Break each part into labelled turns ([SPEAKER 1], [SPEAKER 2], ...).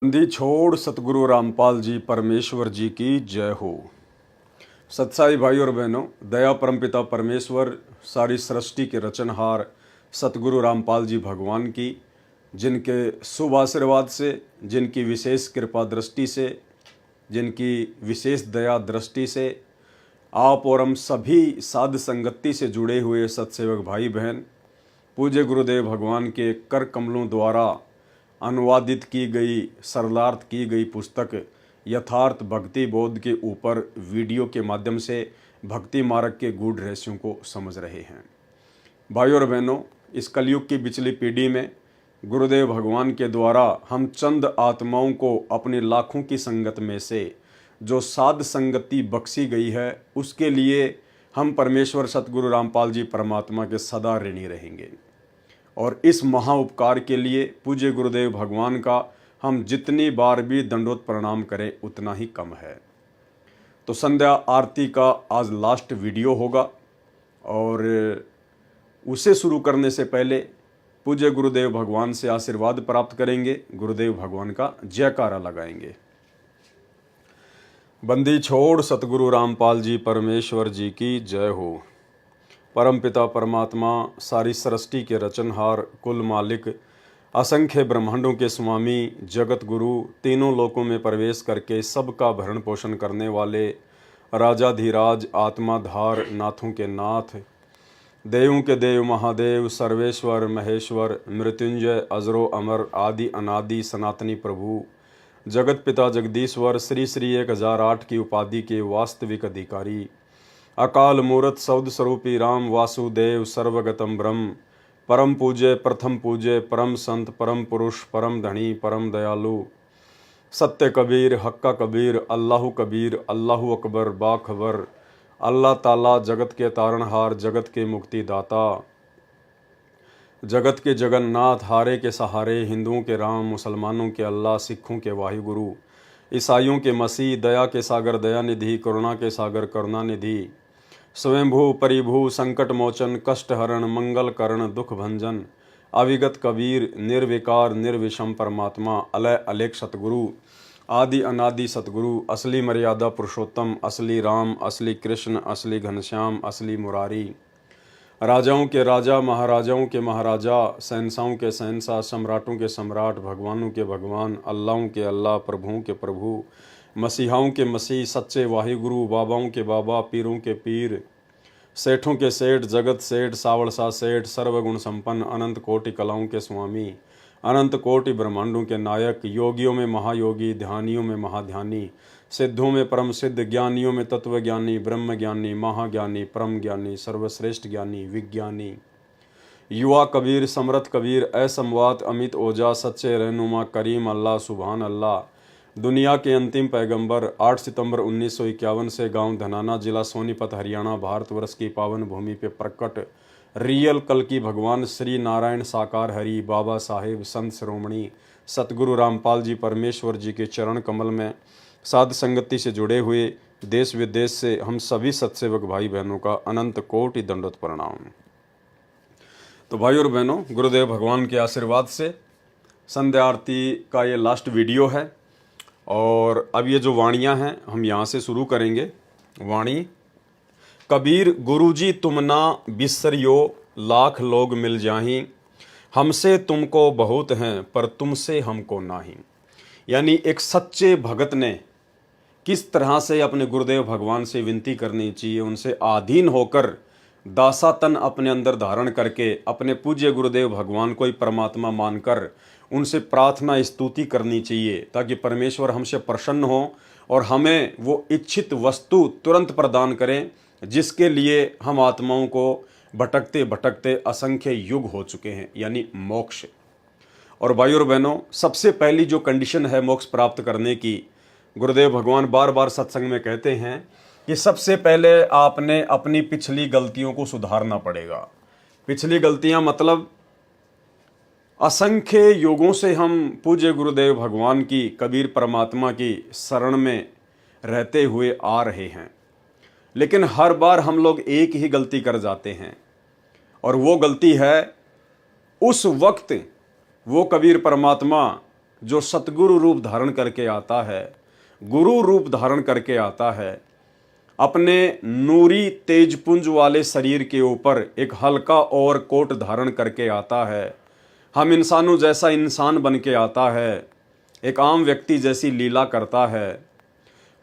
[SPEAKER 1] बंदी छोड़ सतगुरु रामपाल जी परमेश्वर जी की जय हो। सत्साई भाई और बहनों, दया परमपिता परमेश्वर सारी सृष्टि के रचनहार सतगुरु रामपाल जी भगवान की, जिनके शुभ आशीर्वाद से, जिनकी विशेष कृपा दृष्टि से, जिनकी विशेष दया दृष्टि से आप और हम सभी साध संगति से जुड़े हुए सत्सेवक भाई बहन पूज्य गुरुदेव भगवान के कर कमलों द्वारा अनुवादित की गई, सरलार्थ की गई पुस्तक यथार्थ भक्ति बोध के ऊपर वीडियो के माध्यम से भक्ति मार्ग के गूढ़ रहस्यों को समझ रहे हैं। भाइयों और बहनों, इस कलयुग की पिछली पीढ़ी में गुरुदेव भगवान के द्वारा हम चंद आत्माओं को अपनी लाखों की संगत में से जो साध संगति बख्शी गई है, उसके लिए हम परमेश्वर सतगुरु रामपाल जी परमात्मा के सदा ऋणी रहेंगे। और इस महा उपकार के लिए पूज्य गुरुदेव भगवान का हम जितनी बार भी दंडोत प्रणाम करें उतना ही कम है। तो संध्या आरती का आज लास्ट वीडियो होगा और उसे शुरू करने से पहले पूज्य गुरुदेव भगवान से आशीर्वाद प्राप्त करेंगे, गुरुदेव भगवान का जयकारा लगाएंगे। बंदी छोड़ सतगुरु रामपाल जी परमेश्वर जी की जय हो। परमपिता परमात्मा सारी सृष्टि के रचनहार, कुल मालिक, असंख्य ब्रह्मांडों के स्वामी, जगत गुरु, तीनों लोकों में प्रवेश करके सबका भरण पोषण करने वाले राजाधिराज, आत्माधार, नाथों के नाथ, देवों के देव, महादेव, सर्वेश्वर, महेश्वर, मृत्युंजय, अजरो अमर, आदि अनादि सनातनी प्रभु, जगत पिता जगदीश्वर, श्री श्री 1008 की उपाधि के वास्तविक अधिकारी, अकाल मूर्त सौद स्वरूपी राम वासुदेव सर्वगतम ब्रह्म, परम पूज्य, प्रथम पूज्य, परम संत, परम पुरुष, परम धनी, परम दयालु, सत्य कबीर, हक्का कबीर, अल्लाहु कबीर, अल्लाहु अकबर, बाखबर, अल्लाह ताला, जगत के तारणहार, जगत के मुक्तिदाता, जगत के जगन्नाथ, हारे के सहारे, हिंदुओं के राम, मुसलमानों के अल्लाह, सिखों के वाहिगुरु, ईसाइयों के मसीह, दया के सागर दयानिधि, करुणा के सागर करुणानिधि, स्वयंभू परिभू, संकट मोचन, कष्ट हरण, मंगल करण, दुख भंजन, अविगत कबीर, निर्विकार निर्विषम परमात्मा, अलय अलेख सतगुरु, आदि अनादि सतगुरु, असली मर्यादा पुरुषोत्तम, असली राम, असली कृष्ण, असली घनश्याम, असली मुरारी, राजाओं के राजा, महाराजाओं के महाराजा, शहंशाहों के शहंशाह, सम्राटों के सम्राट, भगवानों के भगवान, अल्लाहों के अल्लाह, प्रभुओं के प्रभु, मसीहाओं के मसीह, सच्चे वाहिगुरु, बाबाओं के बाबा, पीरों के पीर, सेठों के सेठ, जगत सेठ, सावड़सा सेठ, सर्वगुण संपन्न, अनंत कोटि कलाओं के स्वामी, अनंत कोटि ब्रह्मांडों के नायक, योगियों में महायोगी, ध्यानियों में महाध्यानी, सिद्धों में परम सिद्ध, ज्ञानियों में तत्वज्ञानी, ब्रह्म ज्ञानी, महाज्ञानी, परम ज्ञानी, सर्वश्रेष्ठ ज्ञानी, विज्ञानी, युवा कबीर, समर्थ कबीर, असमवात, अमित ओजा, सच्चे रहनुमा, करीम अल्लाह, सुभान अल्लाह, दुनिया के अंतिम पैगंबर, 8 सितंबर 1951 से गांव धनाना, जिला सोनीपत, हरियाणा, भारतवर्ष की पावन भूमि पे प्रकट रियल कल की भगवान श्री नारायण साकार हरि बाबा साहेब संत श्रोमणी सतगुरु रामपाल जी परमेश्वर जी के चरण कमल में साध संगति से जुड़े हुए देश विदेश से हम सभी सत्सेवक भाई बहनों का अनंत कोटि दंडोत प्रणाम। तो भाई और बहनों, गुरुदेव भगवान के आशीर्वाद से संध्या आरती का ये लास्ट वीडियो है और अब ये जो वाणियाँ हैं हम यहाँ से शुरू करेंगे। वाणी: कबीर गुरुजी तुम ना बिसरियो, लाख लोग मिल जाहीं, हमसे तुमको बहुत हैं पर तुमसे हमको नाही। यानी एक सच्चे भगत ने किस तरह से अपने गुरुदेव भगवान से विनती करनी चाहिए, उनसे आधीन होकर दासातन अपने अंदर धारण करके अपने पूज्य गुरुदेव भगवान को ही परमात्मा मानकर उनसे प्रार्थना स्तुति करनी चाहिए, ताकि परमेश्वर हमसे प्रसन्न हो और हमें वो इच्छित वस्तु तुरंत प्रदान करें जिसके लिए हम आत्माओं को भटकते भटकते असंख्य युग हो चुके हैं, यानी मोक्ष। और भाई और बहनों, सबसे पहली जो कंडीशन है मोक्ष प्राप्त करने की, गुरुदेव भगवान बार बार सत्संग में कहते हैं कि सबसे पहले आपने अपनी पिछली गलतियों को सुधारना पड़ेगा। पिछली गलतियां मतलब असंख्य युगों से हम पूज्य गुरुदेव भगवान की, कबीर परमात्मा की शरण में रहते हुए आ रहे हैं, लेकिन हर बार हम लोग एक ही गलती कर जाते हैं और वो गलती है उस वक्त वो कबीर परमात्मा जो सतगुरु रूप धारण करके आता है, गुरु रूप धारण करके आता है, अपने नूरी तेजपुंज वाले शरीर के ऊपर एक हल्का और कोट धारण करके आता है, हम इंसानों जैसा इंसान बन के आता है, एक आम व्यक्ति जैसी लीला करता है,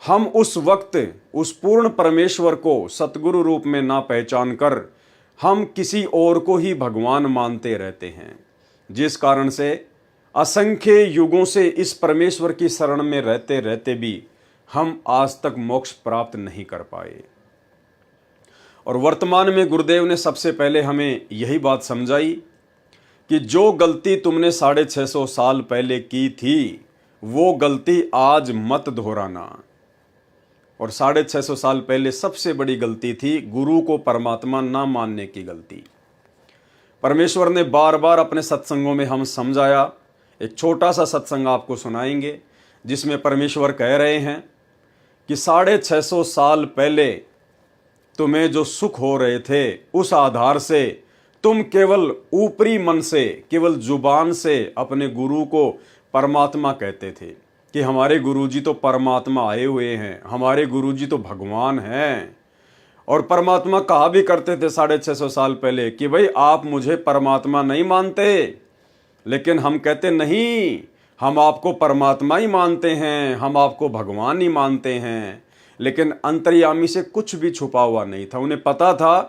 [SPEAKER 1] हम उस वक्त उस पूर्ण परमेश्वर को सतगुरु रूप में ना पहचान कर हम किसी और को ही भगवान मानते रहते हैं, जिस कारण से असंख्य युगों से इस परमेश्वर की शरण में रहते रहते भी हम आज तक मोक्ष प्राप्त नहीं कर पाए। और वर्तमान में गुरुदेव ने सबसे पहले हमें यही बात समझाई कि जो गलती तुमने 650 साल पहले की थी वो गलती आज मत दोहराना। और 650 साल पहले सबसे बड़ी गलती थी गुरु को परमात्मा ना मानने की गलती। परमेश्वर ने बार बार अपने सत्संगों में हम समझाया। एक छोटा सा सत्संग आपको सुनाएंगे जिसमें परमेश्वर कह रहे हैं कि 650 साल पहले तुम्हें जो सुख हो रहे थे उस आधार से तुम केवल ऊपरी मन से, केवल जुबान से अपने गुरु को परमात्मा कहते थे कि हमारे गुरुजी तो परमात्मा आए हुए हैं, हमारे गुरुजी तो भगवान हैं। और परमात्मा कहा भी करते थे 650 साल पहले कि भाई आप मुझे परमात्मा नहीं मानते, लेकिन हम कहते नहीं, हम आपको परमात्मा ही मानते हैं, हम आपको भगवान ही मानते हैं। लेकिन अंतर्यामी से कुछ भी छुपा हुआ नहीं था। उन्हें पता था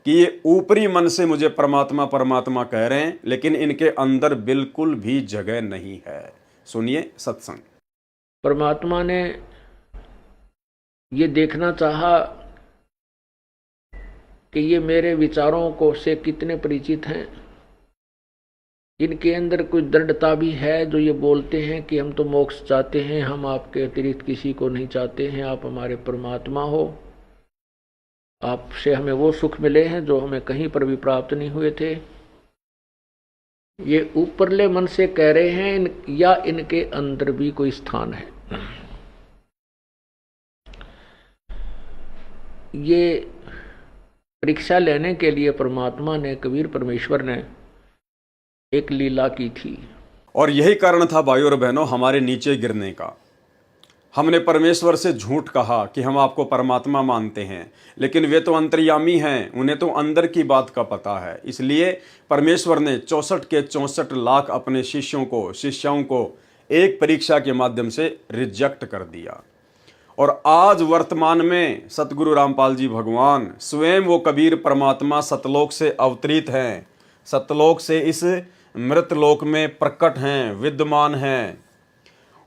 [SPEAKER 1] कि ये ऊपरी मन से मुझे परमात्मा परमात्मा कह रहे हैं, लेकिन इनके अंदर बिल्कुल भी जगह नहीं है। सुनिए सत्संग।
[SPEAKER 2] परमात्मा ने ये देखना चाहा कि ये मेरे विचारों को से कितने परिचित हैं, इनके अंदर कुछ दृढ़ता भी है जो ये बोलते हैं कि हम तो मोक्ष चाहते हैं, हम आपके अतिरिक्त किसी को नहीं चाहते हैं, आप हमारे परमात्मा हो, आपसे हमें वो सुख मिले हैं जो हमें कहीं पर भी प्राप्त नहीं हुए थे। ये ऊपरले मन से कह रहे हैं या इनके अंदर भी कोई स्थान है। ये परीक्षा लेने के लिए परमात्मा ने, कबीर परमेश्वर ने एक लीला की थी।
[SPEAKER 1] और यही कारण था भाइयों और बहनों हमारे नीचे गिरने का। हमने परमेश्वर से झूठ कहा कि हम आपको परमात्मा मानते हैं, लेकिन वे तो अंतर्यामी हैं, उन्हें तो अंदर की बात का पता है। इसलिए परमेश्वर ने 64 के 64 लाख अपने शिष्यों को एक परीक्षा के माध्यम से रिजेक्ट कर दिया। और आज वर्तमान में सतगुरु रामपाल जी भगवान स्वयं वो कबीर परमात्मा सतलोक से अवतरित हैं, सतलोक से इस मृतलोक में प्रकट हैं, विद्यमान हैं।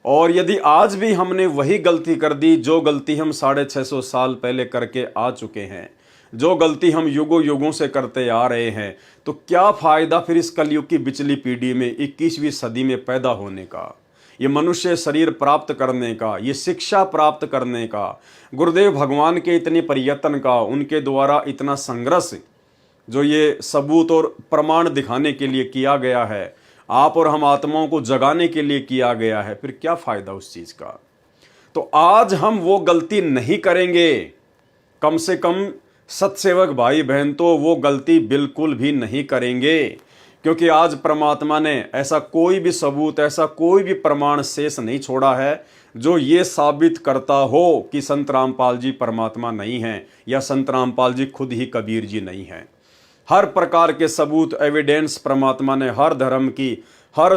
[SPEAKER 1] और यदि आज भी हमने वही गलती कर दी जो गलती हम 650 साल पहले करके आ चुके हैं, जो गलती हम युगों युगों से करते आ रहे हैं, तो क्या फायदा फिर इस कलयुग की बिचली पीढ़ी में 21वीं सदी में पैदा होने का, ये मनुष्य शरीर प्राप्त करने का, ये शिक्षा प्राप्त करने का, गुरुदेव भगवान के इतने प्रयत्न का, उनके द्वारा इतना संघर्ष जो ये सबूत और प्रमाण दिखाने के लिए किया गया है, आप और हम आत्माओं को जगाने के लिए किया गया है, फिर क्या फायदा उस चीज का। तो आज हम वो गलती नहीं करेंगे, कम से कम सत्सेवक भाई बहन तो वो गलती बिल्कुल भी नहीं करेंगे, क्योंकि आज परमात्मा ने ऐसा कोई भी सबूत, ऐसा कोई भी प्रमाण शेष नहीं छोड़ा है जो ये साबित करता हो कि संत रामपाल जी परमात्मा नहीं हैं या संत रामपाल जी खुद ही कबीर जी नहीं हैं। हर प्रकार के सबूत, एविडेंस परमात्मा ने हर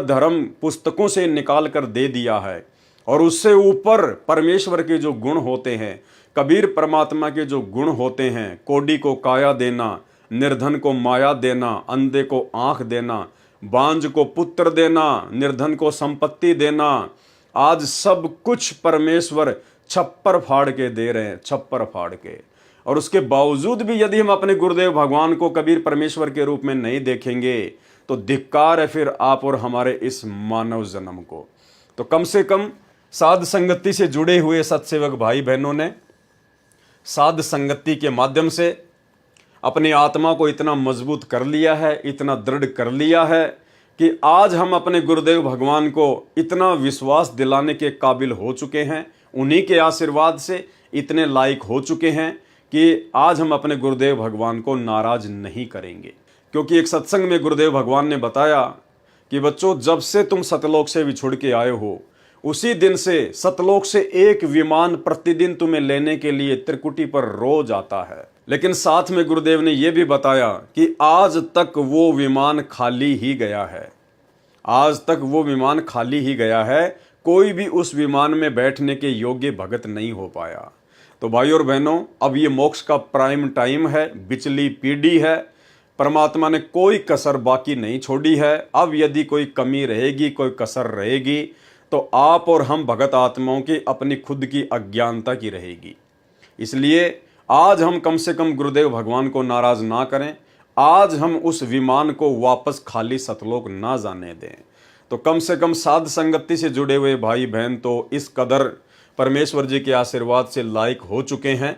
[SPEAKER 1] धर्म पुस्तकों से निकाल कर दे दिया है। और उससे ऊपर परमेश्वर के जो गुण होते हैं, कबीर परमात्मा के जो गुण होते हैं, कोडी को काया देना, निर्धन को माया देना, अंधे को आंख देना, बांझ को पुत्र देना, निर्धन को संपत्ति देना, आज सब कुछ परमेश्वर छप्पर फाड़ के दे रहे हैं, छप्पर फाड़ के। और उसके बावजूद भी यदि हम अपने गुरुदेव भगवान को कबीर परमेश्वर के रूप में नहीं देखेंगे तो धिक्कार है फिर आप और हमारे इस मानव जन्म को। तो कम से कम साध संगति से जुड़े हुए सत्सेवक भाई बहनों ने साध संगति के माध्यम से अपनी आत्मा को इतना मजबूत कर लिया है, इतना दृढ़ कर लिया है कि आज हम अपने गुरुदेव भगवान को इतना विश्वास दिलाने के काबिल हो चुके हैं, उन्हीं के आशीर्वाद से इतने लायक हो चुके हैं कि आज हम अपने गुरुदेव भगवान को नाराज नहीं करेंगे। क्योंकि एक सत्संग में गुरुदेव भगवान ने बताया कि बच्चों, जब से तुम सतलोक से बिछुड़ के आए हो, उसी दिन से सतलोक से एक विमान प्रतिदिन तुम्हें लेने के लिए त्रिकुटी पर रोज आता है। लेकिन साथ में गुरुदेव ने यह भी बताया कि आज तक वो विमान खाली ही गया है। आज तक वो विमान खाली ही गया है, कोई भी उस विमान में बैठने के योग्य भगत नहीं हो पाया। तो भाइयों और बहनों, अब ये मोक्ष का प्राइम टाइम है, बिचली पीढ़ी है। परमात्मा ने कोई कसर बाकी नहीं छोड़ी है। अब यदि कोई कमी रहेगी, कोई कसर रहेगी, तो आप और हम भगत आत्माओं की अपनी खुद की अज्ञानता की रहेगी। इसलिए आज हम कम से कम गुरुदेव भगवान को नाराज ना करें। आज हम उस विमान को वापस खाली सतलोक ना जाने दें। तो कम से कम साध संगति से जुड़े हुए भाई बहन तो इस कदर परमेश्वर जी के आशीर्वाद से लायक हो चुके हैं।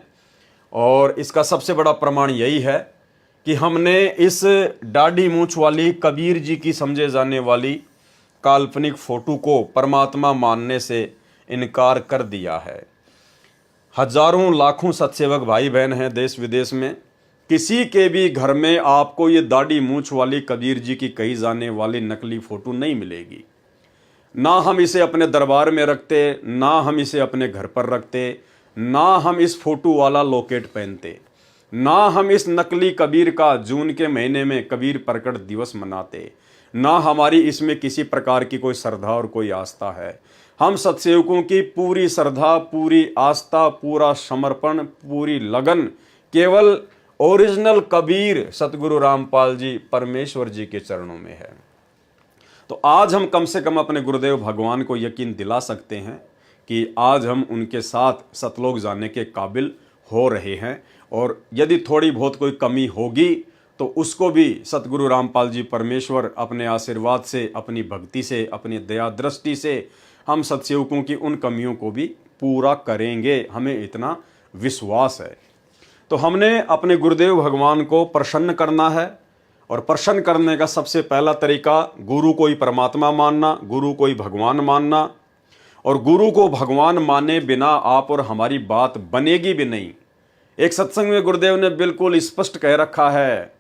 [SPEAKER 1] और इसका सबसे बड़ा प्रमाण यही है कि हमने इस दाढ़ी मूंछ वाली कबीर जी की समझे जाने वाली काल्पनिक फोटो को परमात्मा मानने से इनकार कर दिया है। हजारों लाखों सत्सेवक भाई बहन हैं देश विदेश में, किसी के भी घर में आपको ये दाढ़ी मूंछ वाली कबीर जी की कही जाने वाली नकली फोटो नहीं मिलेगी। ना हम इसे अपने दरबार में रखते, ना हम इसे अपने घर पर रखते, ना हम इस फोटो वाला लॉकेट पहनते, ना हम इस नकली कबीर का जून के महीने में कबीर प्रकट दिवस मनाते, ना हमारी इसमें किसी प्रकार की कोई श्रद्धा और कोई आस्था है। हम सत्सेवकों की पूरी श्रद्धा, पूरी आस्था, पूरा समर्पण, पूरी लगन केवल ओरिजिनल कबीर सतगुरु रामपाल जी परमेश्वर जी के चरणों में है। तो आज हम कम से कम अपने गुरुदेव भगवान को यकीन दिला सकते हैं कि आज हम उनके साथ सतलोक जाने के काबिल हो रहे हैं। और यदि थोड़ी बहुत कोई कमी होगी तो उसको भी सतगुरु रामपाल जी परमेश्वर अपने आशीर्वाद से, अपनी भक्ति से, अपनी दया दृष्टि से हम सत्सेवकों की उन कमियों को भी पूरा करेंगे। हमें इतना विश्वास है। तो हमने अपने गुरुदेव भगवान को प्रसन्न करना है। और प्रसन्न करने का सबसे पहला तरीका गुरु को ही परमात्मा मानना, गुरु को ही भगवान मानना। और गुरु को भगवान माने बिना आप और हमारी बात बनेगी भी नहीं। एक सत्संग में गुरुदेव ने बिल्कुल स्पष्ट कह रखा है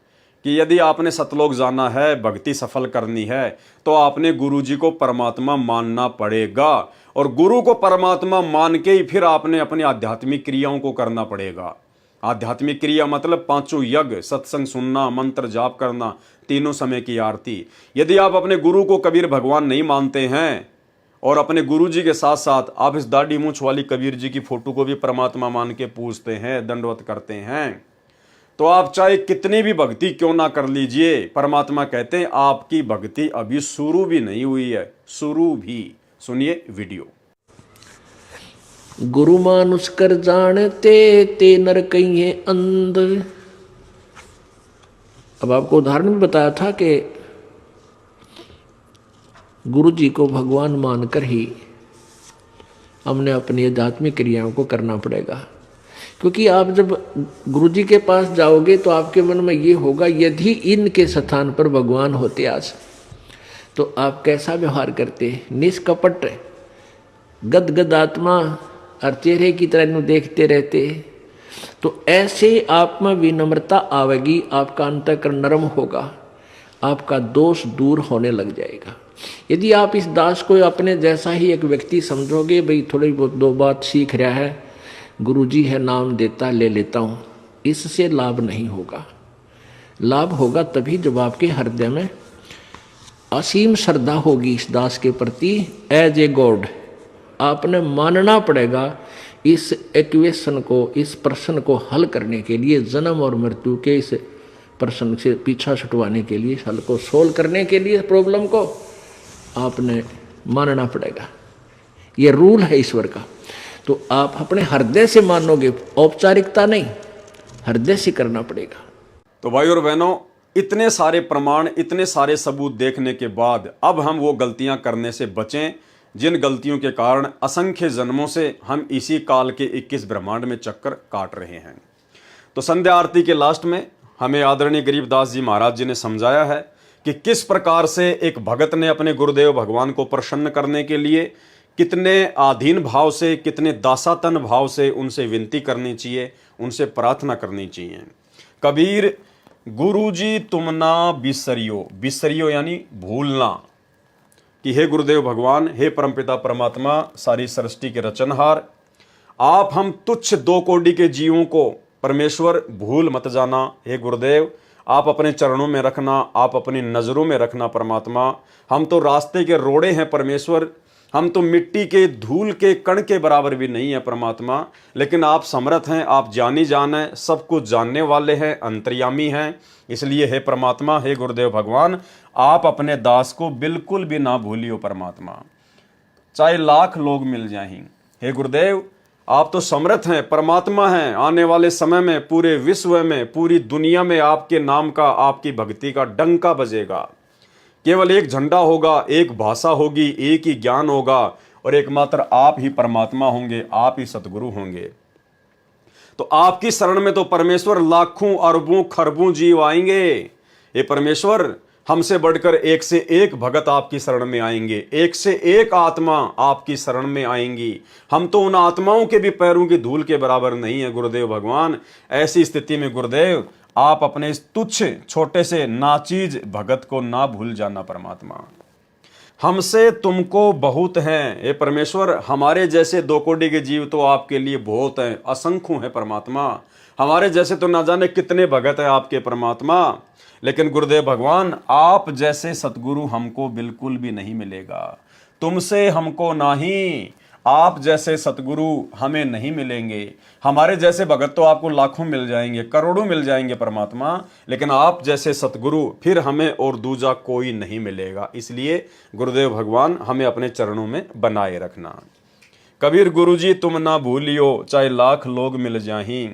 [SPEAKER 1] कि यदि आपने सतलोक जाना है, भक्ति सफल करनी है, तो आपने गुरु जी को परमात्मा मानना पड़ेगा। और गुरु को परमात्मा मान के ही फिर आपने अपनी आध्यात्मिक क्रियाओं को करना पड़ेगा। आध्यात्मिक क्रिया मतलब पांचों यज्ञ, सत्संग सुनना, मंत्र जाप करना, तीनों समय की आरती। यदि आप अपने गुरु को कबीर भगवान नहीं मानते हैं और अपने गुरु जी के साथ साथ आप इस दाढ़ी मूंछ वाली कबीर जी की फोटो को भी परमात्मा मान के पूजते हैं, दंडवत करते हैं, तो आप चाहे कितनी भी भक्ति क्यों ना कर लीजिए, परमात्मा कहते हैं आपकी भक्ति अभी शुरू भी नहीं हुई है। शुरू भी। सुनिए वीडियो।
[SPEAKER 2] गुरु मानुष कर जानते ते नर कहिए अंध। अब आपको उदाहरण भी बताया था कि गुरु जी को भगवान मानकर ही हमने अपनी आध्यात्मिक क्रियाओं को करना पड़ेगा। क्योंकि आप जब गुरु जी के पास जाओगे तो आपके मन में ये होगा, यदि इनके स्थान पर भगवान होते आज तो आप कैसा व्यवहार करते। निष्कपट गदगद आत्मा और चेहरे की तरह इन्हें देखते रहते। तो ऐसे आप में विनम्रता आवेगी, आपका अंतःकरण नरम होगा, आपका दोष दूर होने लग जाएगा। यदि आप इस दास को अपने जैसा ही एक व्यक्ति समझोगे, भाई थोड़ी बहुत दो बात सीख रहा है, गुरुजी है नाम देता ले लेता हूँ, इससे लाभ नहीं होगा। लाभ होगा तभी जब आपके हृदय में असीम श्रद्धा होगी इस दास के प्रति। एज ए गॉड आपने मानना पड़ेगा इस इक्वेशन को, इस प्रश्न को हल करने के लिए, जन्म और मृत्यु के इस प्रश्न से पीछा छुटवाने के लिए, हल को सोल्व करने के लिए, प्रॉब्लम को आपने मानना पड़ेगा। ये रूल है ईश्वर का। तो आप अपने हृदय से मानोगे, औपचारिकता नहीं, हृदय से करना पड़ेगा।
[SPEAKER 1] तो भाई और बहनों, इतने सारे प्रमाण, इतने सारे सबूत देखने के बाद अब हम वो गलतियां करने से बचें जिन गलतियों के कारण असंख्य जन्मों से हम इसी काल के 21 ब्रह्मांड में चक्कर काट रहे हैं। तो संध्या आरती के लास्ट में हमें आदरणीय गरीबदास जी महाराज जी ने समझाया है कि किस प्रकार से एक भगत ने अपने गुरुदेव भगवान को प्रसन्न करने के लिए कितने आधीन भाव से, कितने दासातन भाव से उनसे विनती करनी चाहिए, उनसे प्रार्थना करनी चाहिए। कबीर गुरुजी तुम ना बिसरियो, बिसरियो यानी भूलना, कि हे गुरुदेव भगवान, हे परमपिता परमात्मा, सारी सृष्टि के रचनहार, आप हम तुच्छ दो कोटि के जीवों को परमेश्वर भूल मत जाना। हे गुरुदेव, आप अपने चरणों में रखना, आप अपनी नज़रों में रखना परमात्मा। हम तो रास्ते के रोड़े हैं परमेश्वर, हम तो मिट्टी के धूल के कण के बराबर भी नहीं है परमात्मा, लेकिन आप समर्थ हैं, आप जानी जान हैं, सब कुछ जानने वाले हैं, अंतर्यामी हैं। इसलिए हे परमात्मा, हे गुरुदेव भगवान, आप अपने दास को बिल्कुल भी ना भूलियो परमात्मा, चाहे लाख लोग मिल जाएं। हे गुरुदेव, आप तो समर्थ हैं, परमात्मा हैं। आने वाले समय में पूरे विश्व में, पूरी दुनिया में आपके नाम का, आपकी भक्ति का डंका बजेगा। केवल एक झंडा होगा, एक भाषा होगी, एक ही ज्ञान होगा, और एकमात्र आप ही परमात्मा होंगे, आप ही सतगुरु होंगे। तो आपकी शरण में तो परमेश्वर लाखों अरबों खरबों जीव आएंगे। ये परमेश्वर, हमसे बढ़कर एक से एक भगत आपकी शरण में आएंगे, एक से एक आत्मा आपकी शरण में आएंगी। हम तो उन आत्माओं के भी पैरों की धूल के बराबर नहीं है गुरुदेव भगवान। ऐसी स्थिति में गुरुदेव, आप अपने इस तुच्छ छोटे से नाचीज भगत को ना भूल जाना परमात्मा। हमसे तुमको बहुत हैं। हे परमेश्वर, हमारे जैसे दो कोटि के जीव तो आपके लिए बहुत हैं, असंख्य हैं परमात्मा। हमारे जैसे तो ना जाने कितने भगत हैं आपके परमात्मा, लेकिन गुरुदेव भगवान, आप जैसे सतगुरु हमको बिल्कुल भी नहीं मिलेगा। तुमसे हमको नहीं, आप जैसे सतगुरु हमें नहीं मिलेंगे। हमारे जैसे भगत तो आपको लाखों मिल जाएंगे, करोड़ों मिल जाएंगे परमात्मा, लेकिन आप जैसे सतगुरु फिर हमें और दूजा कोई नहीं मिलेगा। इसलिए गुरुदेव भगवान, हमें अपने चरणों में बनाए रखना। कबीर गुरुजी, तुम ना भूलियो, चाहे लाख लोग मिल जाहीं।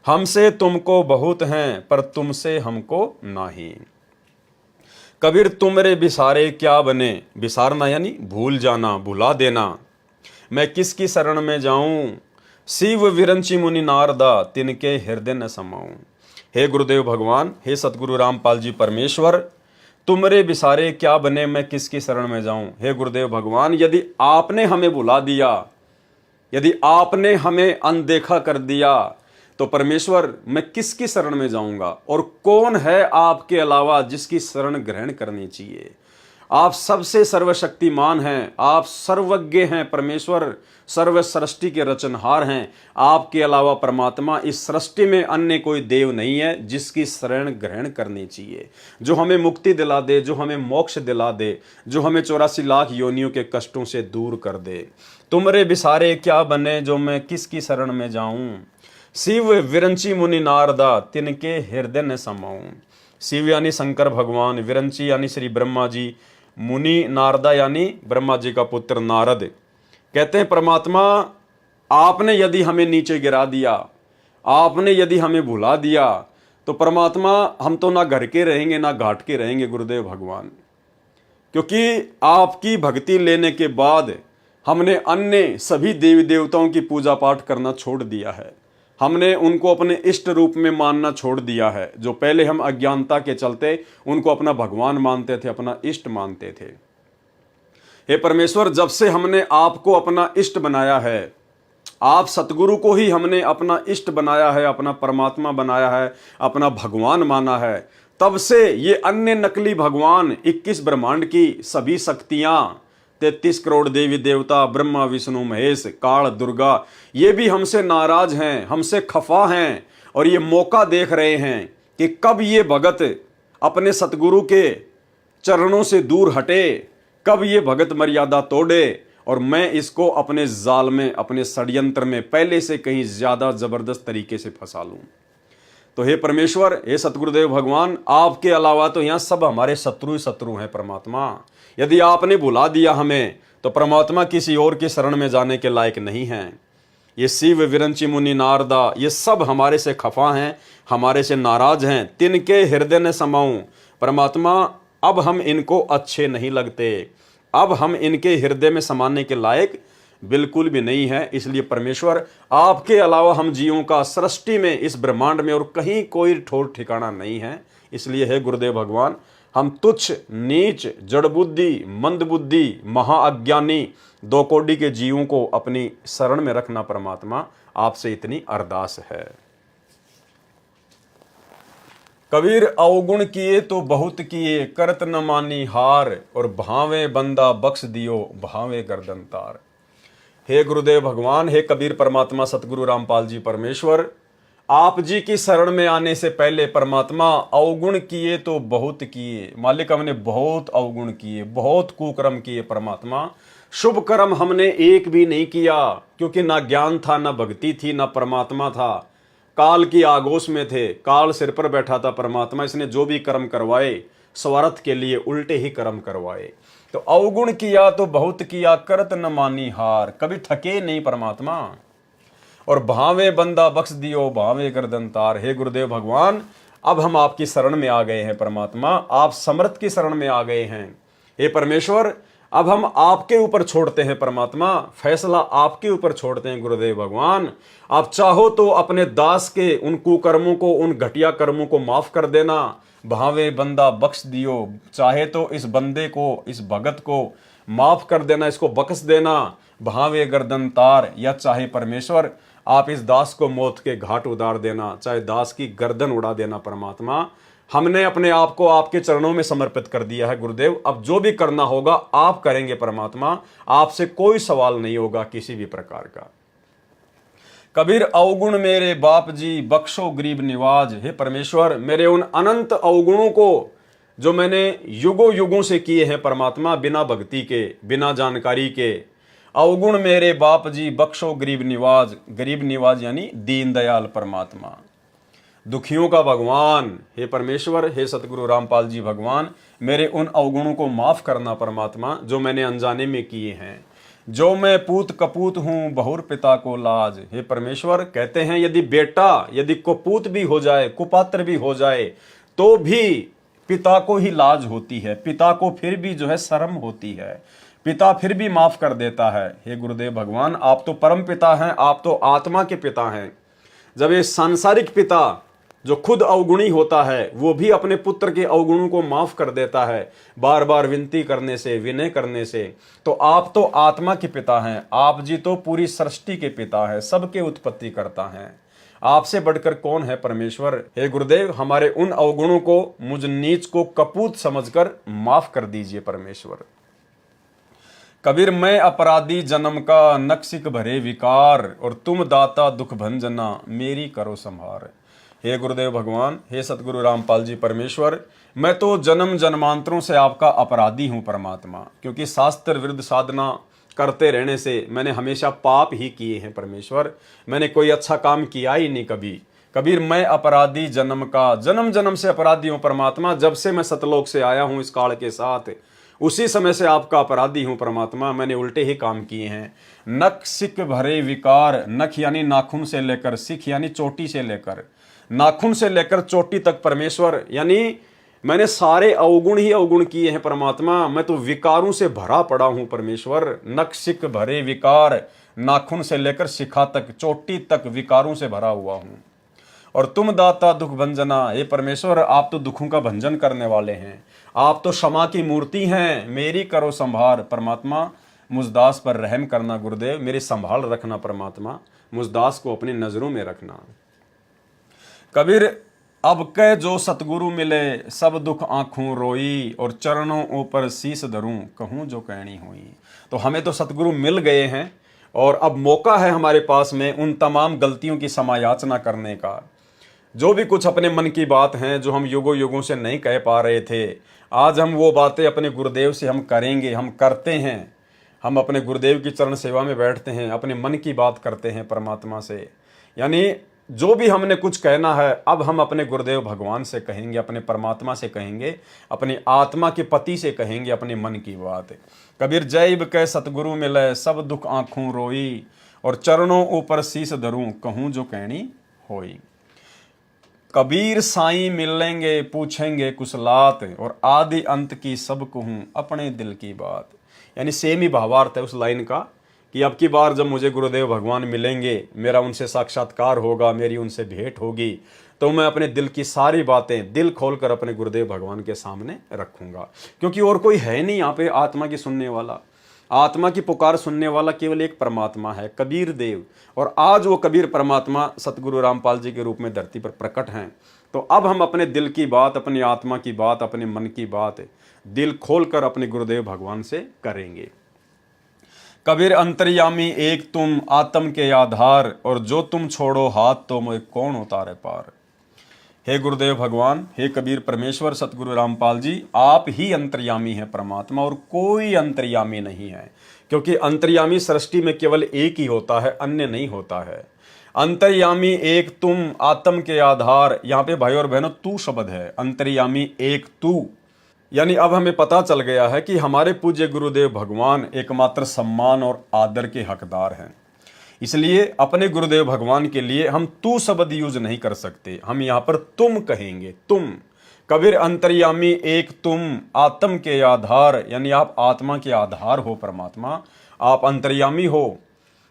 [SPEAKER 1] हमसे तुमको बहुत हैं, पर तुमसे हमको नहीं। कबीर, तुमरे बिसारे क्या बने। बिसारना यानी भूल जाना, भुला देना। मैं किसकी शरण में जाऊं, शिव विरंची मुनि नारदा, तिनके हृदय न समाऊं। हे गुरुदेव भगवान, हे सतगुरु रामपाल जी परमेश्वर, तुमरे बिसारे क्या बने, मैं किसकी शरण में जाऊं। हे गुरुदेव भगवान, यदि आपने हमें भुला दिया, यदि आपने हमें अनदेखा कर दिया, तो परमेश्वर, मैं किसकी शरण में जाऊंगा। और कौन है आपके अलावा जिसकी शरण ग्रहण करनी चाहिए। आप सबसे सर्वशक्तिमान हैं, आप सर्वज्ञ हैं परमेश्वर, सर्व सृष्टि के रचनहार हैं। आपके अलावा परमात्मा इस सृष्टि में अन्य कोई देव नहीं है जिसकी शरण ग्रहण करनी चाहिए, जो हमें मुक्ति दिला दे, जो हमें मोक्ष दिला दे, जो हमें 84 लाख योनियों के कष्टों से दूर कर दे। तुमरे बिसारे क्या बने, जो मैं किसकी शरण में जाऊं। शिव विरंची मुनि नारदा, तिनके हृदय न समाऊं। शिव यानी शंकर भगवान, विरंची यानी श्री ब्रह्मा जी, मुनि नारदा यानी ब्रह्मा जी का पुत्र नारद। कहते हैं परमात्मा, आपने यदि हमें नीचे गिरा दिया, आपने यदि हमें भुला दिया, तो परमात्मा हम तो ना घर के रहेंगे ना घाट के रहेंगे गुरुदेव भगवान। क्योंकि आपकी भक्ति लेने के बाद हमने अन्य सभी देवी देवताओं की पूजा पाठ करना छोड़ दिया है। हमने उनको अपने इष्ट रूप में मानना छोड़ दिया है। जो पहले हम अज्ञानता के चलते उनको अपना भगवान मानते थे, अपना इष्ट मानते थे। हे परमेश्वर, जब से हमने आपको अपना इष्ट बनाया है, आप सतगुरु को ही हमने अपना इष्ट बनाया है, अपना परमात्मा बनाया है, अपना भगवान माना है, तब से ये अन्य नकली भगवान, 21 ब्रह्मांड की सभी शक्तियां, 33 करोड़ देवी देवता, ब्रह्मा विष्णु महेश, काल दुर्गा, ये भी हमसे नाराज हैं, हमसे खफा हैं, और ये मौका देख रहे हैं कि कब ये भगत अपने सतगुरु के चरणों से दूर हटे, कब ये भगत मर्यादा तोड़े, और मैं इसको अपने जाल में, अपने षड्यंत्र में पहले से कहीं ज्यादा जबरदस्त तरीके से फंसा लूं। तो हे परमेश्वर, हे सतगुरुदेव भगवान, आपके अलावा तो यहाँ सब हमारे शत्रु ही शत्रु हैं परमात्मा। यदि आपने भुला दिया हमें, तो परमात्मा किसी और की शरण में जाने के लायक नहीं हैं। ये शिव विरंची मुनि नारदा, ये सब हमारे से खफा हैं, हमारे से नाराज हैं। तिनके हृदय ने समाऊं। परमात्मा, अब हम इनको अच्छे नहीं लगते, अब हम इनके हृदय में समाने के लायक बिल्कुल भी नहीं है। इसलिए परमेश्वर, आपके अलावा हम जीवों का सृष्टि में, इस ब्रह्मांड में और कहीं कोई ठोर ठिकाना नहीं है। इसलिए हे गुरुदेव भगवान, हम तुच्छ, नीच, जड़ बुद्धि, मंद बुद्धि, महाअज्ञानी दो कोटि के जीवों को अपनी शरण में रखना परमात्मा, आपसे इतनी अरदास है। कबीर अवगुण किए तो बहुत किए, करत न मानी हार, और भावे बंदा बख्श दियो, भावे गर्दन तार। हे गुरुदेव भगवान, हे कबीर परमात्मा सतगुरु रामपाल जी परमेश्वर, आप जी की शरण में आने से पहले परमात्मा अवगुण किए तो बहुत किए। मालिक, हमने बहुत अवगुण किए, बहुत कुकर्म किए परमात्मा। शुभ कर्म हमने एक भी नहीं किया, क्योंकि ना ज्ञान था, ना भक्ति थी, ना परमात्मा था। काल की आगोश में थे, काल सिर पर बैठा था परमात्मा। इसने जो भी कर्म करवाए स्वार्थ के लिए उल्टे ही कर्म करवाए। तो अवगुण किया तो बहुत किया, करत न मानी हार, कभी थके नहीं परमात्मा। और भावे बंदा बख्श दियो, भावे गर्दन तार। हे गुरुदेव भगवान, अब हम आपकी शरण में आ गए हैं परमात्मा, आप समर्थ की शरण में आ गए हैं। हे परमेश्वर, अब हम आपके ऊपर छोड़ते हैं परमात्मा, फैसला आपके ऊपर छोड़ते हैं गुरुदेव भगवान। आप चाहो तो अपने दास के उन कुकर्मों को, उन घटिया कर्मों को माफ कर देना। भावे बंदा बख्श दियो, चाहे तो इस बंदे को, इस भगत को माफ कर देना, इसको बख्श देना। भावे गर्दन तार, या चाहे परमेश्वर आप इस दास को मौत के घाट उतार देना, चाहे दास की गर्दन उड़ा देना परमात्मा। हमने अपने आप को आपके चरणों में समर्पित कर दिया है गुरुदेव। अब जो भी करना होगा आप करेंगे परमात्मा, आपसे कोई सवाल नहीं होगा किसी भी प्रकार का। कबीर अवगुण मेरे बाप जी, बख्शो गरीब निवाज। हे परमेश्वर, मेरे उन अनंत अवगुणों को जो मैंने युगों युगों से किए हैं परमात्मा, बिना भक्ति के, बिना जानकारी के, अवगुण मेरे बाप जी, बख्शो गरीब निवाज। गरीब निवाज यानी दीन दयाल परमात्मा, दुखियों का भगवान। हे परमेश्वर, हे सतगुरु रामपाल जी भगवान, मेरे उन अवगुणों को माफ करना परमात्मा, जो मैंने अनजाने में किए हैं। जो मैं पूत कपूत हूं, बहुर पिता को लाज। हे परमेश्वर, कहते हैं यदि बेटा, यदि कुपूत भी हो जाए, कुपात्र भी हो जाए, तो भी पिता को ही लाज होती है, पिता को फिर भी जो है शर्म होती है, पिता फिर भी माफ कर देता है। हे गुरुदेव भगवान, आप तो परम पिता हैं, आप तो आत्मा के पिता हैं। जब ये सांसारिक पिता जो खुद अवगुणी होता है, वो भी अपने पुत्र के अवगुणों को माफ कर देता है, बार बार विनती करने से, विनय करने से, तो आप तो आत्मा के पिता हैं। आप जी तो पूरी सृष्टि के पिता हैं, सबके उत्पत्ति करता हैं। आपसे बढ़कर कौन है परमेश्वर। हे गुरुदेव, हमारे उन अवगुणों को, मुझ नीच को कपूत समझकर माफ कर दीजिए परमेश्वर। कबीर मैं अपराधी जन्म का, नक्सिक भरे विकार, और तुम दाता दुख भंजना, मेरी करो संहार। हे गुरुदेव भगवान, हे सतगुरु रामपाल जी परमेश्वर, मैं तो जन्म जन्मांतरों से आपका अपराधी हूं परमात्मा, क्योंकि शास्त्र विरुद्ध साधना करते रहने से मैंने हमेशा पाप ही किए हैं परमेश्वर। मैंने कोई अच्छा काम किया ही नहीं कभी। कबीर मैं अपराधी जन्म का, जन्म जन्म से अपराधी हूं परमात्मा। जब से मैं सतलोक से आया हूं इस काल के साथ, उसी समय से आपका अपराधी हूं परमात्मा। मैंने उल्टे ही काम किए हैं। नख सिक भरे विकार, नख यानी नाखून से लेकर, सिख यानी चोटी से लेकर, नाखून से लेकर चोटी तक परमेश्वर, यानी मैंने सारे अवगुण ही अवगुण किए हैं परमात्मा। मैं तो विकारों से भरा पड़ा हूं परमेश्वर। नख सिक भरे विकार, नाखून से लेकर शिखा तक, चोटी तक विकारों से भरा हुआ हूं। और तुम दाता दुख भंजना, हे परमेश्वर, आप तो दुखों का भंजन करने वाले हैं, आप तो क्षमा की मूर्ति हैं। मेरी करो संभार परमात्मा, मुझदास पर रहम करना गुरुदेव, मेरी संभाल रखना परमात्मा, मुझदास को अपनी नजरों में रखना। कबीर अब के जो सतगुरु मिले, सब दुख आंखों रोई, और चरणों ऊपर शीस धरूं, कहूं जो कहनी हुई। तो हमें तो सतगुरु मिल गए हैं, और अब मौका है हमारे पास में उन तमाम गलतियों की समायाचना करने का। जो भी कुछ अपने मन की बात हैं, जो हम युगों युगों से नहीं कह पा रहे थे, आज हम वो बातें अपने गुरुदेव से हम करेंगे, हम करते हैं। हम अपने गुरुदेव की चरण सेवा में बैठते हैं, अपने मन की बात करते हैं परमात्मा से। यानी जो भी हमने कुछ कहना है, अब हम अपने गुरुदेव भगवान से कहेंगे, अपने परमात्मा से कहेंगे, अपनी आत्मा के पति से कहेंगे अपने मन की बात। कबीर जैब के सतगुरु मिले, सब दुख आंखों रोई, और चरणों ऊपर शीस धरूं, कहूं जो कहनी होई। कबीर साईं मिलेंगे, पूछेंगे कुशलात, और आदि अंत की सब कहूं अपने दिल की बात। यानी सेम ही भावार्थ है उस लाइन का, कि अब की बार जब मुझे गुरुदेव भगवान मिलेंगे, मेरा उनसे साक्षात्कार होगा, मेरी उनसे भेंट होगी, तो मैं अपने दिल की सारी बातें दिल खोलकर अपने गुरुदेव भगवान के सामने रखूंगा। क्योंकि और कोई है नहीं यहाँ पे आत्मा की सुनने वाला, आत्मा की पुकार सुनने वाला केवल एक परमात्मा है, कबीर देव। और आज वो कबीर परमात्मा सतगुरु रामपाल जी के रूप में धरती पर प्रकट हैं। तो अब हम अपने दिल की बात, अपनी आत्मा की बात, अपने मन की बात दिल खोलकर अपने गुरुदेव भगवान से करेंगे। कबीर अंतर्यामी एक तुम आत्म के आधार, और जो तुम छोड़ो हाथ तो मैं कौन उतारे पार। हे गुरुदेव भगवान, हे कबीर परमेश्वर सतगुरु रामपाल जी, आप ही अंतर्यामी हैं परमात्मा, और कोई अंतर्यामी नहीं है, क्योंकि अंतर्यामी सृष्टि में केवल एक ही होता है, अन्य नहीं होता है। अंतर्यामी एक तुम आत्म के आधार, यहाँ पे भाई और बहनों तू शब्द है, अंतर्यामी एक तू, यानी अब हमें पता चल गया है कि हमारे पूज्य गुरुदेव भगवान एकमात्र सम्मान और आदर के हकदार हैं। इसलिए अपने गुरुदेव भगवान के लिए हम तू शब्द यूज नहीं कर सकते, हम यहाँ पर तुम कहेंगे। तुम कबीर अंतर्यामी एक तुम आत्म के आधार, यानी आप आत्मा के आधार हो परमात्मा, आप अंतर्यामी हो।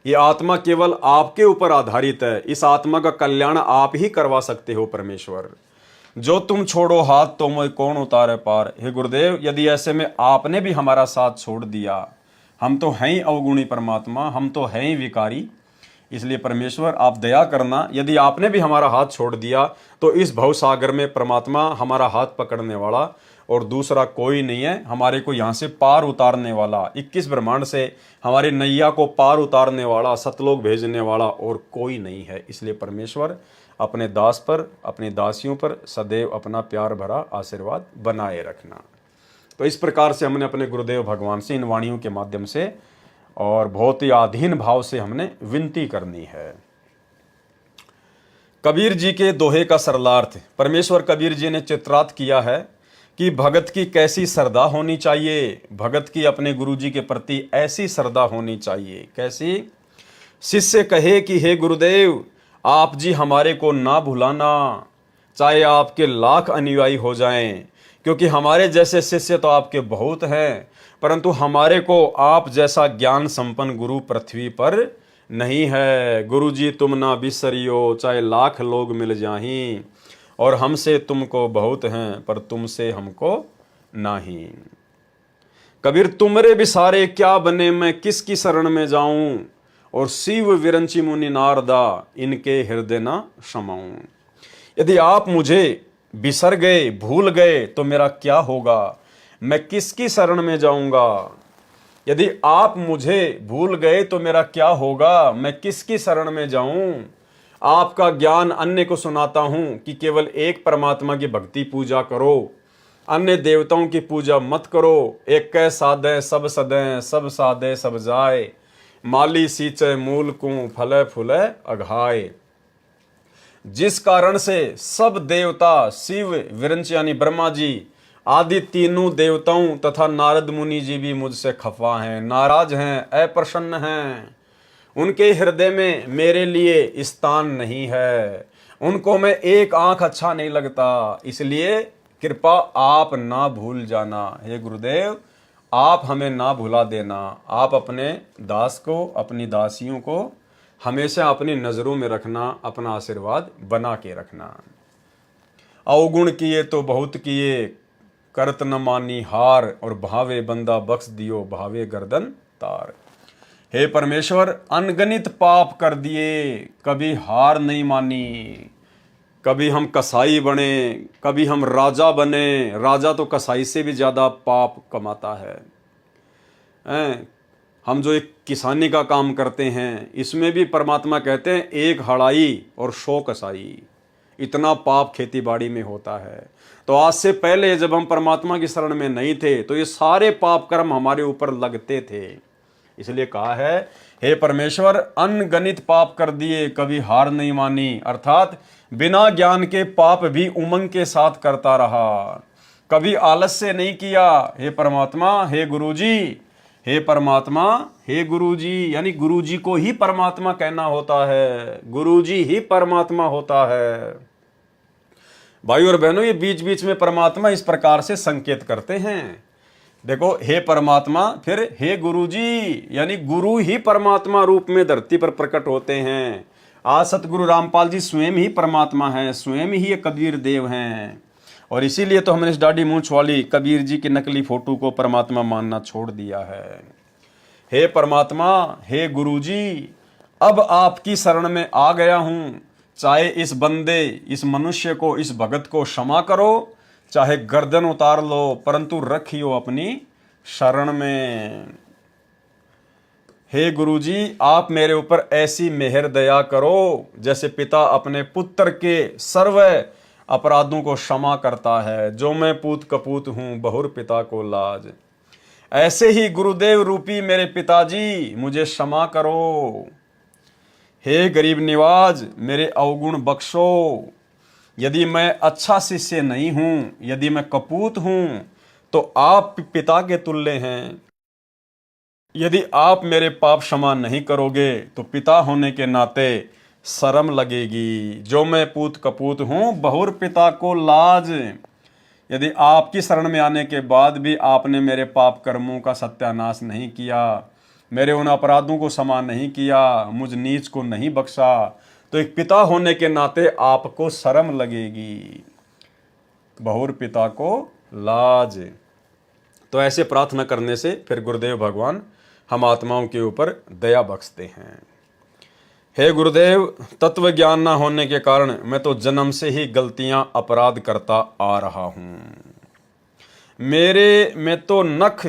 [SPEAKER 1] ये आत्मा केवल आपके ऊपर आधारित है, इस आत्मा का कल्याण आप ही करवा सकते हो परमेश्वर। जो तुम छोड़ो हाथ तो मैं कौन उतारे पार। हे गुरुदेव, यदि ऐसे में आपने भी हमारा साथ छोड़ दिया, हम तो हैं ही अवगुणी परमात्मा, हम तो हैं ही विकारी, इसलिए परमेश्वर आप दया करना। यदि आपने भी हमारा हाथ छोड़ दिया तो इस भवसागर में परमात्मा हमारा हाथ पकड़ने वाला और दूसरा कोई नहीं है, हमारे को यहाँ से पार उतारने वाला, 21 ब्रह्मांड से हमारी नैया को पार उतारने वाला, सतलोक भेजने वाला और कोई नहीं है। इसलिए परमेश्वर अपने दास पर, अपनी दासियों पर सदैव अपना प्यार भरा आशीर्वाद बनाए रखना। तो इस प्रकार से हमने अपने गुरुदेव भगवान से इन वाणियों के माध्यम से और बहुत ही आधीन भाव से हमने विनती करनी है। कबीर जी के दोहे का सरलार्थ परमेश्वर कबीर जी ने चित्रार्थ किया है कि भगत की कैसी श्रद्धा होनी चाहिए। भगत की अपने गुरु जी के प्रति ऐसी श्रद्धा होनी चाहिए। कैसी? शिष्य कहे कि हे गुरुदेव, आप जी हमारे को ना भुलाना, चाहे आपके लाख अनुयायी हो जाएं, क्योंकि हमारे जैसे शिष्य तो आपके बहुत हैं, परंतु हमारे को आप जैसा ज्ञान संपन्न गुरु पृथ्वी पर नहीं है। गुरु जी तुम ना बिसरियो, चाहे लाख लोग मिल जाहीं, और हमसे तुमको बहुत हैं पर तुमसे हमको नहीं। कबीर तुमरे बिसारे क्या बने, मैं किसकी शरण में जाऊं, और शिव विरंची मुनि नारदा इनके हृदय न समाऊं। यदि आप मुझे बिसर गए, भूल गए तो मेरा क्या होगा, मैं किसकी शरण में जाऊंगा। यदि आप मुझे भूल गए तो मेरा क्या होगा, मैं किसकी शरण में जाऊं। आपका ज्ञान अन्य को सुनाता हूं कि केवल एक परमात्मा की भक्ति पूजा करो, अन्य देवताओं की पूजा मत करो। एक कै साधे सब सदें, सब साधे सब जाए, माली सींचे मूल को फले फूले अघाए। जिस कारण से सब देवता शिव विरंच यानी ब्रह्मा जी आदि तीनों देवताओं तथा नारद मुनि जी भी मुझसे खफा हैं, नाराज हैं, अप्रसन्न हैं। उनके हृदय में मेरे लिए स्थान नहीं है, उनको मैं एक आंख अच्छा नहीं लगता। इसलिए कृपा आप ना भूल जाना। हे गुरुदेव, आप हमें ना भुला देना। आप अपने दास को, अपनी दासियों को हमेशा अपनी नज़रों में रखना, अपना आशीर्वाद बना के रखना। अवगुण किए तो बहुत किए, करत न मानी हार, और भावे बंदा बख्श दियो, भावे गर्दन तार। हे परमेश्वर, अनगणित पाप कर दिए, कभी हार नहीं मानी। कभी हम कसाई बने, कभी हम राजा बने। राजा तो कसाई से भी ज़्यादा पाप कमाता है। हम जो एक किसानी का काम करते हैं, इसमें भी परमात्मा कहते हैं एक हड़ाई और 100 कसाई, इतना पाप खेती बाड़ी में होता है। तो आज से पहले जब हम परमात्मा की शरण में नहीं थे तो ये सारे पाप कर्म हमारे ऊपर लगते थे। इसलिए कहा है, हे परमेश्वर, अनगणित पाप कर दिए, कभी हार नहीं मानी। अर्थात बिना ज्ञान के पाप भी उमंग के साथ करता रहा, कभी आलस्य नहीं किया। हे परमात्मा, हे गुरुजी, हे परमात्मा, हे गुरुजी, यानी गुरुजी को ही परमात्मा कहना होता है, गुरुजी ही परमात्मा होता है। भाई और बहनों, ये बीच बीच में परमात्मा इस प्रकार से संकेत करते हैं। देखो, हे परमात्मा, फिर हे गुरुजी, यानी गुरु ही परमात्मा रूप में धरती पर प्रकट होते हैं। आज सतगुरु रामपाल जी स्वयं ही परमात्मा हैं, स्वयं ही ये कबीर देव हैं। और इसीलिए तो हमने इस दाढ़ी मूंछ वाली कबीर जी की नकली फोटो को परमात्मा मानना छोड़ दिया है। हे परमात्मा, हे गुरुजी, अब आपकी शरण में आ गया हूं, चाहे इस बंदे, इस मनुष्य को, इस भगत को क्षमा करो, चाहे गर्दन उतार लो, परंतु रखियो अपनी शरण में। हे गुरुजी, आप मेरे ऊपर ऐसी मेहर दया करो जैसे पिता अपने पुत्र के सर्व अपराधों को क्षमा करता है। जो मैं पूत कपूत हूं, बहुर पिता को लाज। ऐसे ही गुरुदेव रूपी मेरे पिताजी मुझे क्षमा करो। हे गरीब निवाज, मेरे अवगुण बख्शो। यदि मैं अच्छा शिष्य नहीं हूं, यदि मैं कपूत हूं, तो आप पिता के तुल्य हैं। यदि आप मेरे पाप क्षमा नहीं करोगे तो पिता होने के नाते शर्म लगेगी। जो मैं पूत कपूत हूं, बहुर पिता को लाज। यदि आपकी शरण में आने के बाद भी आपने मेरे पाप कर्मों का सत्यानाश नहीं किया, मेरे उन अपराधों को क्षमा नहीं किया, मुझ नीच को नहीं बख्शा, तो एक पिता होने के नाते आपको शर्म लगेगी। बहुर पिता को लाज। तो ऐसे प्रार्थना करने से फिर गुरुदेव भगवान हम आत्माओं के ऊपर दया बख्शते हैं। हे गुरुदेव, तत्व ज्ञान ना होने के कारण मैं तो जन्म से ही गलतियां अपराध करता आ रहा हूं। मेरे में तो नख,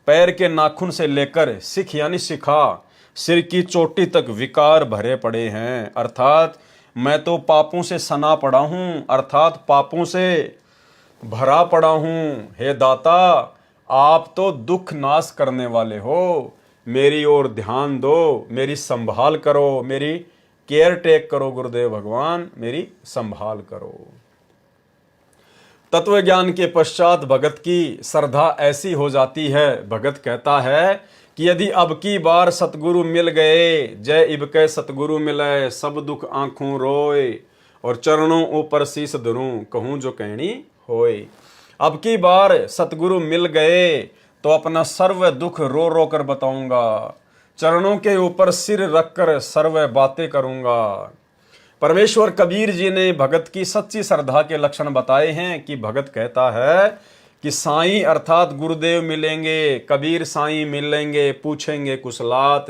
[SPEAKER 1] पैर के नाखून से लेकर सिख यानी शिखा, सिर की चोटी तक विकार भरे पड़े हैं। अर्थात मैं तो पापों से सना पड़ा हूं, अर्थात पापों से भरा पड़ा हूं। हे दाता, आप तो दुख नाश करने वाले हो, मेरी ओर ध्यान दो, मेरी संभाल करो, मेरी केयर टेक करो। गुरुदेव भगवान, मेरी संभाल करो। तत्व ज्ञान के पश्चात भगत की श्रद्धा ऐसी हो जाती है, भगत कहता है कि यदि अब की बार सतगुरु मिल गए, जय इबके सतगुरु मिले, सब दुख आंखों रोए, और चरणों ऊपर शीस धरूं, कहूं जो कहनी होए। अब की बार सतगुरु मिल गए तो अपना सर्व दुख रो रो कर बताऊंगा, चरणों के ऊपर सिर रखकर सर्व बातें करूंगा। परमेश्वर कबीर जी ने भगत की सच्ची श्रद्धा के लक्षण बताए हैं कि भगत कहता है कि साईं अर्थात गुरुदेव मिलेंगे, कबीर साईं मिलेंगे, पूछेंगे कुशलात,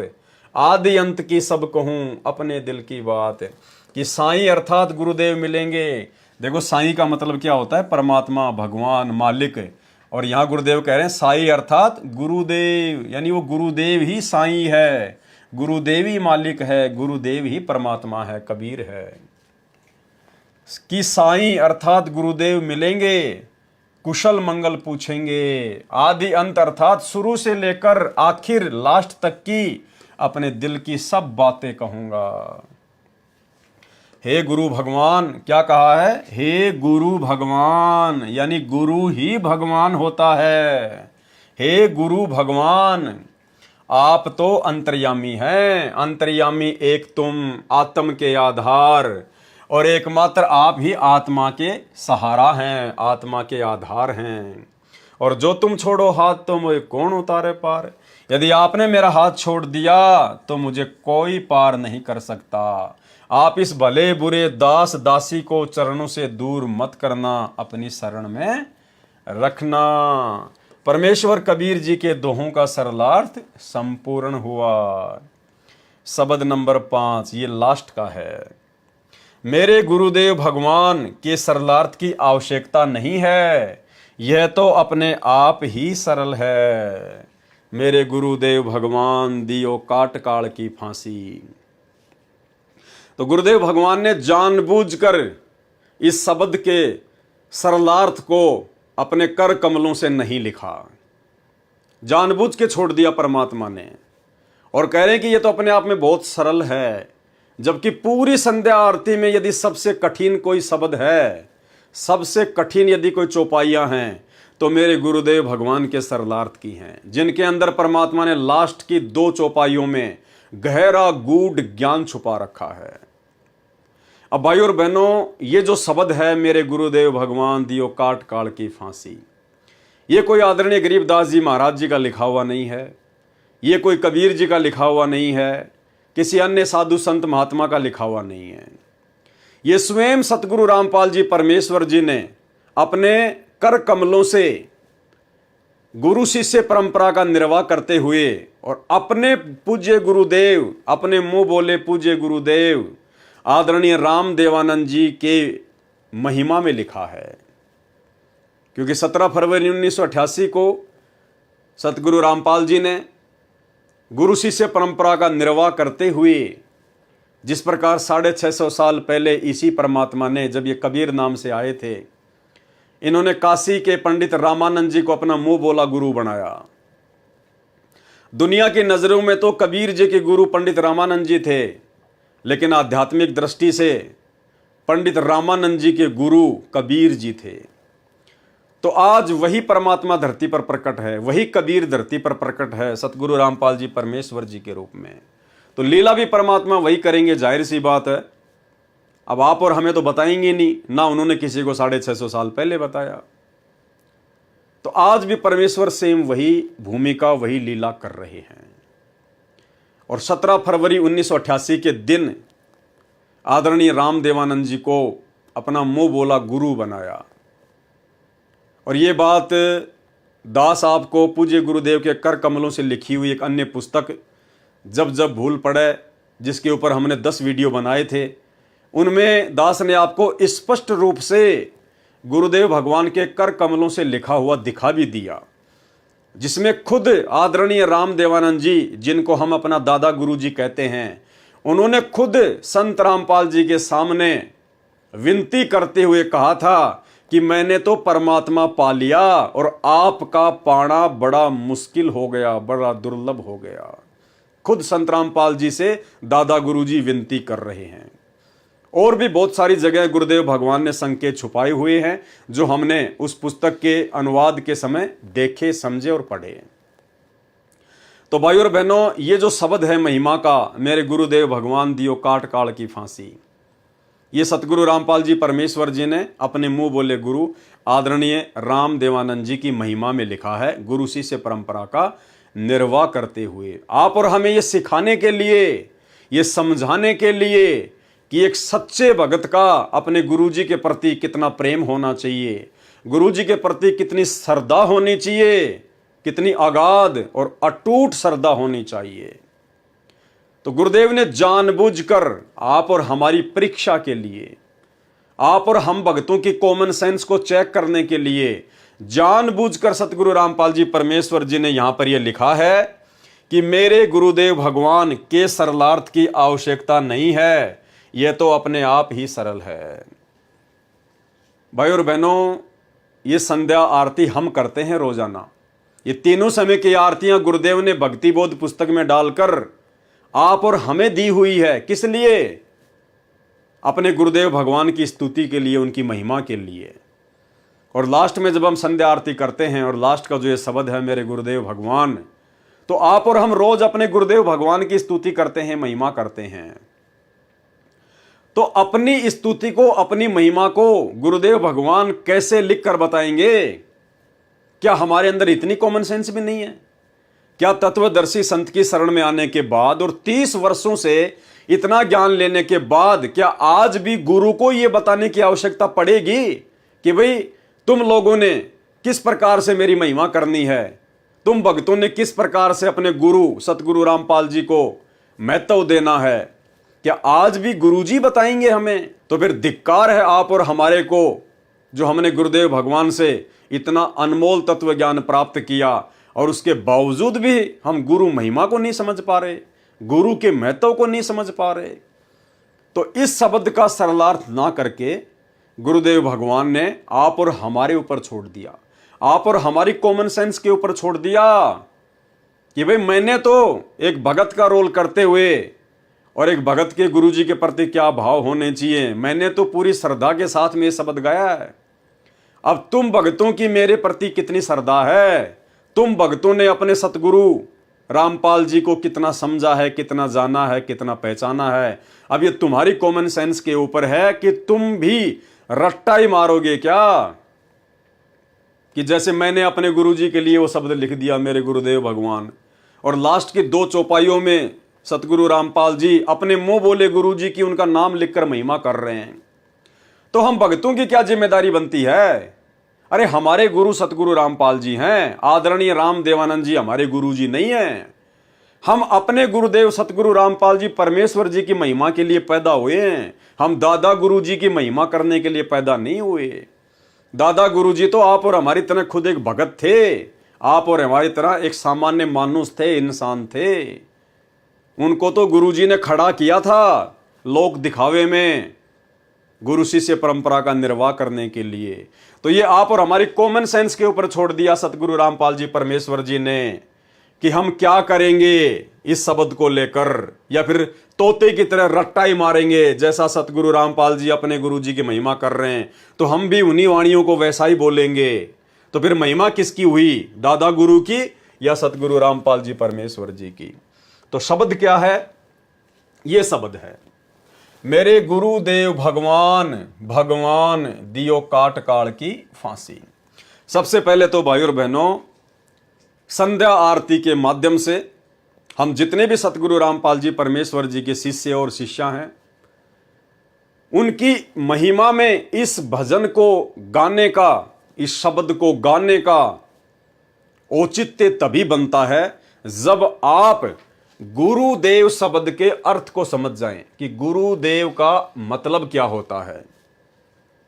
[SPEAKER 1] आदि अंत की सब कहूं अपने दिल की बात। कि साईं अर्थात गुरुदेव मिलेंगे। देखो साईं का मतलब क्या होता है? परमात्मा, भगवान, मालिक। और यहाँ गुरुदेव कह रहे हैं साईं अर्थात गुरुदेव, यानी वो गुरुदेव ही साईं है, गुरुदेव ही मालिक है, गुरुदेव ही परमात्मा है, कबीर है। कि साईं अर्थात गुरुदेव मिलेंगे, कुशल मंगल पूछेंगे, आदि अंत अर्थात शुरू से लेकर आखिर लास्ट तक की अपने दिल की सब बातें कहूंगा। हे गुरु भगवान, क्या कहा है? हे गुरु भगवान, यानी गुरु ही भगवान होता है। हे गुरु भगवान, आप तो अंतर्यामी हैं, अंतर्यामी एक तुम, आत्म के आधार, और एकमात्र आप ही आत्मा के सहारा हैं, आत्मा के आधार हैं। और जो तुम छोड़ो हाथ तो मुझे कौन उतारे पार। यदि आपने मेरा हाथ छोड़ दिया तो मुझे कोई पार नहीं कर सकता। आप इस भले बुरे दास दासी को चरणों से दूर मत करना, अपनी शरण में रखना। परमेश्वर कबीर जी के दोहों का सरलार्थ संपूर्ण हुआ। शब्द नंबर 5 ये लास्ट का है। मेरे गुरुदेव भगवान के सरलार्थ की आवश्यकता नहीं है, यह तो अपने आप ही सरल है। मेरे गुरुदेव भगवान दियो काट काल की फांसी। तो गुरुदेव भगवान ने जानबूझकर इस शब्द के सरलार्थ को अपने कर कमलों से नहीं लिखा, जानबूझ के छोड़ दिया परमात्मा ने। और कह रहे हैं कि यह तो अपने आप में बहुत सरल है, जबकि पूरी संध्या आरती में यदि सबसे कठिन कोई शब्द है, सबसे कठिन यदि कोई चौपाइयां हैं, तो मेरे गुरुदेव भगवान के सरलार्थ की हैं, जिनके अंदर परमात्मा ने लास्ट की 2 चौपाइयों में गहरा गूढ़ ज्ञान छुपा रखा है। अब भाई और बहनों, ये जो शब्द है मेरे गुरुदेव भगवान दियो काट काल की फांसी, ये कोई आदरणीय गरीबदास जी महाराज जी का लिखा हुआ नहीं है, ये कोई कबीर जी का लिखा हुआ नहीं है, किसी अन्य साधु संत महात्मा का लिखा हुआ नहीं है। ये स्वयं सतगुरु रामपाल जी परमेश्वर जी ने अपने कर कमलों से गुरु शिष्य परंपरा का निर्वाह करते हुए और अपने पूज्य गुरुदेव, अपने मुंह बोले पूज्य गुरुदेव, आदरणीय राम देवानंद जी के महिमा में लिखा है। क्योंकि 17 फरवरी 1988 को सतगुरु रामपाल जी ने गुरु शिष्य परंपरा का निर्वाह करते हुए जिस प्रकार 650 साल पहले इसी परमात्मा ने, जब ये कबीर नाम से आए थे, इन्होंने काशी के पंडित रामानंद जी को अपना मुंह बोला गुरु बनाया। दुनिया की नजरों में तो कबीर जी के गुरु पंडित रामानंद जी थे, लेकिन आध्यात्मिक दृष्टि से पंडित रामानंद जी के गुरु कबीर जी थे। तो आज वही परमात्मा धरती पर प्रकट है, वही कबीर धरती पर प्रकट है, सतगुरु रामपाल जी परमेश्वर जी के रूप में। तो लीला भी परमात्मा वही करेंगे, जाहिर सी बात है। अब आप और हमें तो बताएंगे नहीं, ना उन्होंने किसी को 650 साल पहले बताया। तो आज भी परमेश्वर सेम वही भूमिका, वही लीला कर रहे हैं। और 17 फरवरी 1988 के दिन आदरणीय राम देवानंद जी को अपना मुंह बोला गुरु बनाया। और ये बात दास आपको पूज्य गुरुदेव के कर कमलों से लिखी हुई एक अन्य पुस्तक जब जब भूल पड़े, जिसके ऊपर हमने 10 वीडियो बनाए थे, उनमें दास ने आपको स्पष्ट रूप से गुरुदेव भगवान के कर कमलों से लिखा हुआ दिखा भी दिया, जिसमें खुद आदरणीय राम देवानंद जी, जिनको हम अपना दादा गुरु जी कहते हैं, उन्होंने खुद संत रामपाल जी के सामने विनती करते हुए कहा था कि मैंने तो परमात्मा पा लिया और आपका पाना बड़ा मुश्किल हो गया, बड़ा दुर्लभ हो गया। खुद संत रामपाल जी से दादा गुरुजी विनती कर रहे हैं। और भी बहुत सारी जगह गुरुदेव भगवान ने संकेत छुपाए हुए हैं, जो हमने उस पुस्तक के अनुवाद के समय देखे, समझे और पढ़े। तो भाइयों और बहनों, ये जो शब्द है महिमा का, मेरे गुरुदेव भगवान दियो काट काल की फांसी, ये सतगुरु रामपाल जी परमेश्वर जी ने अपने मुंह बोले गुरु आदरणीय राम देवानंद जी की महिमा में लिखा है, गुरु शिष्य परंपरा का निर्वाह करते हुए। आप और हमें ये सिखाने के लिए, ये समझाने के लिए कि एक सच्चे भगत का अपने गुरु जी के प्रति कितना प्रेम होना चाहिए, गुरु जी के प्रति कितनी श्रद्धा होनी चाहिए, कितनी अगाध और अटूट श्रद्धा होनी चाहिए। तो गुरुदेव ने जानबूझकर आप और हमारी परीक्षा के लिए, आप और हम भक्तों की कॉमन सेंस को चेक करने के लिए जानबूझकर सतगुरु रामपाल जी परमेश्वर जी ने यहां पर यह लिखा है कि मेरे गुरुदेव भगवान के सरलार्थ की आवश्यकता नहीं है, यह तो अपने आप ही सरल है। भाई और बहनों, ये संध्या आरती हम करते हैं रोजाना। ये तीनों समय की आरतियां गुरुदेव ने भक्ति बोध पुस्तक में डालकर आप और हमें दी हुई है। किस लिए? अपने गुरुदेव भगवान की स्तुति के लिए, उनकी महिमा के लिए। और लास्ट में जब हम संध्या आरती करते हैं और लास्ट का जो ये शब्द है मेरे गुरुदेव भगवान, तो आप और हम रोज अपने गुरुदेव भगवान की स्तुति करते हैं, महिमा करते हैं। तो अपनी स्तुति को, अपनी महिमा को गुरुदेव भगवान कैसे लिख कर बताएंगे? क्या हमारे अंदर इतनी कॉमन सेंस भी नहीं है? क्या तत्वदर्शी संत की शरण में आने के बाद और 30 वर्षों से इतना ज्ञान लेने के बाद क्या आज भी गुरु को यह बताने की आवश्यकता पड़ेगी कि भाई तुम लोगों ने किस प्रकार से मेरी महिमा करनी है, तुम भक्तों ने किस प्रकार से अपने गुरु सतगुरु रामपाल जी को महत्व देना है? क्या आज भी गुरुजी बताएंगे हमें? तो फिर धिक्कार है आप और हमारे को, जो हमने गुरुदेव भगवान से इतना अनमोल तत्व ज्ञान प्राप्त किया और उसके बावजूद भी हम गुरु महिमा को नहीं समझ पा रहे, गुरु के महत्व को नहीं समझ पा रहे। तो इस शब्द का सरलार्थ ना करके गुरुदेव भगवान ने आप और हमारे ऊपर छोड़ दिया, आप और हमारी कॉमन सेंस के ऊपर छोड़ दिया कि भाई मैंने तो एक भगत का रोल करते हुए और एक भगत के गुरुजी के प्रति क्या भाव होने चाहिए, मैंने तो पूरी श्रद्धा के साथ में ये शब्द गाया है। अब तुम भक्तों की मेरे प्रति कितनी श्रद्धा है? तुम भक्तों ने अपने सतगुरु रामपाल जी को कितना समझा है, कितना जाना है, कितना पहचाना है? अब ये तुम्हारी कॉमन सेंस के ऊपर है कि तुम भी रट्टा ही मारोगे क्या, कि जैसे मैंने अपने गुरुजी के लिए वो शब्द लिख दिया मेरे गुरुदेव भगवान, और लास्ट की 2 चौपाइयों में सतगुरु रामपाल जी अपने मुंह बोले गुरुजी की उनका नाम लिखकर महिमा कर रहे हैं। तो हम भक्तों की क्या जिम्मेदारी बनती है? अरे हमारे गुरु सतगुरु रामपाल जी हैं, आदरणीय राम देवानंद जी हमारे गुरुजी नहीं हैं। हम अपने गुरुदेव सतगुरु रामपाल जी परमेश्वर जी की महिमा के लिए पैदा हुए हैं। हम दादा गुरु जी की महिमा करने के लिए पैदा नहीं हुए। दादा गुरु जी तो आप और हमारी तरह खुद एक भगत थे। आप और हमारी तरह एक सामान्य मानुष थे, इंसान थे। उनको तो गुरु जी ने खड़ा किया था लोक दिखावे में, गुरु शिष्य परंपरा का निर्वाह करने के लिए। तो ये आप और हमारी कॉमन सेंस के ऊपर छोड़ दिया सतगुरु रामपाल जी परमेश्वर जी ने कि हम क्या करेंगे इस शब्द को लेकर, या फिर तोते की तरह रट्टा ही मारेंगे। जैसा सतगुरु रामपाल जी अपने गुरु जी की महिमा कर रहे हैं तो हम भी उन्हीं वाणियों को वैसा ही बोलेंगे। तो फिर महिमा किसकी हुई, दादा गुरु की या सतगुरु रामपाल जी परमेश्वर जी की? तो शब्द क्या है? ये शब्द है, मेरे गुरुदेव भगवान भगवान दियो काट काल की फांसी। सबसे पहले तो भाई और बहनों, संध्या आरती के माध्यम से हम जितने भी सतगुरु रामपाल जी परमेश्वर जी के शिष्य और शिष्या हैं, उनकी महिमा में इस भजन को गाने का, इस शब्द को गाने का औचित्य तभी बनता है जब आप गुरुदेव शब्द के अर्थ को समझ जाएं कि गुरुदेव का मतलब क्या होता है,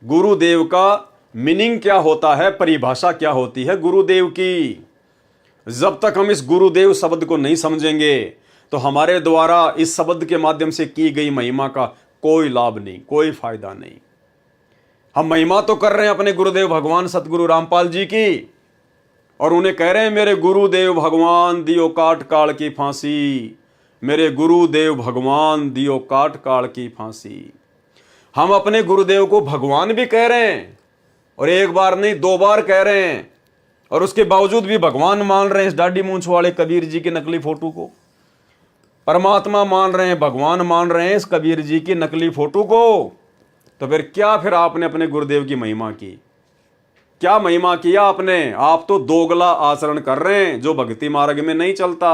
[SPEAKER 1] गुरुदेव का मीनिंग क्या होता है, परिभाषा क्या होती है गुरुदेव की। जब तक हम इस गुरुदेव शब्द को नहीं समझेंगे तो हमारे द्वारा इस शब्द के माध्यम से की गई महिमा का कोई लाभ नहीं, कोई फायदा नहीं। हम महिमा तो कर रहे हैं अपने गुरुदेव भगवान सतगुरु रामपाल जी की, और उन्हें कह रहे हैं मेरे गुरुदेव भगवान दियो काट काल की फांसी, मेरे गुरुदेव भगवान दियो काट काल की फांसी। हम अपने गुरुदेव को भगवान भी कह रहे हैं, और एक बार नहीं 2 बार कह रहे हैं, और उसके बावजूद भी भगवान मान रहे हैं इस दाढ़ी मूंछ वाले कबीर जी की नकली फोटो को। परमात्मा मान रहे हैं, भगवान मान रहे हैं इस कबीर जी की नकली फोटो को। तो फिर आपने अपने गुरुदेव की महिमा की, क्या महिमा किया आपने? आप तो दोगला आचरण कर रहे हैं जो भक्ति मार्ग में नहीं चलता।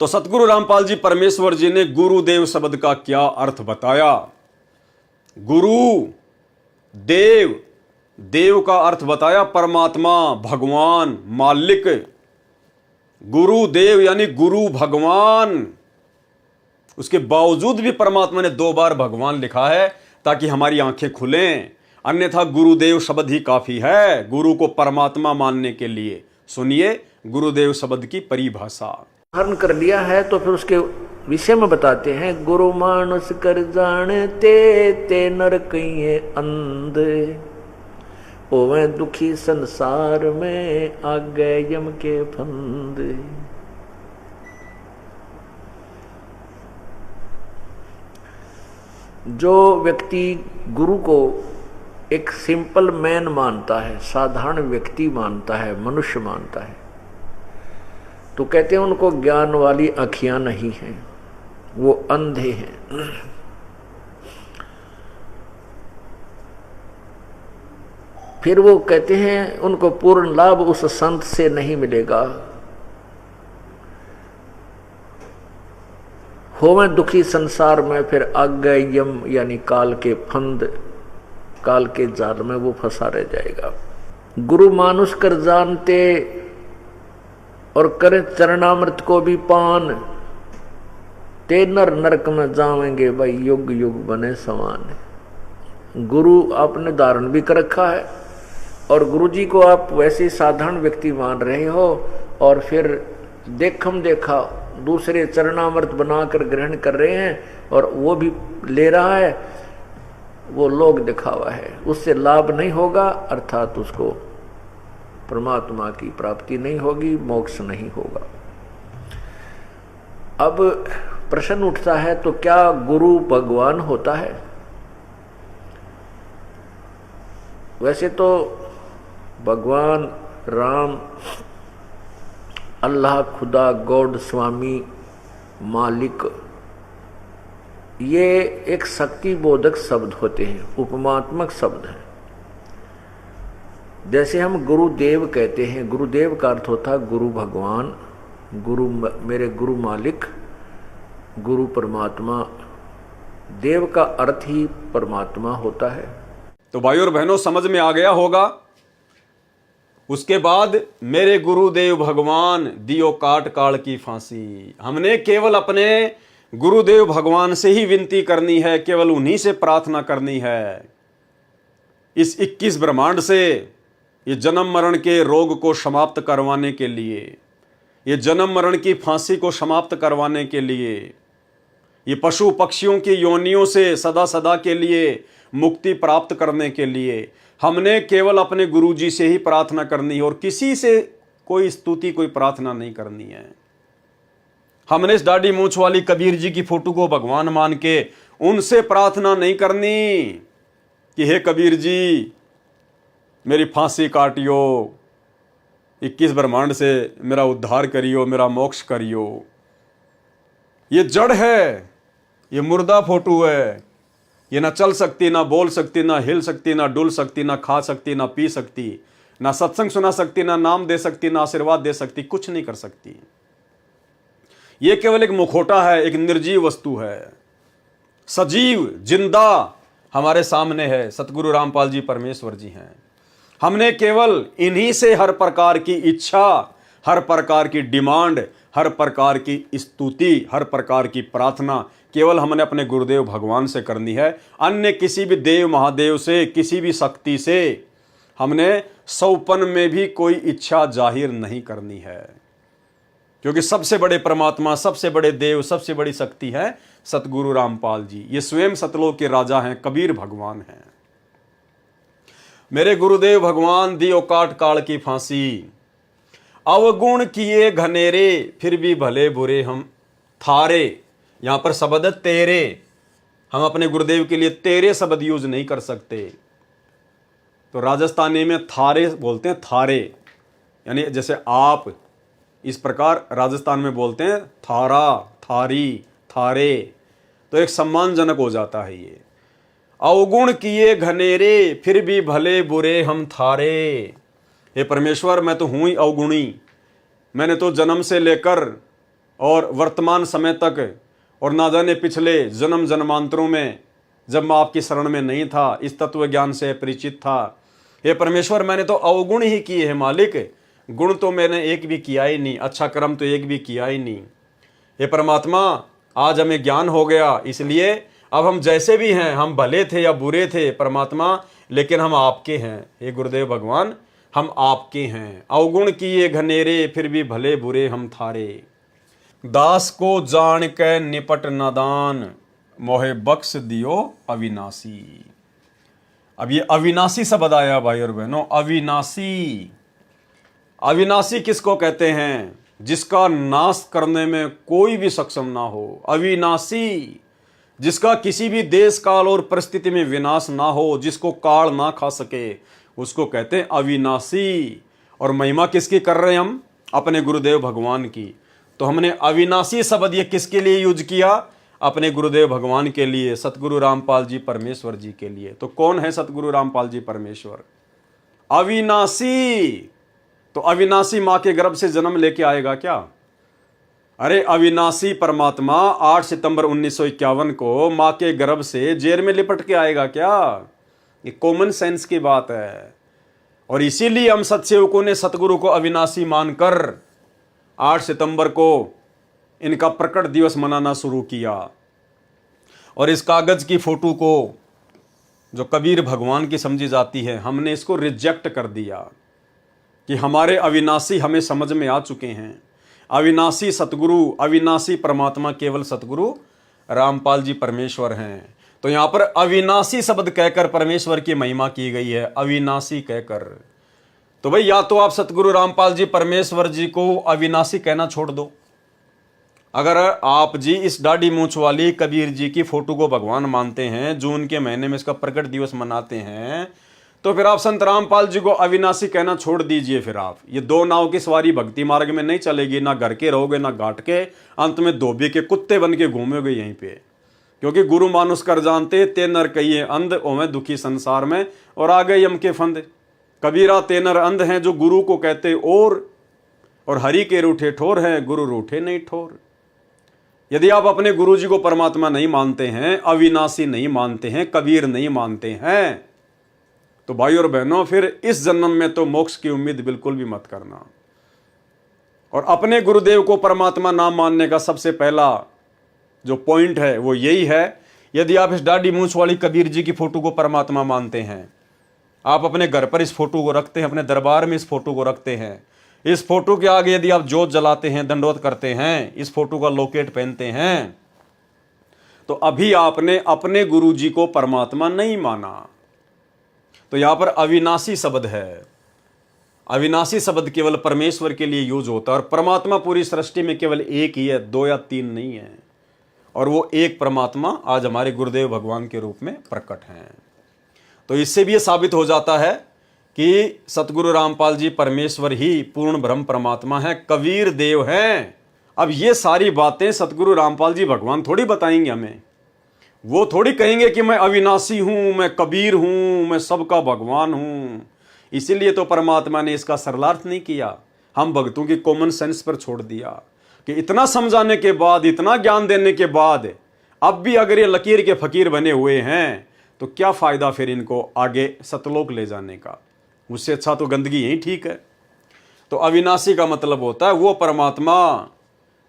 [SPEAKER 1] तो सतगुरु रामपाल जी परमेश्वर जी ने गुरुदेव शब्द का क्या अर्थ बताया। गुरु देव, देव का अर्थ बताया परमात्मा, भगवान, मालिक। गुरुदेव यानी गुरु भगवान। उसके बावजूद भी परमात्मा ने 2 बार भगवान लिखा है ताकि हमारी आंखें खुलें, अन्यथा गुरुदेव शब्द ही काफी है गुरु को परमात्मा मानने के लिए। सुनिए गुरुदेव शब्द की परिभाषा।
[SPEAKER 2] हरण कर लिया है तो फिर उसके विषय में बताते हैं, गुरु मानुष कर जानते ते नर कहिए अंध, ओवे दुखी संसार में आगे यम के फंद। जो व्यक्ति गुरु को एक सिंपल मैन मानता है, साधारण व्यक्ति मानता है, मनुष्य मानता है, तो कहते हैं उनको ज्ञान वाली आँखियां नहीं हैं, वो अंधे हैं। फिर वो कहते हैं उनको पूर्ण लाभ उस संत से नहीं मिलेगा। होवे दुखी संसार में, फिर आगे यम यानी काल के फंद, काल के जाल में वो फंसा रह जाएगा। गुरु मानुष कर जानते और करे चरणामृत को भी पान, ते नर नरक में जावेंगे भाई युग युग बने समान। गुरु आपने धारण भी कर रखा है और गुरु जी को आप वैसे साधारण व्यक्ति मान रहे हो, और फिर देखम देखा दूसरे चरणामृत बनाकर ग्रहण कर रहे हैं, और वो भी ले रहा है, वो लोग दिखावा है, उससे लाभ नहीं होगा, अर्थात उसको परमात्मा की प्राप्ति नहीं होगी, मोक्ष नहीं होगा। अब प्रश्न उठता है, तो क्या गुरु भगवान होता है? वैसे तो भगवान राम, अल्लाह, खुदा, गॉड, स्वामी, मालिक, ये एक शक्ति बोधक शब्द होते हैं, उपमात्मक शब्द हैं। जैसे हम गुरुदेव कहते हैं, गुरुदेव का अर्थ होता है गुरु भगवान, गुरु मेरे गुरु मालिक, गुरु परमात्मा। देव का अर्थ ही परमात्मा होता है।
[SPEAKER 1] तो भाई और बहनों समझ में आ गया होगा उसके बाद मेरे गुरुदेव भगवान दियो काट काल की फांसी। हमने केवल अपने गुरुदेव भगवान से ही विनती करनी है, केवल उन्हीं से प्रार्थना करनी है। इस 21 ब्रह्मांड से ये जन्म मरण के रोग को समाप्त करवाने के लिए, ये जन्म मरण की फांसी को समाप्त करवाने के लिए, ये पशु पक्षियों की योनियों से सदा सदा के लिए मुक्ति प्राप्त करने के लिए हमने केवल अपने गुरुजी से ही प्रार्थना करनी है और किसी से कोई स्तुति, कोई प्रार्थना नहीं करनी है। हमने इस दाढ़ी मूंछ वाली कबीर जी की फोटो को भगवान मान के उनसे प्रार्थना नहीं करनी कि हे कबीर जी मेरी फांसी काटियो, 21 ब्रह्मांड से मेरा उद्धार करियो, मेरा मोक्ष करियो। ये जड़ है, ये मुर्दा फोटो है, ये ना चल सकती, ना बोल सकती, ना हिल सकती, ना डुल सकती, ना खा सकती, ना पी सकती, ना सत्संग सुना सकती, ना नाम दे सकती, ना आशीर्वाद दे सकती, कुछ नहीं कर सकती। ये केवल एक मुखौटा है, एक निर्जीव वस्तु है। सजीव जिंदा हमारे सामने है, सतगुरु रामपाल जी परमेश्वर जी हैं। हमने केवल इन्हीं से हर प्रकार की इच्छा, हर प्रकार की डिमांड, हर प्रकार की स्तुति, हर प्रकार की प्रार्थना केवल हमने अपने गुरुदेव भगवान से करनी है। अन्य किसी भी देव महादेव से, किसी भी शक्ति से हमने सौपन में भी कोई इच्छा जाहिर नहीं करनी है, क्योंकि सबसे बड़े परमात्मा, सबसे बड़े देव, सबसे बड़ी शक्ति है सतगुरु रामपाल जी। ये स्वयं सतलोक के राजा हैं, कबीर भगवान हैं। मेरे गुरुदेव भगवान दियो काट काल की फांसी, अवगुण किए घनेरे फिर भी भले बुरे हम थारे। यहां पर शब्द तेरे, हम अपने गुरुदेव के लिए तेरे शब्द यूज नहीं कर सकते। तो राजस्थानी में थारे बोलते हैं, थारे यानी जैसे आप, इस प्रकार राजस्थान में बोलते हैं थारा, थारी, थारे, तो एक सम्मानजनक हो जाता है ये। अवगुण किए घनेरे फिर भी भले बुरे हम थारे। हे परमेश्वर, मैं तो हूं ही अवगुणी। मैंने तो जन्म से लेकर और वर्तमान समय तक और ना जाने पिछले जन्म जन्मांतरों में जब मैं आपकी शरण में नहीं था, इस तत्व ज्ञान से परिचित था, हे परमेश्वर मैंने तो अवगुण ही किए हैं मालिक। गुण तो मैंने एक भी किया ही नहीं, अच्छा कर्म तो एक भी किया ही नहीं। हे परमात्मा, आज हमें ज्ञान हो गया, इसलिए अब हम जैसे भी हैं, हम भले थे या बुरे थे परमात्मा, लेकिन हम आपके हैं। हे गुरुदेव भगवान, हम आपके हैं। अवगुण किए घनेरे फिर भी भले बुरे हम थारे। दास को जान के निपट नादान, मोहे बख्श दियो अविनाशी। अब ये अविनाशी शब्द आया भाई और बहनों, अविनाशी। अविनाशी किसको कहते हैं? जिसका नाश करने में कोई भी सक्षम ना हो। अविनाशी, जिसका किसी भी देश काल और परिस्थिति में विनाश ना हो, जिसको काल ना खा सके, उसको कहते हैं अविनाशी। और महिमा किसकी कर रहे हैं हम? अपने गुरुदेव भगवान की। तो हमने अविनाशी शब्द ये किसके लिए यूज किया? अपने गुरुदेव भगवान के लिए, सतगुरु रामपाल जी परमेश्वर जी के लिए। तो कौन है सतगुरु रामपाल जी परमेश्वर? अविनाशी। तो अविनाशी मां के गर्भ से जन्म लेके आएगा क्या? अरे अविनाशी परमात्मा 8 सितंबर 1951 को मां के गर्भ से जेल में लिपट के आएगा क्या? ये कॉमन सेंस की बात है। और इसीलिए हम सत्सेवकों ने सतगुरु को अविनाशी मानकर 8 सितंबर को इनका प्रकट दिवस मनाना शुरू किया। और इस कागज की फोटो को जो कबीर भगवान की समझी जाती है, हमने इसको रिजेक्ट कर दिया कि हमारे अविनाशी हमें समझ में आ चुके हैं। अविनाशी सतगुरु, अविनाशी परमात्मा केवल सतगुरु रामपाल जी परमेश्वर हैं। तो यहां पर अविनाशी शब्द कहकर परमेश्वर की महिमा की गई है, अविनाशी कहकर। तो भाई या तो आप सतगुरु रामपाल जी परमेश्वर जी को अविनाशी कहना छोड़ दो। अगर आप जी इस दाढ़ी मूंछ वाली कबीर जी की फोटो को भगवान मानते हैं, जून के महीने में इसका प्रकट दिवस मनाते हैं, तो फिर आप संत रामपाल जी को अविनाशी कहना छोड़ दीजिए। फिर आप ये दो नाव की सवारी भक्ति मार्ग में नहीं चलेगी। ना घर के रहोगे, ना घाट के, अंत में धोबी के कुत्ते बन के घूमोगे यहीं पे। क्योंकि गुरु मानुष कर जानते, ते नर कहिए अंध, ओमें दुखी संसार में, और आ गए यम के फंद। कबीरा ते नर अंध हैं जो गुरु को कहते और हरि के रूठे ठोर हैं, गुरु रूठे नहीं ठोर। यदि आप अपने गुरु जी को परमात्मा नहीं मानते हैं, अविनाशी नहीं मानते हैं, कबीर नहीं मानते हैं, तो भाई और बहनों, फिर इस जन्म में तो मोक्ष की उम्मीद बिल्कुल भी मत करना। और अपने गुरुदेव को परमात्मा नाम मानने का सबसे पहला जो पॉइंट है वो यही है, यदि आप इस दाढ़ी मूंछ वाली कबीर जी की फोटो को परमात्मा मानते हैं, आप अपने घर पर इस फोटो को रखते हैं, अपने दरबार में इस फोटो को रखते हैं, इस फोटो के आगे यदि आप जोत जलाते हैं, दंडवत करते हैं, इस फोटो का लॉकेट पहनते हैं, तो अभी आपने अपने गुरु जी को परमात्मा नहीं माना। तो यहां पर अविनाशी शब्द है। अविनाशी शब्द केवल परमेश्वर के लिए यूज होता है, और परमात्मा पूरी सृष्टि में केवल एक ही है, 2 या 3 नहीं है। और वो एक परमात्मा आज हमारे गुरुदेव भगवान के रूप में प्रकट हैं। तो इससे भी ये साबित हो जाता है कि सतगुरु रामपाल जी परमेश्वर ही पूर्ण ब्रह्म परमात्मा है, कबीर देव हैं। अब ये सारी बातें सतगुरु रामपाल जी भगवान थोड़ी बताएंगे हमें। वो थोड़ी कहेंगे कि मैं अविनाशी हूं, मैं कबीर हूं, मैं सबका भगवान हूं। इसीलिए तो परमात्मा ने इसका सरलार्थ नहीं किया, हम भक्तों की कॉमन सेंस पर छोड़ दिया कि इतना समझाने के बाद, इतना ज्ञान देने के बाद अब भी अगर ये लकीर के फकीर बने हुए हैं तो क्या फायदा फिर इनको आगे सतलोक ले जाने का। उससे अच्छा तो गंदगी यही ठीक है। तो अविनाशी का मतलब होता है वो परमात्मा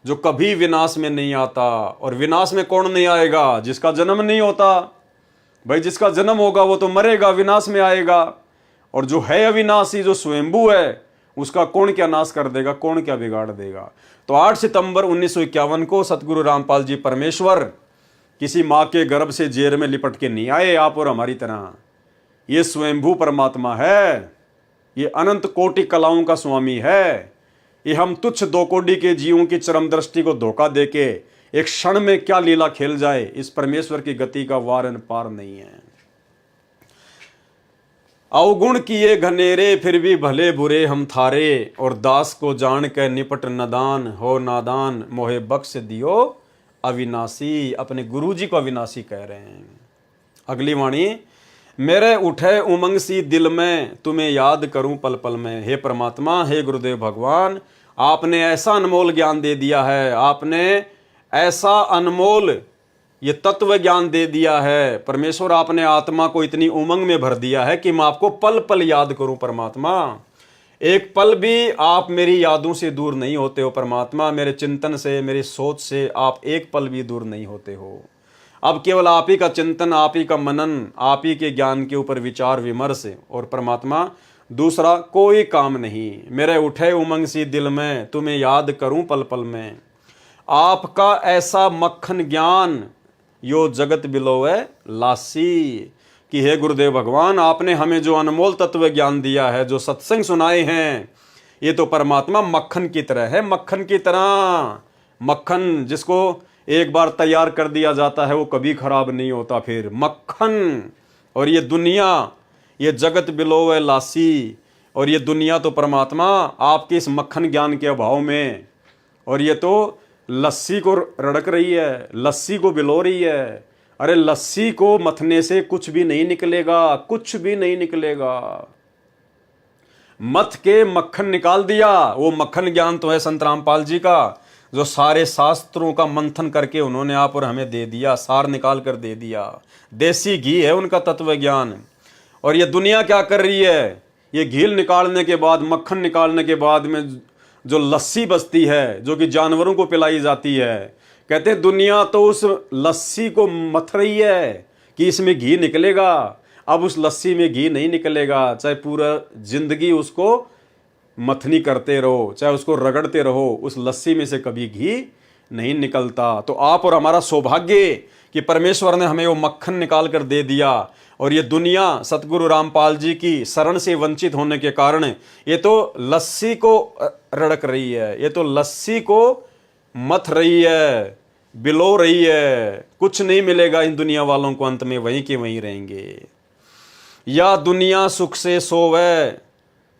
[SPEAKER 1] जो कभी विनाश में नहीं आता। और विनाश में कौन नहीं आएगा? जिसका जन्म नहीं होता। भाई जिसका जन्म होगा वो तो मरेगा, विनाश में आएगा। और जो है अविनाशी, जो स्वयंभू है, उसका कौन क्या नाश कर देगा, कौन क्या बिगाड़ देगा। तो 8 सितंबर 1951 को सतगुरु रामपाल जी परमेश्वर किसी माँ के गर्भ से जेर में लिपट के नहीं आए आप और हमारी तरह। ये स्वयंभू परमात्मा है, ये अनंत कोटि कलाओं का स्वामी है। ये हम तुच्छ 2 कोटि के जीवों की चरम दृष्टि को धोखा देके एक क्षण में क्या लीला खेल जाए, इस परमेश्वर की गति का वारन पार नहीं है। अवगुण किए घनेरे फिर भी भले बुरे हम थारे, और दास को जान के निपट नदान हो नादान, मोहे बख्श दियो अविनाशी। अपने गुरु जी को अविनाशी कह रहे हैं। अगली वाणी, मेरे उठे उमंग सी दिल में, तुम्हें याद करूं पल पल में। हे परमात्मा, हे गुरुदेव भगवान, आपने ऐसा अनमोल ज्ञान दे दिया है, आपने ऐसा अनमोल ये तत्व ज्ञान दे दिया है परमेश्वर। आपने आत्मा को इतनी उमंग में भर दिया है कि मैं आपको पल पल याद करूं परमात्मा। एक पल भी आप मेरी यादों से दूर नहीं होते हो परमात्मा। मेरे चिंतन से, मेरी सोच से आप एक पल भी दूर नहीं होते हो। अब केवल आप ही का चिंतन, आप ही का मनन, आप ही के ज्ञान के ऊपर विचार विमर्श, और परमात्मा दूसरा कोई काम नहीं। मेरे उठे उमंग सी दिल में, तुम्हें याद करूं पल पल में। आपका ऐसा मक्खन ज्ञान यो जगत बिलोवे लासी। कि हे गुरुदेव भगवान, आपने हमें जो अनमोल तत्व ज्ञान दिया है, जो सत्संग सुनाए हैं, ये तो परमात्मा मक्खन की तरह है। मक्खन की तरह, मक्खन जिसको एक बार तैयार कर दिया जाता है वो कभी खराब नहीं होता। फिर मक्खन, और ये दुनिया, ये जगत बिलोवे लासी। और ये दुनिया तो परमात्मा आपके इस मक्खन ज्ञान के अभाव में, और ये तो लस्सी को रड़क रही है, लस्सी को बिलो रही है। अरे लस्सी को मथने से कुछ भी नहीं निकलेगा, कुछ भी नहीं निकलेगा। मथ के मक्खन निकाल दिया। वो मक्खन ज्ञान तो है संत रामपाल जी का, जो सारे शास्त्रों का मंथन करके उन्होंने आप और हमें दे दिया, सार निकाल कर दे दिया। देसी घी है उनका तत्व ज्ञान। और ये दुनिया क्या कर रही है? ये घी निकालने के बाद, मक्खन निकालने के बाद में जो लस्सी बचती है, जो कि जानवरों को पिलाई जाती है, कहते हैं दुनिया तो उस लस्सी को मथ रही है कि इसमें घी निकलेगा। अब उस लस्सी में घी नहीं निकलेगा, चाहे पूरा जिंदगी उसको मथनी करते रहो, चाहे उसको रगड़ते रहो, उस लस्सी में से कभी घी नहीं निकलता। तो आप और हमारा सौभाग्य कि परमेश्वर ने हमें वो मक्खन निकाल कर दे दिया। और ये दुनिया सतगुरु रामपाल जी की शरण से वंचित होने के कारण ये तो लस्सी को रड़क रही है, ये तो लस्सी को मथ रही है, बिलो रही है। कुछ नहीं मिलेगा इन दुनिया वालों को, अंत में वहीं के वहीं रहेंगे। या दुनिया सुख से सोवे,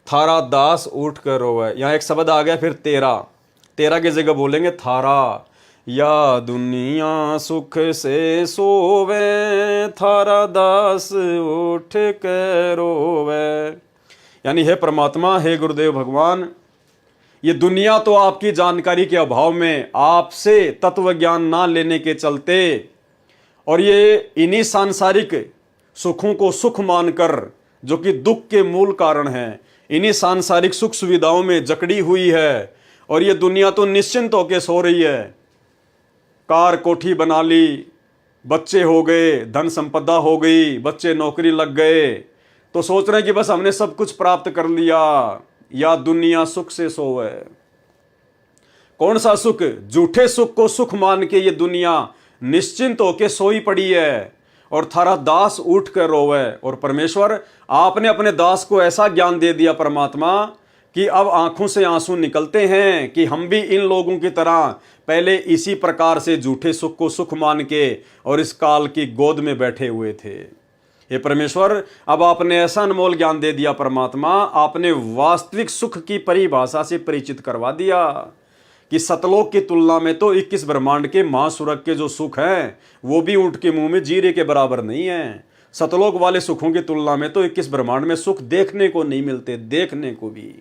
[SPEAKER 1] थारा दास उठ कर रोवे। यहाँ एक शब्द आ गया फिर तेरा, तेरा की जगह बोलेंगे थारा। या दुनिया सुख से सोवे, थारा दास उठ कर रोवे। यानी हे परमात्मा, हे गुरुदेव भगवान, ये दुनिया तो आपकी जानकारी के अभाव में, आपसे तत्व ज्ञान ना लेने के चलते, और ये इन्हीं सांसारिक सुखों को सुख मानकर जो कि दुख के मूल कारण हैं, इन्हीं सांसारिक सुख सुविधाओं में जकड़ी हुई है और ये दुनिया तो निश्चिंत होकर सो रही है। कार कोठी बना ली, बच्चे हो गए, धन संपदा हो गई, बच्चे नौकरी लग गए, तो सोच रहे हैं कि बस हमने सब कुछ प्राप्त कर लिया, या दुनिया सुख से सोए। कौन सा सुख? झूठे सुख को सुख मान के ये दुनिया निश्चिंत होके सोई पड़ी है और थारा दास उठ कर रोवे। और परमेश्वर आपने अपने दास को ऐसा ज्ञान दे दिया परमात्मा कि अब आंखों से आंसू निकलते हैं कि हम भी इन लोगों की तरह पहले इसी प्रकार से झूठे सुख को सुख मान के और इस काल की गोद में बैठे हुए थे। हे परमेश्वर, अब आपने ऐसा अनमोल ज्ञान दे दिया परमात्मा, आपने वास्तविक सुख की परिभाषा से परिचित करवा दिया कि सतलोक की तुलना में तो 21 ब्रह्मांड के महासुरग के जो सुख हैं वो भी ऊंट के मुंह में जीरे के बराबर नहीं है। सतलोक वाले सुखों की तुलना में तो 21 ब्रह्मांड में सुख देखने को नहीं मिलते, देखने को भी।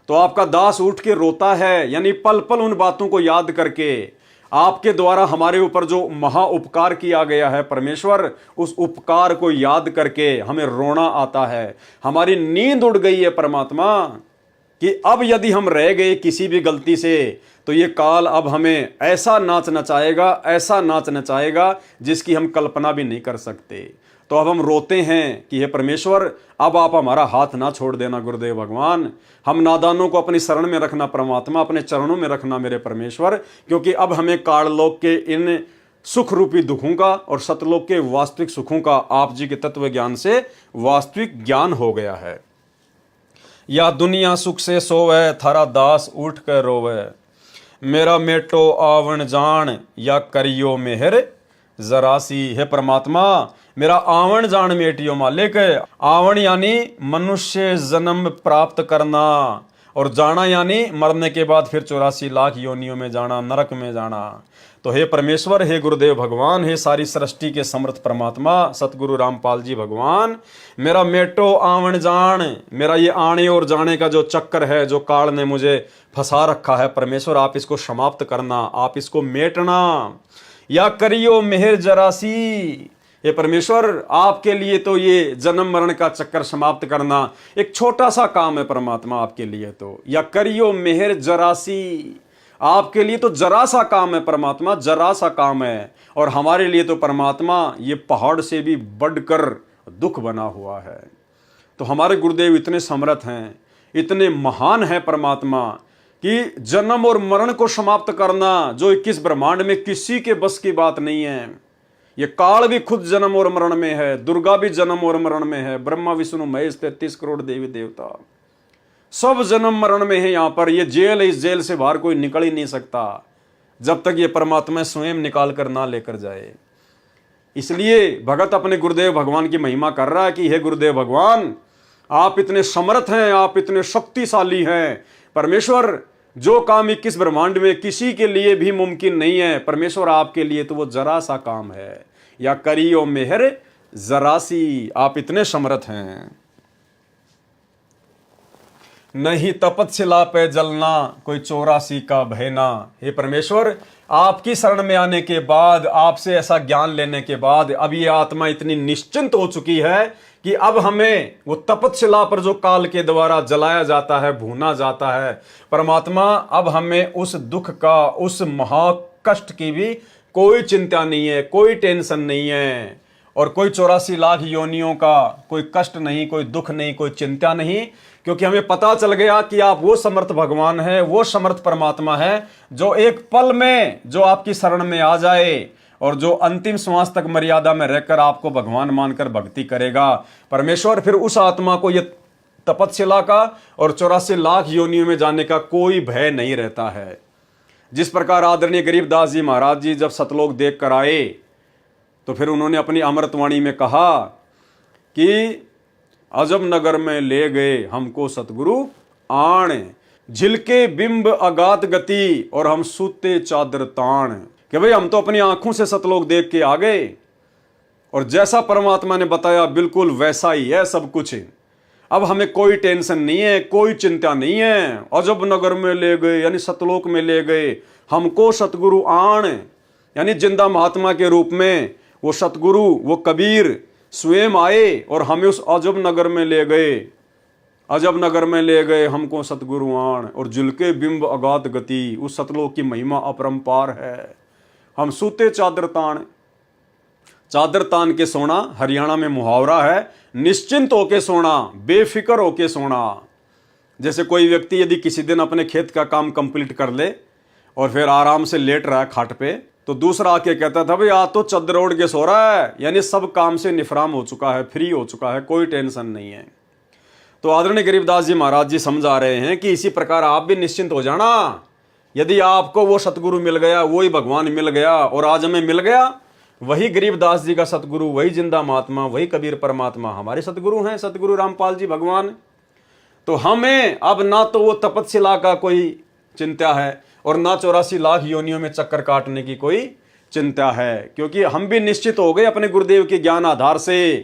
[SPEAKER 1] तो आपका दास उठ के रोता है, यानी पल पल उन बातों को याद करके आपके द्वारा हमारे ऊपर जो महा उपकार किया गया है परमेश्वर, उस उपकार को याद करके हमें रोना आता है। हमारी नींद उड़ गई है परमात्मा कि अब यदि हम रह गए किसी भी गलती से तो ये काल अब हमें ऐसा नाच नचाएगा, ऐसा नाच नचाएगा जिसकी हम कल्पना भी नहीं कर सकते। तो अब हम रोते हैं कि हे परमेश्वर, अब आप हमारा हाथ ना छोड़ देना गुरुदेव भगवान। हम नादानों को अपनी शरण में रखना परमात्मा, अपने चरणों में रखना मेरे परमेश्वर, क्योंकि अब हमें काललोक के इन सुख रूपी दुखों का और सतलोक के वास्तविक सुखों का आप जी के तत्व ज्ञान से वास्तविक ज्ञान हो गया है। या दुनिया सुख से सोवे, थारा दास उठ कर रोवे। मेरा मेटो आवण जान, या करियो मेहर जरासी। है परमात्मा, मेरा आवण जान मेटियो मालिक। आवण यानी मनुष्य जन्म प्राप्त करना, और जाना यानी मरने के बाद फिर 84 लाख योनियों में जाना, नरक में जाना। तो हे परमेश्वर, हे गुरुदेव भगवान, हे सारी सृष्टि के समर्थ परमात्मा सतगुरु रामपाल जी भगवान, मेरा मेटो आवण जान, मेरा ये आने और जाने का जो चक्कर है, जो काल ने मुझे फंसा रखा है परमेश्वर, आप इसको समाप्त करना, आप इसको मेटना। या करियो मेहर जरासी। ये परमेश्वर, आपके लिए तो ये जन्म मरण का चक्कर समाप्त करना एक छोटा सा काम है परमात्मा आपके लिए तो। या करियो मेहर जरासी, आपके लिए तो जरा सा काम है परमात्मा, जरा सा काम है। और हमारे लिए तो परमात्मा ये पहाड़ से भी बढ़कर दुख बना हुआ है। तो हमारे गुरुदेव इतने समर्थ हैं, इतने महान हैं परमात्मा, कि जन्म और मरण को समाप्त करना जो 21 ब्रह्मांड में किसी के बस की बात नहीं है। ये काल भी खुद जन्म और मरण में है, दुर्गा भी जन्म और मरण में है, ब्रह्मा विष्णु महेश 33 करोड़ देवी देवता सब जन्म मरण में है। यहाँ पर ये जेल है, इस जेल से बाहर कोई निकल ही नहीं सकता जब तक ये परमात्मा स्वयं निकाल कर ना लेकर जाए। इसलिए भगत अपने गुरुदेव भगवान की महिमा कर रहा है कि हे गुरुदेव भगवान, आप इतने समर्थ हैं, आप इतने शक्तिशाली हैं परमेश्वर। जो काम 21 ब्रह्मांड में किसी के लिए भी मुमकिन नहीं है परमेश्वर, आपके लिए तो वो जरा सा काम है। या करियो मेहर जरासी, आप इतने समर्थ हैं। नहीं तपतशिला पे जलना, कोई 84 का बहना। हे परमेश्वर, आपकी शरण में आने के बाद, आपसे ऐसा ज्ञान लेने के बाद अब ये आत्मा इतनी निश्चिंत हो चुकी है कि अब हमें वो तपतशिला पर जो काल के द्वारा जलाया जाता है, भूना जाता है परमात्मा, अब हमें उस दुख का, उस महाकष्ट की भी कोई चिंता नहीं है, कोई टेंशन नहीं है, और कोई 84 लाख योनियों का कोई कष्ट नहीं, कोई दुख नहीं, कोई चिंता नहीं, क्योंकि हमें पता चल गया कि आप वो समर्थ भगवान है, वो समर्थ परमात्मा है जो एक पल में जो आपकी शरण में आ जाए और जो अंतिम श्वास तक मर्यादा में रहकर आपको भगवान मानकर भक्ति करेगा परमेश्वर, फिर उस आत्मा को ये तपतशिला का और 84 लाख योनियों में जाने का कोई भय नहीं रहता है। जिस प्रकार आदरणीय गरीबदास जी महाराज जी जब सतलोक देख कर आए तो फिर उन्होंने अपनी अमृतवाणी में कहा कि अजब नगर में ले गए हमको सतगुरु आण, झिलके बिंब अगात गति और हम सूते चादर ताण। कि भाई हम तो अपनी आंखों से सतलोक देख के आ गए और जैसा परमात्मा ने बताया बिल्कुल वैसा ही है सब कुछ। अब हमें कोई टेंशन नहीं है, कोई चिंता नहीं है। अजब नगर में ले गए यानी सतलोक में ले गए हमको सतगुरु आण, यानी जिंदा महात्मा के रूप में वो सतगुरु, वो कबीर स्वयं आए और हमें उस अजब नगर में ले गए, अजब नगर में ले गए हमको सतगुरु आण, और जुलके बिंब अगाध गति, उस सतलोक की महिमा अपरंपार है। हम सूते चादर तान, चादर तान के सोना हरियाणा में मुहावरा है, निश्चिंत होके सोना, बेफिक्र होके सोना। जैसे कोई व्यक्ति यदि किसी दिन अपने खेत का काम कंप्लीट कर ले और फिर आराम से लेट रहा है खाट पे, तो दूसरा आके कहता था भाई आज तो चादर ओढ़ के सो रहा है, यानी सब काम से निफराम हो चुका है, फ्री हो चुका है, कोई टेंशन नहीं है। तो आदरणीय गरीबदास जी महाराज जी समझा रहे हैं कि इसी प्रकार आप भी निश्चिंत हो जाना। यदि आपको वो सतगुरु मिल गया, वही भगवान मिल गया, और आज हमें मिल गया वही गरीबदास जी का सतगुरु, वही जिंदा महात्मा, वही कबीर परमात्मा हमारे सतगुरु हैं, सतगुरु रामपाल जी भगवान। तो हमें अब ना तो वो तपस्या का कोई चिंता है और ना 84 लाख योनियों में चक्कर काटने की कोई चिंता है, क्योंकि हम भी निश्चित हो गए अपने गुरुदेव के ज्ञान आधार से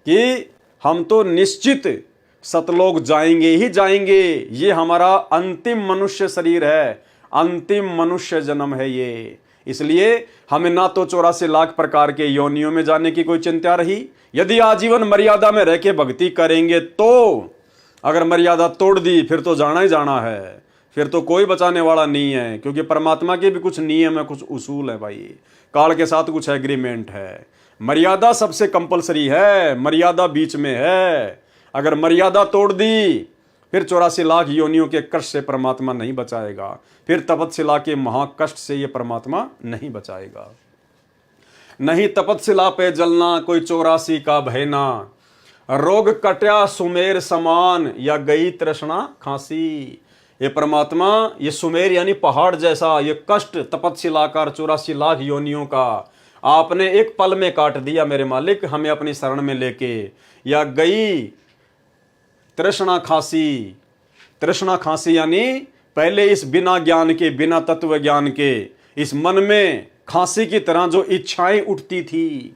[SPEAKER 1] कि हम तो निश्चित सतलोक जाएंगे ही जाएंगे। ये हमारा अंतिम मनुष्य शरीर है, अंतिम मनुष्य जन्म है ये। इसलिए हमें ना तो 84 लाख प्रकार के योनियों में जाने की कोई चिंता रही। यदि आजीवन मर्यादा में रह के भक्ति करेंगे तो, अगर मर्यादा तोड़ दी फिर तो जाना ही जाना है, फिर तो कोई बचाने वाला नहीं है, क्योंकि परमात्मा के भी कुछ नियम है, कुछ उसूल है भाई, काल के साथ कुछ एग्रीमेंट है। मर्यादा सबसे कंपलसरी है, मर्यादा बीच में है। अगर मर्यादा तोड़ दी फिर 84 लाख योनियों के कष्ट से परमात्मा नहीं बचाएगा, फिर तपस्या के महाकष्ट से ये परमात्मा नहीं बचाएगा। नहीं तपस्या पे जलना कोई 84 का भयना, रोग कट्या सुमेर समान, या गई तृष्णा खांसी। ये परमात्मा, ये सुमेर यानी पहाड़ जैसा ये कष्ट तपस्याकार 84 लाख योनियों का आपने एक पल में काट दिया मेरे मालिक, हमें अपनी शरण में लेके। या गई तृष्णा खांसी, तृष्णा खांसी यानी पहले इस बिना ज्ञान के, बिना तत्व ज्ञान के इस मन में खांसी की तरह जो इच्छाएं उठती थी,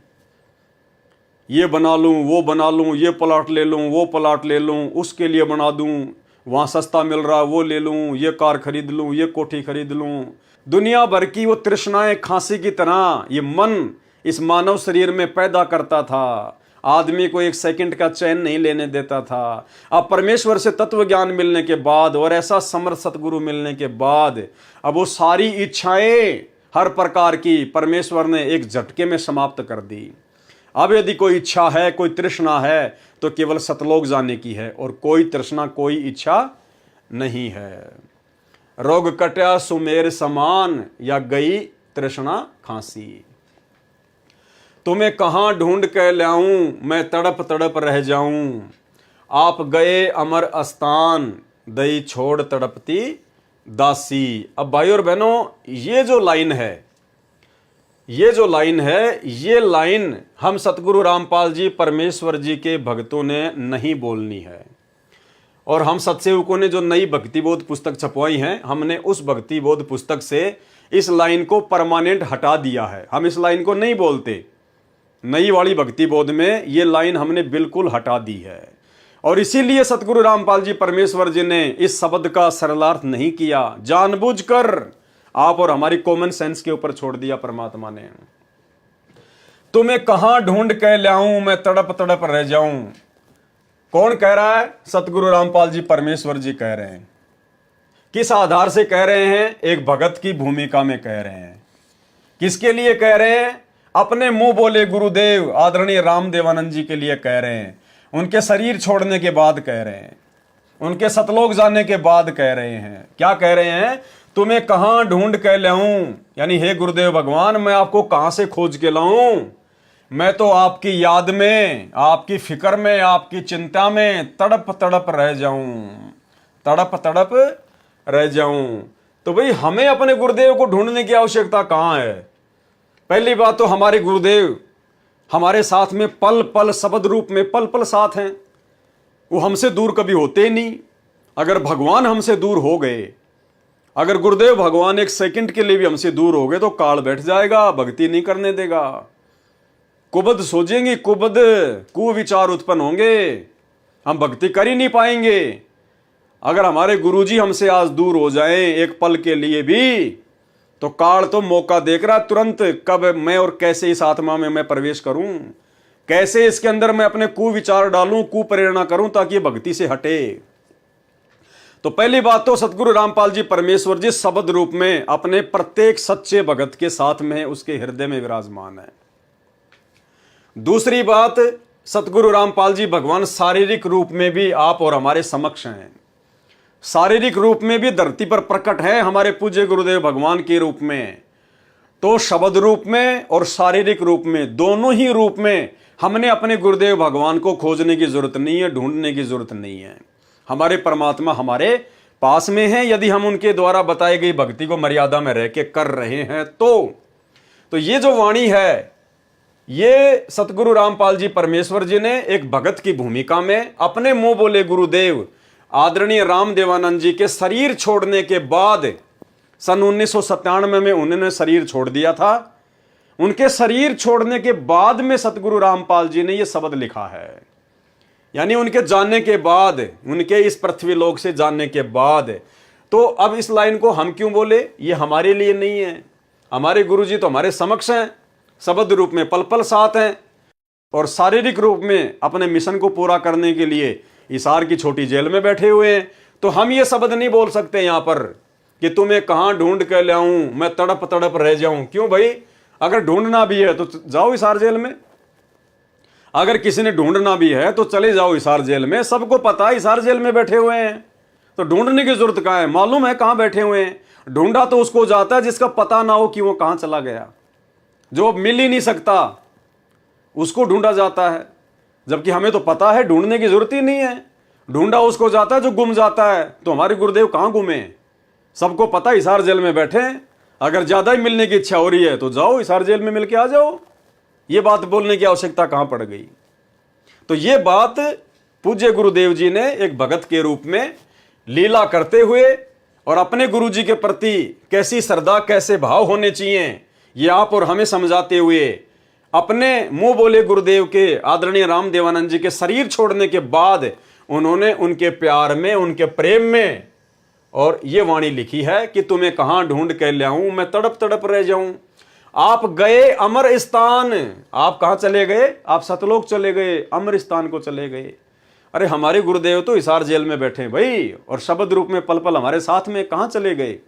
[SPEAKER 1] ये बना लूं, वो बना लूं, ये प्लाट ले लूं, वो प्लाट ले लूं, उसके लिए बना दूं, वहां सस्ता मिल रहा वो ले लूं, ये कार खरीद लूं, ये कोठी खरीद लूं। दुनिया भर की वो तृष्णाएं खांसी की तरह ये मन इस मानव शरीर में पैदा करता था, आदमी को एक सेकंड का चैन नहीं लेने देता था। अब परमेश्वर से तत्व ज्ञान मिलने के बाद और ऐसा समर्थ सतगुरु मिलने के बाद अब वो सारी इच्छाएं हर प्रकार की परमेश्वर ने एक झटके में समाप्त कर दी। अब यदि कोई इच्छा है, कोई तृष्णा है, तो केवल सतलोक जाने की है, और कोई तृष्णा, कोई इच्छा नहीं है। रोग कट्या सुमेर समान, या गई तृष्णा खांसी। तुम्हें कहाँ ढूंढ के लाऊं, मैं तड़प तड़प रह जाऊं। आप गए अमर अस्तान, दई छोड़ तड़पती दासी। अब भाई और बहनों, ये जो लाइन है, ये जो लाइन है, ये लाइन हम सतगुरु रामपाल जी परमेश्वर जी के भक्तों ने नहीं बोलनी है। और हम सत्सेवकों ने जो नई भक्ति बोध पुस्तक छपवाई है, हमने उस भक्ति बोध पुस्तक से इस लाइन को परमानेंट हटा दिया है। हम इस लाइन को नहीं बोलते। नई वाली भक्ति बोध में ये लाइन हमने बिल्कुल हटा दी है। और इसीलिए सतगुरु रामपाल जी परमेश्वर जी ने इस शब्द का सरलार्थ नहीं किया, जानबूझकर आप और हमारी कॉमन सेंस के ऊपर छोड़ दिया परमात्मा ने। तुम्हें कहां ढूंढ के लाऊं, मैं तड़प तड़प रह जाऊं। कौन कह रहा है? सतगुरु रामपाल जी परमेश्वर जी कह रहे हैं। किस आधार से कह रहे हैं? एक भगत की भूमिका में कह रहे हैं। किसके लिए कह रहे हैं? अपने मुंह बोले गुरुदेव आदरणीय रामदेवानंद जी के लिए कह रहे हैं। उनके शरीर छोड़ने के बाद कह रहे हैं, उनके सतलोक जाने के बाद कह रहे हैं। क्या कह रहे हैं? तुम्हें कहां ढूंढ के लाऊं, यानी हे गुरुदेव भगवान, मैं आपको कहां से खोज के लाऊं? मैं तो आपकी याद में, आपकी फिक्र में, आपकी चिंता में तड़प तड़प रह जाऊं, तड़प तड़प रह जाऊं। तो भाई हमें अपने गुरुदेव को ढूंढने की आवश्यकता कहां है? पहली बात तो हमारे गुरुदेव हमारे साथ में पल पल शब्द रूप में पल पल साथ हैं। वो हमसे दूर कभी होते ही नहीं। अगर भगवान हमसे दूर हो गए, अगर गुरुदेव भगवान एक सेकंड के लिए भी हमसे दूर हो गए तो काल बैठ जाएगा, भक्ति नहीं करने देगा। कुबद सोचेंगे, कुबद कुविचार उत्पन्न होंगे, हम भक्ति कर ही नहीं पाएंगे। अगर हमारे गुरुजी हमसे आज दूर हो जाएं एक पल के लिए भी, तो काल तो मौका देख रहा तुरंत, कब मैं और कैसे इस आत्मा में मैं प्रवेश करूं, कैसे इसके अंदर मैं अपने कुविचार डालूं, कुप्रेरणा करूं ताकि ये भक्ति से हटे। तो पहली बात तो सतगुरु रामपाल जी परमेश्वर जी शब्द रूप में अपने प्रत्येक सच्चे भगत के साथ में, उसके हृदय में विराजमान है। दूसरी बात, सतगुरु रामपाल जी भगवान शारीरिक रूप में भी आप और हमारे समक्ष हैं। शारीरिक रूप में भी धरती पर प्रकट है हमारे पूज्य गुरुदेव भगवान के रूप में। तो शब्द रूप में और शारीरिक रूप में, दोनों ही रूप में हमने अपने गुरुदेव भगवान को खोजने की जरूरत नहीं है, ढूंढने की जरूरत नहीं है। हमारे परमात्मा हमारे पास में है, यदि हम उनके द्वारा बताई गई भक्ति को मर्यादा में रह के कर रहे हैं तो ये जो वाणी है, ये सतगुरु रामपाल जी परमेश्वर जी ने एक भगत की भूमिका में अपने मुंह बोले गुरुदेव आदरणीय रामदेवानंद जी के शरीर छोड़ने के बाद सन 1997 में उन्होंने शरीर छोड़ दिया था। उनके शरीर छोड़ने के बाद में सतगुरु रामपाल जी ने यह शब्द लिखा है, यानी उनके जानने के बाद, उनके इस पृथ्वी लोक से जानने के बाद। तो अब इस लाइन को हम क्यों बोले, ये हमारे लिए नहीं है। हमारे गुरु जी तो हमारे समक्ष हैं, शब्द रूप में पल पल साथ हैं, और शारीरिक रूप में अपने मिशन को पूरा करने के लिए हिसार की छोटी जेल में बैठे हुए हैं। तो हम ये शब्द नहीं बोल सकते यहां पर कि तुम्हें कहां ढूंढ कर ले आऊं, मैं तड़प तड़प रह जाऊं। क्यों भाई, अगर ढूंढना भी है तो जाओ हिसार जेल में, अगर किसी ने ढूंढना भी है तो चले जाओ हिसार जेल में। सबको पता है हिसार जेल में बैठे हुए हैं, तो ढूंढने की जरूरत कहां है, मालूम है कहां बैठे हुए हैं। ढूंढा तो उसको जाता है जिसका पता ना हो कि वो कहां चला गया, जो मिल ही नहीं सकता उसको ढूंढा जाता है, जबकि हमें तो पता है ढूंढने की जरूरत ही नहीं है। ढूंढा उसको जाता है जो गुम जाता है। तो हमारे गुरुदेव कहां गुमे, सबको पता हिसार जेल में बैठे हैं। अगर ज्यादा ही मिलने की इच्छा हो रही है तो जाओ हिसार जेल में मिल के आ जाओ। ये बात बोलने की आवश्यकता कहां पड़ गई। तो ये बात पूज्य गुरुदेव जी ने एक भगत के रूप में लीला करते हुए और अपने गुरु जी के प्रति कैसी श्रद्धा, कैसे भाव होने चाहिए, ये आप और हमें समझाते हुए अपने मुंह बोले गुरुदेव के आदरणीय रामदेवानंद जी के शरीर छोड़ने के बाद उन्होंने उनके प्यार में, उनके प्रेम में और ये वाणी लिखी है कि तुम्हें कहां ढूंढ के लाऊं, मैं तड़प तड़प रह जाऊं। आप गए अमर स्थान, आप कहां चले गए, आप सतलोक चले गए, अमर स्थान को चले गए। अरे हमारे गुरुदेव तो हिसार जेल में बैठे भाई, और शब्द रूप में पल पल हमारे साथ में, कहां चले गए।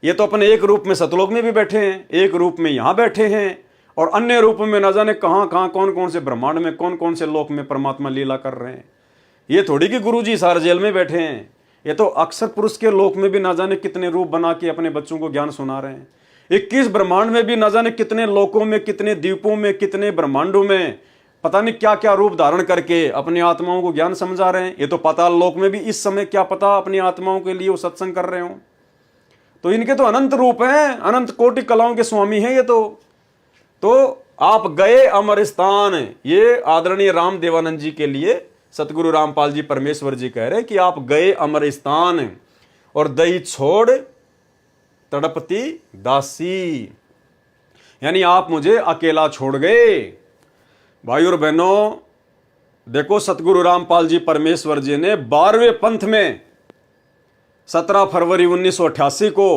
[SPEAKER 1] ये तो अपने एक रूप में सतलोक में भी बैठे हैं, एक रूप में यहां बैठे हैं, और अन्य रूप में न जाने कहां कहां, कौन कौन से ब्रह्मांड में, कौन कौन से लोक में परमात्मा लीला कर रहे हैं। ये थोड़ी कि गुरु जी हिसार जेल में बैठे हैं, ये तो अक्षर पुरुष के लोक में भी न जाने कितने रूप बना के अपने बच्चों को ज्ञान सुना रहे हैं। 21 ब्रह्मांड में भी न जाने कितने लोकों में, कितने द्वीपों में, कितने ब्रह्मांडों में पता नहीं क्या क्या रूप धारण करके अपनी आत्माओं को ज्ञान समझा रहे हैं। ये तो पाताल लोक में भी इस समय क्या पता अपनी आत्माओं के लिए वो सत्संग कर रहे हो। तो इनके तो अनंत रूप हैं, अनंत कोटि कलाओं के स्वामी हैं ये तो आप गए अमर स्थान, ये आदरणीय रामदेवानंद जी के लिए सतगुरु रामपाल जी परमेश्वर जी कह रहे कि आप गए अमर स्थान, और दई छोड़ तड़पती दासी, यानी आप मुझे अकेला छोड़ गए। भाई और बहनों, देखो सतगुरु रामपाल जी परमेश्वर जी ने 12वें पंथ में 17 फरवरी 1988 को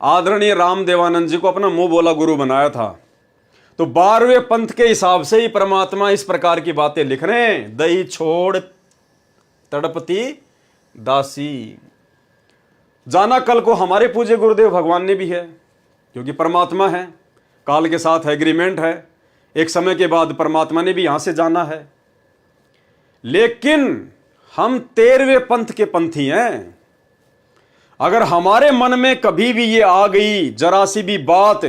[SPEAKER 1] आदरणीय रामदेवानंद जी को अपना मुंह बोला गुरु बनाया था। तो 12वें पंथ के हिसाब से ही परमात्मा इस प्रकार की बातें लिख रहे हैं, दई छोड़ तड़पती दासी। जाना कल को हमारे पूज्य गुरुदेव भगवान ने भी है, क्योंकि परमात्मा है, काल के साथ एग्रीमेंट है, एक समय के बाद परमात्मा ने भी यहां से जाना है। लेकिन हम 13वें पंथ के पंथी हैं। अगर हमारे मन में कभी भी ये आ गई जरा सी भी बात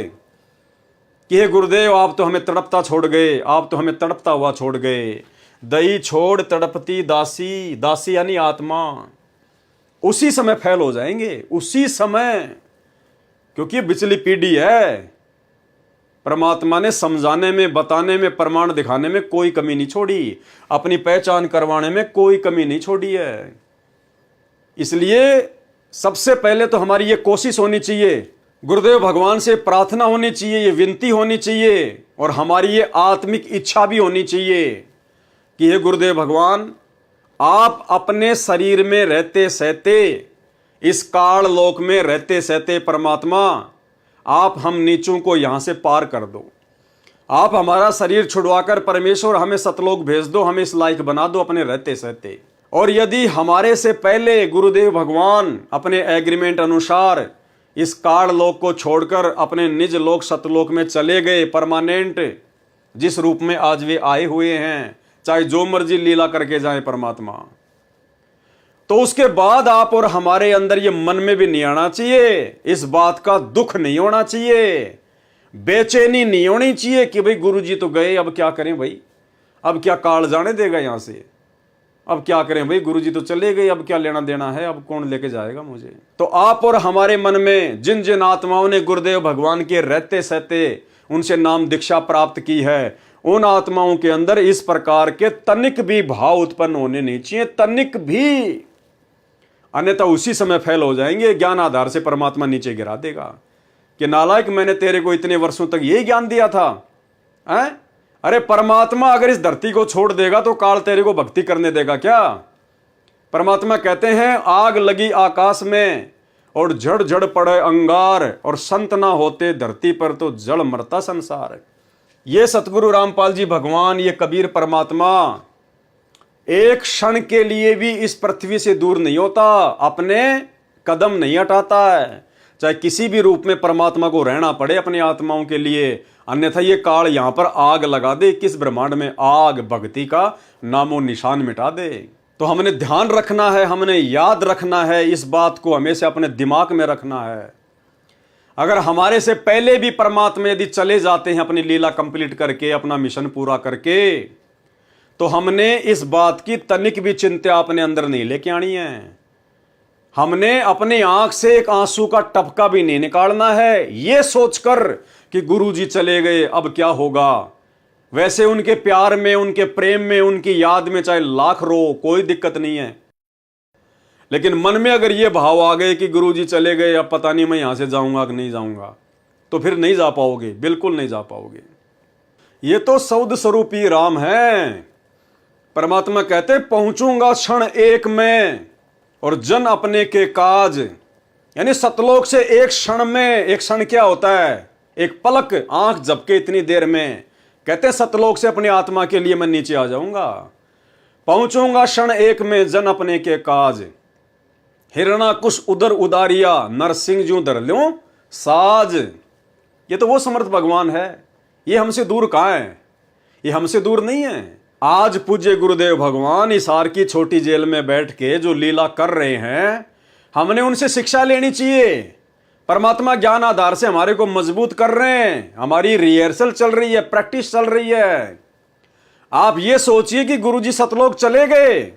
[SPEAKER 1] कि हे गुरुदेव आप तो हमें तड़पता छोड़ गए, आप तो हमें तड़पता हुआ छोड़ गए, दई छोड़ तड़पती दासी, दासी यानी आत्मा, उसी समय फैल हो जाएंगे, उसी समय। क्योंकि बिचली पीढ़ी है, परमात्मा ने समझाने में, बताने में, प्रमाण दिखाने में कोई कमी नहीं छोड़ी, अपनी पहचान करवाने में कोई कमी नहीं छोड़ी है। इसलिए सबसे पहले तो हमारी ये कोशिश होनी चाहिए, गुरुदेव भगवान से प्रार्थना होनी चाहिए, ये विनती होनी चाहिए, और हमारी ये आत्मिक इच्छा भी होनी चाहिए कि हे गुरुदेव भगवान, आप अपने शरीर में रहते सहते, इस काल लोक में रहते सहते परमात्मा, आप हम नीचों को यहां से पार कर दो। आप हमारा शरीर छुड़वाकर परमेश्वर हमें सतलोक भेज दो, हमें इस लायक बना दो अपने रहते सहते। और यदि हमारे से पहले गुरुदेव भगवान अपने एग्रीमेंट अनुसार इस काल लोक को छोड़कर अपने निज लोक सतलोक में चले गए परमानेंट, जिस रूप में आज वे आए हुए हैं, चाहे जो मर्जी लीला करके जाए परमात्मा, तो उसके बाद आप और हमारे अंदर ये मन में भी नहीं आना चाहिए, इस बात का दुख नहीं होना चाहिए, बेचैनी नहीं होनी चाहिए कि भाई गुरुजी तो गए, अब क्या करें भाई, अब क्या काल जाने देगा यहां से, अब क्या करें भाई, गुरुजी तो चले गए, अब क्या लेना देना है, अब कौन लेके जाएगा मुझे। तो आप और हमारे मन में जिन जिन आत्माओं ने गुरुदेव भगवान के रहते सहते उनसे नाम दीक्षा प्राप्त की है, उन आत्माओं के अंदर इस प्रकार के तनिक भी भाव उत्पन्न होने नहीं चाहिए, तनिक भी, अन्यथा उसी समय फेल हो जाएंगे। ज्ञान आधार से परमात्मा नीचे गिरा देगा कि नालायक, मैंने तेरे को इतने वर्षों तक यही ज्ञान दिया था। अरे परमात्मा अगर इस धरती को छोड़ देगा तो काल तेरे को भक्ति करने देगा क्या? परमात्मा कहते हैं, आग लगी आकाश में और झड़ झड़ पड़े अंगार, और संत ना होते धरती पर तो जड़ मरता संसार। ये सतगुरु रामपाल जी भगवान, ये कबीर परमात्मा एक क्षण के लिए भी इस पृथ्वी से दूर नहीं होता, अपने कदम नहीं हटाता है, चाहे किसी भी रूप में परमात्मा को रहना पड़े अपनी आत्माओं के लिए, अन्यथा ये काल यहां पर आग लगा दे, किस ब्रह्मांड में आग भक्ति का नामो निशान मिटा दे। तो हमने ध्यान रखना है, हमने याद रखना है, इस बात को हमेशा अपने दिमाग में रखना है। अगर हमारे से पहले भी परमात्मा यदि चले जाते हैं अपनी लीला कंप्लीट करके, अपना मिशन पूरा करके, तो हमने इस बात की तनिक भी चिंता अपने अंदर नहीं लेके आनी है। हमने अपनी आंख से एक आंसू का टपका भी नहीं निकालना है ये सोचकर कि गुरुजी चले गए अब क्या होगा। वैसे उनके प्यार में, उनके प्रेम में, उनकी याद में चाहे लाख रो, कोई दिक्कत नहीं है, लेकिन मन में अगर ये भाव आ गए कि गुरुजी चले गए, अब पता नहीं मैं यहां से जाऊंगा कि नहीं जाऊंगा, तो फिर नहीं जा पाओगे, बिल्कुल नहीं जा पाओगे। ये तो सौद स्वरूपी राम है। परमात्मा कहते, पहुंचूंगा क्षण एक में और जन अपने के काज, यानी सतलोक से एक क्षण में, एक क्षण क्या होता है, एक पलक, आंख झपके इतनी देर में, कहते सतलोक से अपनी आत्मा के लिए मैं नीचे आ जाऊंगा। पहुंचूंगा क्षण एक में जन अपने के काज, हिरणा कुश उदर उदारिया, नरसिंह जू धर ल्यों साज। ये तो वो समर्थ भगवान है, ये हमसे दूर कहां है, ये हमसे दूर नहीं है। आज पूज्य गुरुदेव भगवान हिसार की छोटी जेल में बैठ के जो लीला कर रहे हैं, हमने उनसे शिक्षा लेनी चाहिए। परमात्मा ज्ञान आधार से हमारे को मजबूत कर रहे हैं, हमारी रिहर्सल चल रही है, प्रैक्टिस चल रही है। आप ये सोचिए कि गुरुजी सतलोक चले गए,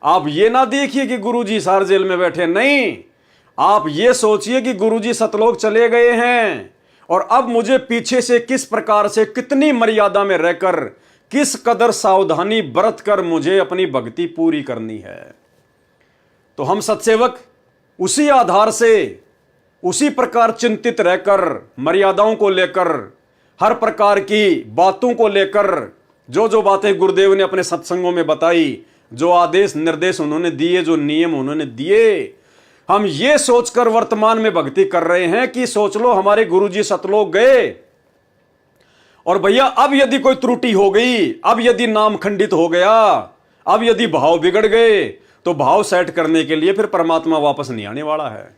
[SPEAKER 1] आप ये ना देखिए कि गुरुजी हिसार जेल में बैठे, नहीं, आप ये सोचिए कि गुरुजी सतलोक चले गए हैं और अब मुझे पीछे से किस प्रकार से, कितनी मर्यादा में रहकर, किस कदर सावधानी बरत कर मुझे अपनी भक्ति पूरी करनी है। तो हम सत्सेवक उसी आधार से, उसी प्रकार चिंतित रहकर, मर्यादाओं को लेकर, हर प्रकार की बातों को लेकर, जो जो बातें गुरुदेव ने अपने सत्संगों में बताई, जो आदेश निर्देश उन्होंने दिए, जो नियम उन्होंने दिए, हम ये सोचकर वर्तमान में भक्ति कर रहे हैं कि सोच लो हमारे गुरुजी सतलोक गए और भैया अब यदि कोई त्रुटि हो गई, अब यदि नाम खंडित हो गया, अब यदि भाव बिगड़ गए, तो भाव सेट करने के लिए फिर परमात्मा वापस नहीं आने वाला है।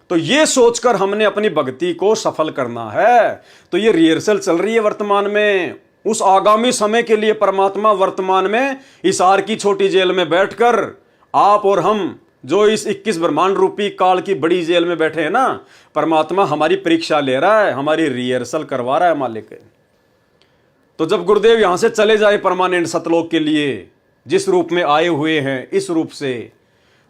[SPEAKER 1] तो ये सोचकर हमने अपनी भक्ति को सफल करना है। तो ये रिहर्सल चल रही है वर्तमान में, उस आगामी समय के लिए परमात्मा वर्तमान में हिसार की छोटी जेल में बैठकर, आप और हम जो इस 21 ब्रह्मांड रूपी काल की बड़ी जेल में बैठे हैं ना, परमात्मा हमारी परीक्षा ले रहा है, हमारी रिहर्सल करवा रहा है मालिक। तो जब गुरुदेव यहां से चले जाए परमानेंट सतलोक के लिए, जिस रूप में आए हुए हैं इस रूप से,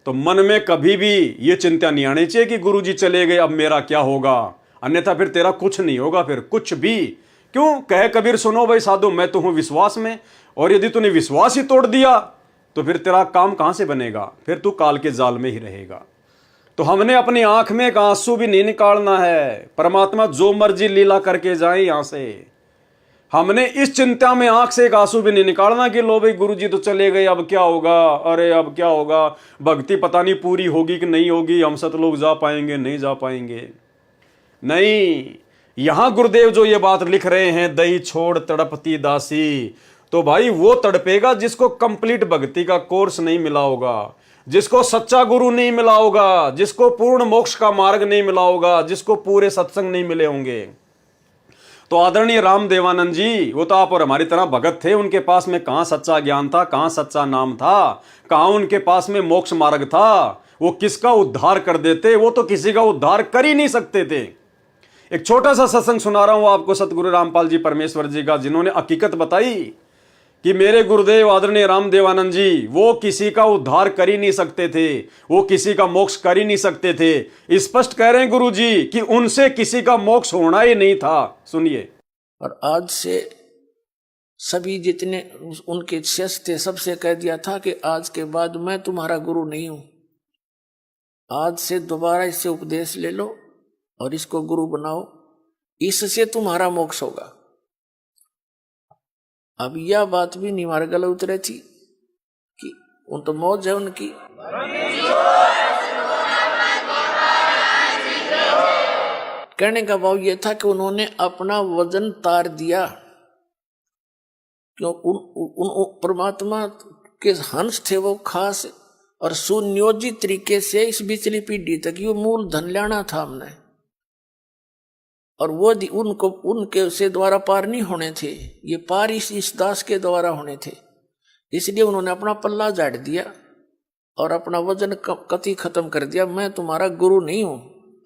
[SPEAKER 1] तो मन में कभी भी ये चिंता नहीं आनी चाहिए कि गुरुजी चले गए अब मेरा क्या होगा, अन्यथा फिर तेरा कुछ नहीं होगा, फिर कुछ भी। क्यों कहे कबीर, सुनो भाई साधु, मैं तो हूं विश्वास में, और यदि तूने विश्वास ही तोड़ दिया तो फिर तेरा काम कहां से बनेगा, फिर तू काल के जाल में ही रहेगा। तो हमने अपनी आंख में एक आंसू भी नहीं निकालना है। परमात्मा जो मर्जी लीला करके जाए यहां से, हमने इस चिंता में आंख से एक आंसू भी नहीं निकालना कि लो भाई गुरुजी तो चले गए अब क्या होगा, अरे अब क्या होगा, भक्ति पता नहीं पूरी होगी कि नहीं होगी, हम सतलोक जा पाएंगे नहीं जा पाएंगे। नहीं, यहां गुरुदेव जो ये बात लिख रहे हैं, दही छोड़ तड़पती दासी, तो भाई वो तड़पेगा जिसको कंप्लीट भक्ति का कोर्स नहीं मिला होगा, जिसको सच्चा गुरु नहीं मिला होगा, जिसको पूर्ण मोक्ष का मार्ग नहीं मिला होगा, जिसको पूरे सत्संग नहीं मिले होंगे। तो आदरणीय रामदेवानंद जी, वो तो आप और हमारी तरह भगत थे, उनके पास में कहां सच्चा ज्ञान था, कहां सच्चा नाम था, कहां उनके पास में मोक्ष मार्ग था। वो किसका उद्धार कर देते, वो तो किसी का उद्धार कर ही नहीं सकते थे। एक छोटा सा सत्संग सुना रहा हूं आपको सतगुरु रामपाल जी परमेश्वर जी का, जिन्होंने हकीकत बताई कि मेरे गुरुदेव आदरणीय रामदेवानंद जी वो किसी का उद्धार कर ही नहीं सकते थे, वो किसी का मोक्ष कर ही नहीं सकते थे। स्पष्ट कह रहे हैं गुरु जी कि उनसे किसी का मोक्ष होना ही नहीं था। सुनिए।
[SPEAKER 2] और आज से सभी जितने उनके शिष्य थे सबसे कह दिया था कि आज के बाद मैं तुम्हारा गुरु नहीं हूं, आज से दोबारा इससे उपदेश ले लो और इसको गुरु बनाओ, इससे तुम्हारा मोक्ष होगा। अब यह बात भी नहीं हमारे गले उतरे थी कि उन तो मौज है उनकी। कहने का भाव यह था कि उन्होंने अपना वजन तार दिया, क्यों उन परमात्मा के हंस थे वो खास, और सुनियोजित तरीके से इस बिचली पीढ़ी तक ये मूल धन लेना था हमने, और वो उनको उनके से द्वारा पार नहीं होने थे, ये पार इस दास के द्वारा होने थे। इसलिए उन्होंने अपना पल्ला झाड़ दिया और अपना वजन कति खत्म कर दिया। मैं तुम्हारा गुरु नहीं हूं,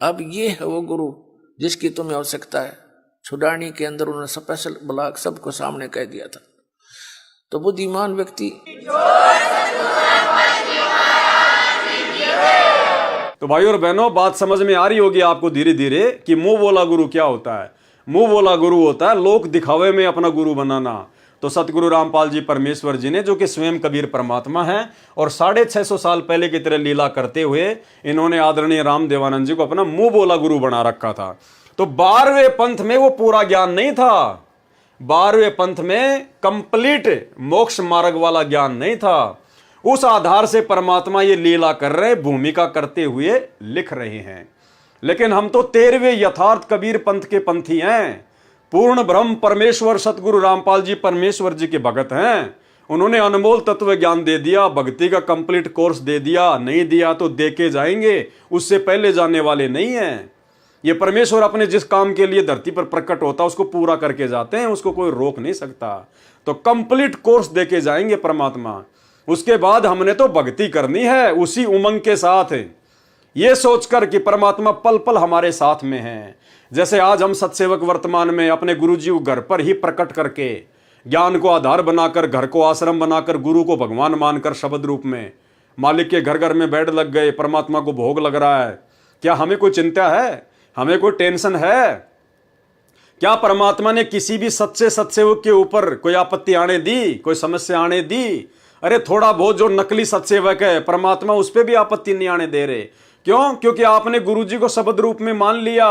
[SPEAKER 2] अब ये है वो गुरु जिसकी तुम्हें आवश्यकता है। छुड़ानी के अंदर उन्होंने स्पेशल ब्लॉक सबको सामने कह दिया था। तो बुद्धिमान व्यक्ति
[SPEAKER 1] तो भाई और बहनों, बात समझ में आ रही होगी आपको धीरे धीरे कि मुंह बोला गुरु क्या होता है। मुंह बोला गुरु होता है लोक दिखावे में अपना गुरु बनाना। तो सतगुरु रामपाल जी परमेश्वर जी ने, जो कि स्वयं कबीर परमात्मा है और 650 साल पहले की तरह लीला करते हुए इन्होंने आदरणीय रामदेवानंद जी को अपना मुंह बोला गुरु बना रखा था। तो 12वें पंथ में वो पूरा ज्ञान नहीं था, 12वें पंथ में कंप्लीट मोक्ष मार्ग वाला ज्ञान नहीं था। उस आधार से परमात्मा ये लीला कर रहे, भूमिका करते हुए लिख रहे हैं। लेकिन हम तो 13वें यथार्थ कबीर पंथ के पंथी हैं। पूर्ण ब्रह्म परमेश्वर सतगुरु रामपाल जी परमेश्वर जी के भगत हैं। उन्होंने अनमोल तत्व ज्ञान दे दिया, भक्ति का कंप्लीट कोर्स दे दिया, नहीं दिया तो दे के जाएंगे, उससे पहले जाने वाले नहीं हैं। ये परमेश्वर अपने जिस काम के लिए धरती पर प्रकट होता है उसको पूरा करके जाते हैं, उसको कोई रोक नहीं सकता। तो कंप्लीट कोर्स दे के जाएंगे परमात्मा। उसके बाद हमने तो भक्ति करनी है उसी उमंग के साथ, ये सोचकर कि परमात्मा पल पल हमारे साथ में है। जैसे आज हम सत्सेवक वर्तमान में अपने गुरुजी को घर पर ही प्रकट करके ज्ञान को आधार बनाकर, घर को आश्रम बनाकर, गुरु को भगवान मानकर शब्द रूप में मालिक के घर घर में बैठ लग गए, परमात्मा को भोग लग रहा है। क्या हमें कोई चिंता है? हमें कोई टेंशन है? क्या परमात्मा ने किसी भी सच्चे सत्सेवक के ऊपर कोई आपत्ति आने दी, कोई समस्या आने दी? अरे थोड़ा बहुत जो नकली सत्सेवक है परमात्मा उस पर भी आपत्ति नहीं आने दे रहे। क्यों? क्योंकि आपने गुरुजी को शब्द रूप में मान लिया,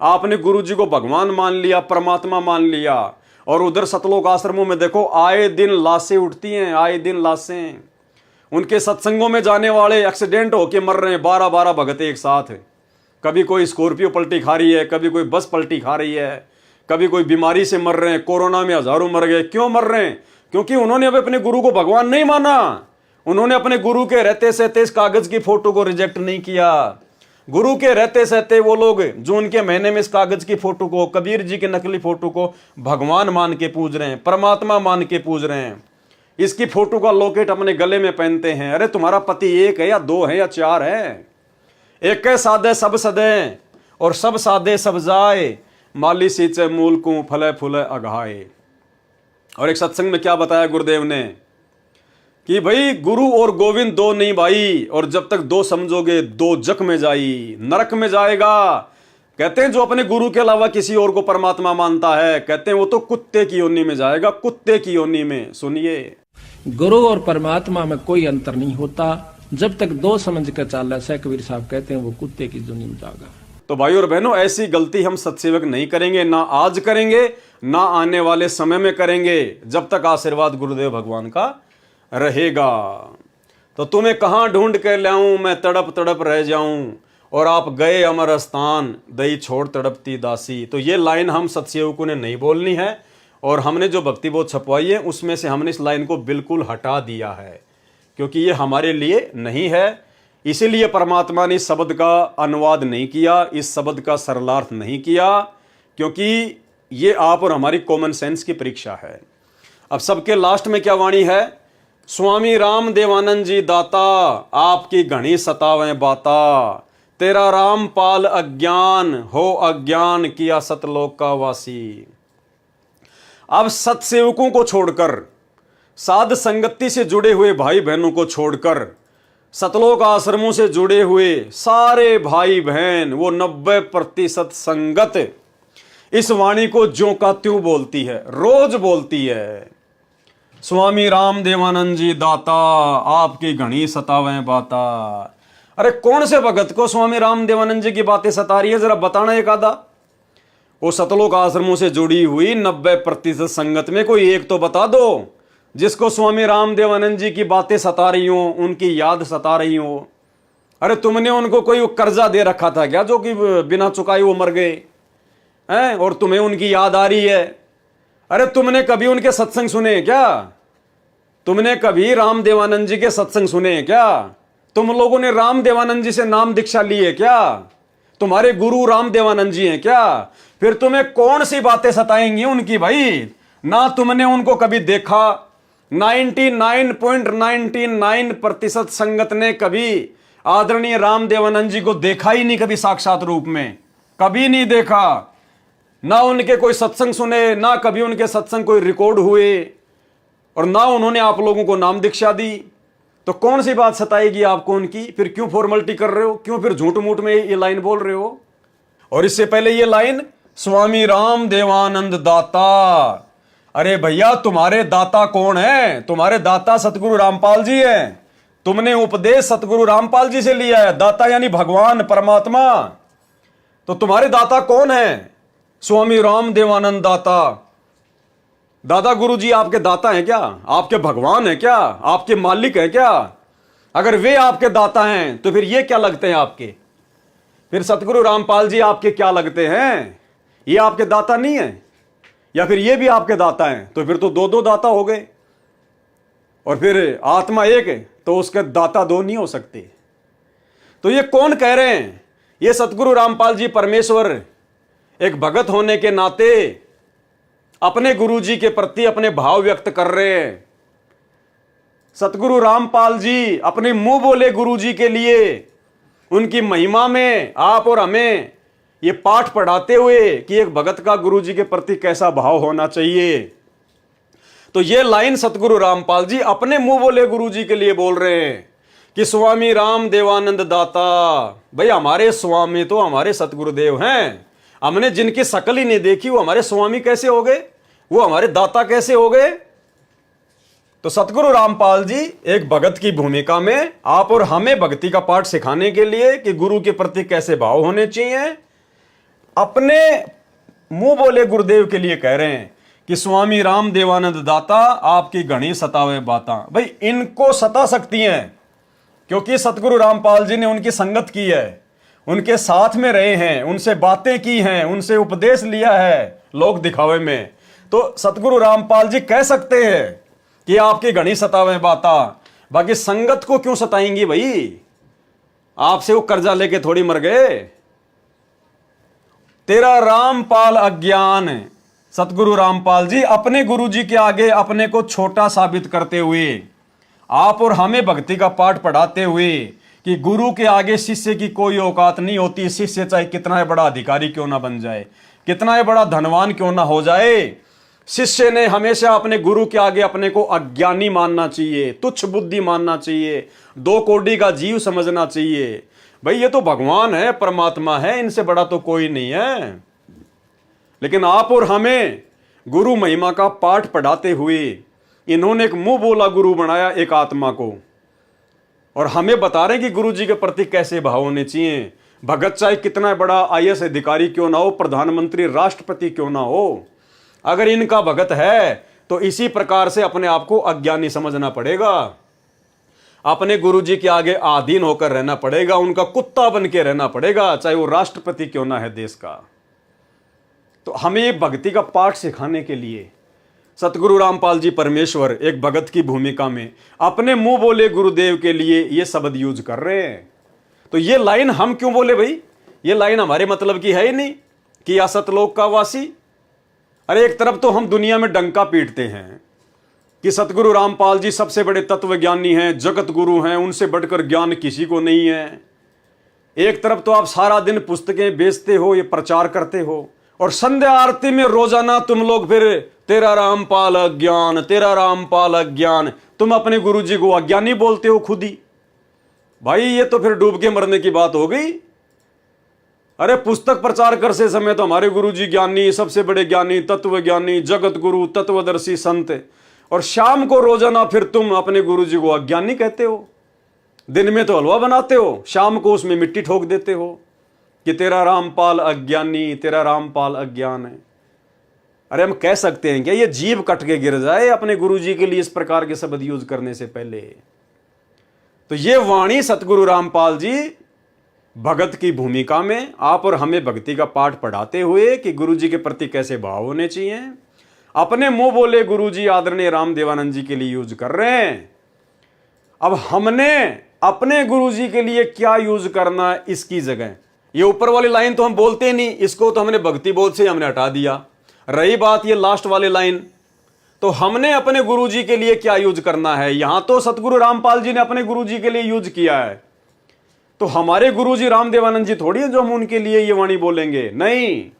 [SPEAKER 1] आपने गुरुजी को भगवान मान लिया, परमात्मा मान लिया। और उधर सतलोक आश्रमों में देखो आए दिन लाशें उठती हैं, आए दिन लाशें। उनके सत्संगों में जाने वाले एक्सीडेंट होके मर रहे हैं, 12-12 भगत एक साथ। कभी कोई स्कॉर्पियो पलटी खा रही है, कभी कोई बस पलटी खा रही है, कभी कोई बीमारी से मर रहे हैं। कोरोना में हजारों मर गए। क्यों मर रहे हैं? क्योंकि उन्होंने अब अपने गुरु को भगवान नहीं माना। उन्होंने अपने गुरु के रहते सहते इस कागज की फोटो को रिजेक्ट नहीं किया। गुरु के रहते सहते वो लोग जून के महीने में इस कागज की फोटो को, कबीर जी के नकली फोटो को भगवान मान के पूज रहे हैं, परमात्मा मान के पूज रहे हैं। इसकी फोटो का लॉकेट अपने गले में पहनते हैं। अरे तुम्हारा पति एक है या दो है या चार है? एक है साधे सब सदे और सब साधे सब जाए, माली सींचे मूल को फले फूले अघाए। और एक सत्संग में क्या बताया गुरुदेव ने कि भाई गुरु और गोविंद दो नहीं भाई, और जब तक दो समझोगे दो जख में जाई, नरक में जाएगा। कहते हैं जो अपने गुरु के अलावा किसी और को परमात्मा मानता है, कहते हैं वो तो कुत्ते की योनि में जाएगा, कुत्ते की योनि में। सुनिए,
[SPEAKER 3] गुरु और परमात्मा में कोई अंतर नहीं होता, जब तक दो समझ कर चाल रहा है, कबीर साहब कहते हैं वो कुत्ते की योनि में जाएगा।
[SPEAKER 1] तो भाई और बहनों, ऐसी गलती हम सत्सेवक नहीं करेंगे, ना आज करेंगे ना आने वाले समय में करेंगे, जब तक आशीर्वाद गुरुदेव भगवान का रहेगा। तो तुम्हें कहां ढूंढ कर लाऊं, मैं तड़प तड़प रह जाऊं, और आप गए अमर स्थान, दई छोड़ तड़पती दासी। तो ये लाइन हम सत्सेवकों ने नहीं बोलनी है, और हमने जो भक्ति बोध छपवाई है उसमें से हमने इस लाइन को बिल्कुल हटा दिया है, क्योंकि ये हमारे लिए नहीं है। इसीलिए परमात्मा ने इस शब्द का अनुवाद नहीं किया, इस शब्द का सरलार्थ नहीं किया, क्योंकि ये आप और हमारी कॉमन सेंस की परीक्षा है। अब सबके लास्ट में क्या वाणी है? स्वामी राम देवानंद जी दाता, आपकी घनी सतावें बाता, तेरा राम पाल अज्ञान, हो अज्ञान किया सतलोक का वासी। अब सत्सेवकों को छोड़कर, साध संगति से जुड़े हुए भाई बहनों को छोड़कर, सतलोक आश्रमों से जुड़े हुए सारे भाई बहन, वो 90% संगत इस वाणी को ज्यों का त्यों बोलती है, रोज बोलती है। स्वामी राम देवानंद जी दाता, आपकी घनी सतावें बाता। अरे कौन से भगत को स्वामी राम देवानंद जी की बातें सता रही है, जरा बताना एक आधा। वो सतलोक आश्रमों से जुड़ी हुई 90% संगत में कोई एक तो बता दो जिसको स्वामी राम देवानंद जी की बातें सता रही हो, उनकी याद सता रही हो। अरे तुमने उनको कोई कर्जा दे रखा था क्या, जो कि बिना चुकाए वो मर गए हैं, और तुम्हें उनकी याद आ रही है? अरे तुमने कभी उनके सत्संग सुने क्या? तुमने कभी राम देवानंद जी के सत्संग सुने क्या? तुम लोगों ने राम देवानंद जी से नाम दीक्षा ली है क्या? तुम्हारे गुरु राम देवानंद जी हैं क्या? फिर तुम्हें कौन सी बातें सताएंगी उनकी भाई? ना तुमने उनको कभी देखा, 99.99% संगत ने कभी आदरणीय राम देवानंद जी को देखा ही नहीं, कभी साक्षात रूप में कभी नहीं देखा। ना उनके कोई सत्संग सुने, ना कभी उनके सत्संग कोई रिकॉर्ड हुए, और ना उन्होंने आप लोगों को नाम दीक्षा दी। तो कौन सी बात सताएगी आपको उनकी? फिर क्यों फॉर्मेलिटी कर रहे हो? क्यों फिर झूठ मूठ में ये लाइन बोल रहे हो? और इससे पहले ये लाइन, स्वामी राम देवानंद दाता। अरे भैया, तुम्हारे दाता कौन है? तुम्हारे दाता सतगुरु रामपाल जी हैं। तुमने उपदेश सतगुरु रामपाल जी से लिया है। दाता यानी भगवान परमात्मा। तो तुम्हारे दाता कौन है? स्वामी राम देवानंद दाता। दादा गुरु जी आपके दाता हैं क्या? आपके भगवान हैं क्या? आपके मालिक हैं क्या? अगर वे आपके दाता हैं तो फिर ये क्या लगते हैं आपके? फिर सतगुरु रामपाल जी आपके क्या लगते हैं? ये आपके दाता नहीं है? या फिर ये भी आपके दाता हैं? तो फिर तो दो दाता हो गए। और फिर आत्मा एक है तो उसके दाता दो नहीं हो सकते। तो ये कौन कह रहे हैं? ये सतगुरु रामपाल जी परमेश्वर एक भगत होने के नाते अपने गुरु जी के प्रति अपने भाव व्यक्त कर रहे हैं। सतगुरु रामपाल जी अपने मुंह बोले गुरु जी के लिए उनकी महिमा में आप और हमें ये पाठ पढ़ाते हुए कि एक भगत का गुरु जी के प्रति कैसा भाव होना चाहिए। तो ये लाइन सतगुरु रामपाल जी अपने मुंह बोले गुरु जी के लिए बोल रहे हैं कि स्वामी राम देवानंद दाता। भाई हमारे स्वामी तो हमारे सतगुरुदेव हैं। हमने जिनकी शकल ही नहीं देखी वो हमारे स्वामी कैसे हो गए? वो हमारे दाता कैसे हो गए? तो सतगुरु रामपाल जी एक भगत की भूमिका में आप और हमें भक्ति का पाठ सिखाने के लिए कि गुरु के प्रति कैसे भाव होने चाहिए, अपने मुंह बोले गुरुदेव के लिए कह रहे हैं कि स्वामी राम देवानंद दाता, आपकी घनी सतावे बाता। भाई इनको सता सकती हैं क्योंकि सतगुरु रामपाल जी ने उनकी संगत की है, उनके साथ में रहे हैं, उनसे बातें की हैं, उनसे उपदेश लिया है लोक दिखावे में। तो सतगुरु रामपाल जी कह सकते हैं कि आपकी घनी सतावे बाता। बाकी संगत को क्यों सताएंगी भाई? आपसे वो कर्जा लेके थोड़ी मर गए। तेरा रामपाल अज्ञान, सतगुरु रामपाल जी अपने गुरु जी के आगे अपने को छोटा साबित करते हुए, आप और हमें भक्ति का पाठ पढ़ाते हुए कि गुरु के आगे शिष्य की कोई औकात नहीं होती। शिष्य चाहे कितना बड़ा अधिकारी क्यों ना बन जाए, कितना बड़ा धनवान क्यों ना हो जाए, शिष्य ने हमेशा अपने गुरु के आगे अपने को अज्ञानी मानना चाहिए, तुच्छ बुद्धि मानना चाहिए, 2 कौड़ी का जीव समझना चाहिए। भाई ये तो भगवान है, परमात्मा है, इनसे बड़ा तो कोई नहीं है। लेकिन आप और हमें गुरु महिमा का पाठ पढ़ाते हुए इन्होंने एक मुंह बोला गुरु बनाया एक आत्मा को, और हमें बता रहे हैं कि गुरु जी के प्रति कैसे भाव होने चाहिए। भगत चाहे कितना बड़ा IAS अधिकारी क्यों ना हो, प्रधानमंत्री राष्ट्रपति क्यों ना हो, अगर इनका भगत है तो इसी प्रकार से अपने आप को अज्ञानी समझना पड़ेगा। अपने गुरुजी के आगे आधीन होकर रहना पड़ेगा, उनका कुत्ता बन के रहना पड़ेगा, चाहे वो राष्ट्रपति क्यों ना है देश का। तो हमें ये भक्ति का पाठ सिखाने के लिए सतगुरु रामपाल जी परमेश्वर एक भगत की भूमिका में अपने मुंह बोले गुरुदेव के लिए ये शब्द यूज कर रहे हैं। तो ये लाइन हम क्यों बोले भाई? ये लाइन हमारे मतलब की है ही नहीं कि या सतलोक का वासी। अरे एक तरफ तो हम दुनिया में डंका पीटते हैं कि सतगुरु रामपाल जी सबसे बड़े तत्वज्ञानी हैं, जगत गुरु हैं, उनसे बढ़कर ज्ञान किसी को नहीं है। एक तरफ तो आप सारा दिन पुस्तकें बेचते हो, ये प्रचार करते हो, और संध्या आरती में रोजाना तुम लोग फिर तेरा रामपाल अज्ञान, तेरा रामपाल अज्ञान, तुम अपने गुरुजी को अज्ञानी बोलते हो खुद ही। भाई ये तो फिर डूब के मरने की बात हो गई। अरे पुस्तक प्रचार करते समय तो हमारे गुरुजी ज्ञानी, सबसे बड़े ज्ञानी, तत्वज्ञानी, जगत गुरु, तत्वदर्शी संत, और शाम को रोजाना फिर तुम अपने गुरुजी को अज्ञानी कहते हो। दिन में तो हलवा बनाते हो, शाम को उसमें मिट्टी ठोक देते हो कि तेरा रामपाल अज्ञानी, तेरा रामपाल अज्ञान है। अरे हम कह सकते हैं क्या ये जीभ कट के गिर जाए अपने गुरुजी के लिए इस प्रकार के शब्द यूज करने से पहले? तो ये वाणी सतगुरु रामपाल जी भगत की भूमिका में आप और हमें भक्ति का पाठ पढ़ाते हुए कि गुरुजी के प्रति कैसे भाव होने चाहिए, अपने मुंह बोले गुरुजी आदरणीय रामदेवानंद जी के लिए यूज कर रहे हैं। अब हमने अपने गुरुजी के लिए क्या यूज करना इसकी जगह, ये ऊपर वाली लाइन तो हम बोलते नहीं, इसको तो हमने भक्ति बोध से हमने हटा दिया। रही बात ये लास्ट वाली लाइन, तो हमने अपने गुरुजी के लिए क्या यूज करना है। यहां तो सतगुरु रामपाल जी ने अपने गुरुजी के लिए यूज किया है, तो हमारे गुरुजी रामदेवानंद जी थोड़ी है जो हम उनके लिए ये वाणी बोलेंगे। नहीं,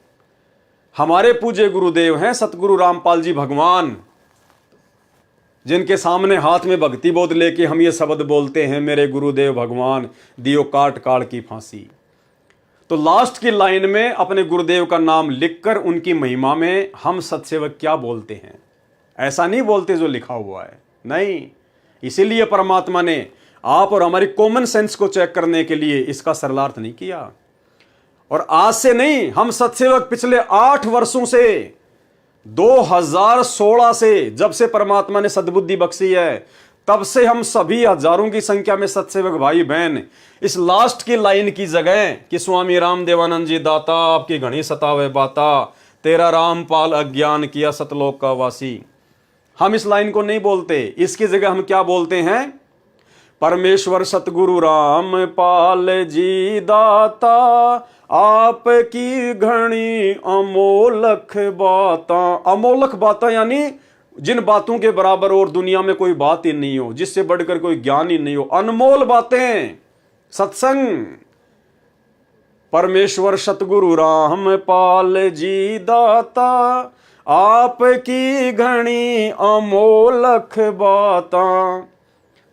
[SPEAKER 1] हमारे पूज्य गुरुदेव हैं सतगुरु रामपाल जी भगवान, जिनके सामने हाथ में भक्ति बोध लेके हम ये शब्द बोलते हैं, मेरे गुरुदेव भगवान दियो काट काट की फांसी। तो लास्ट की लाइन में अपने गुरुदेव का नाम लिखकर उनकी महिमा में हम सत्सेवक क्या बोलते हैं, ऐसा नहीं बोलते जो लिखा हुआ है। नहीं, इसीलिए परमात्मा ने आप और हमारी कॉमन सेंस को चेक करने के लिए इसका सरलार्थ नहीं किया। और आज से नहीं, हम सत्सेवक पिछले 8 वर्षों से, 2016 से, जब से परमात्मा ने सद्बुद्धि बख्शी है, तब से हम सभी हजारों की संख्या में सत्सेवक भाई बहन इस लास्ट की लाइन की जगह कि स्वामी रामदेवानंद जी दाता आपकी घनी सतावे बाता, तेरा रामपाल अज्ञान किया सतलोक का वासी, हम इस लाइन को नहीं बोलते। इसकी जगह हम क्या बोलते हैं? परमेश्वर सतगुरु रामपाल जी दाता आपकी घनी अमोलख बाता। अमोलख बाता यानी जिन बातों के बराबर और दुनिया में कोई बात ही नहीं हो, जिससे बढ़कर कोई ज्ञान ही नहीं हो, अनमोल बातें, सत्संग। परमेश्वर सतगुरु रामपाल जी दाता आपकी घनी अमोलख बाता,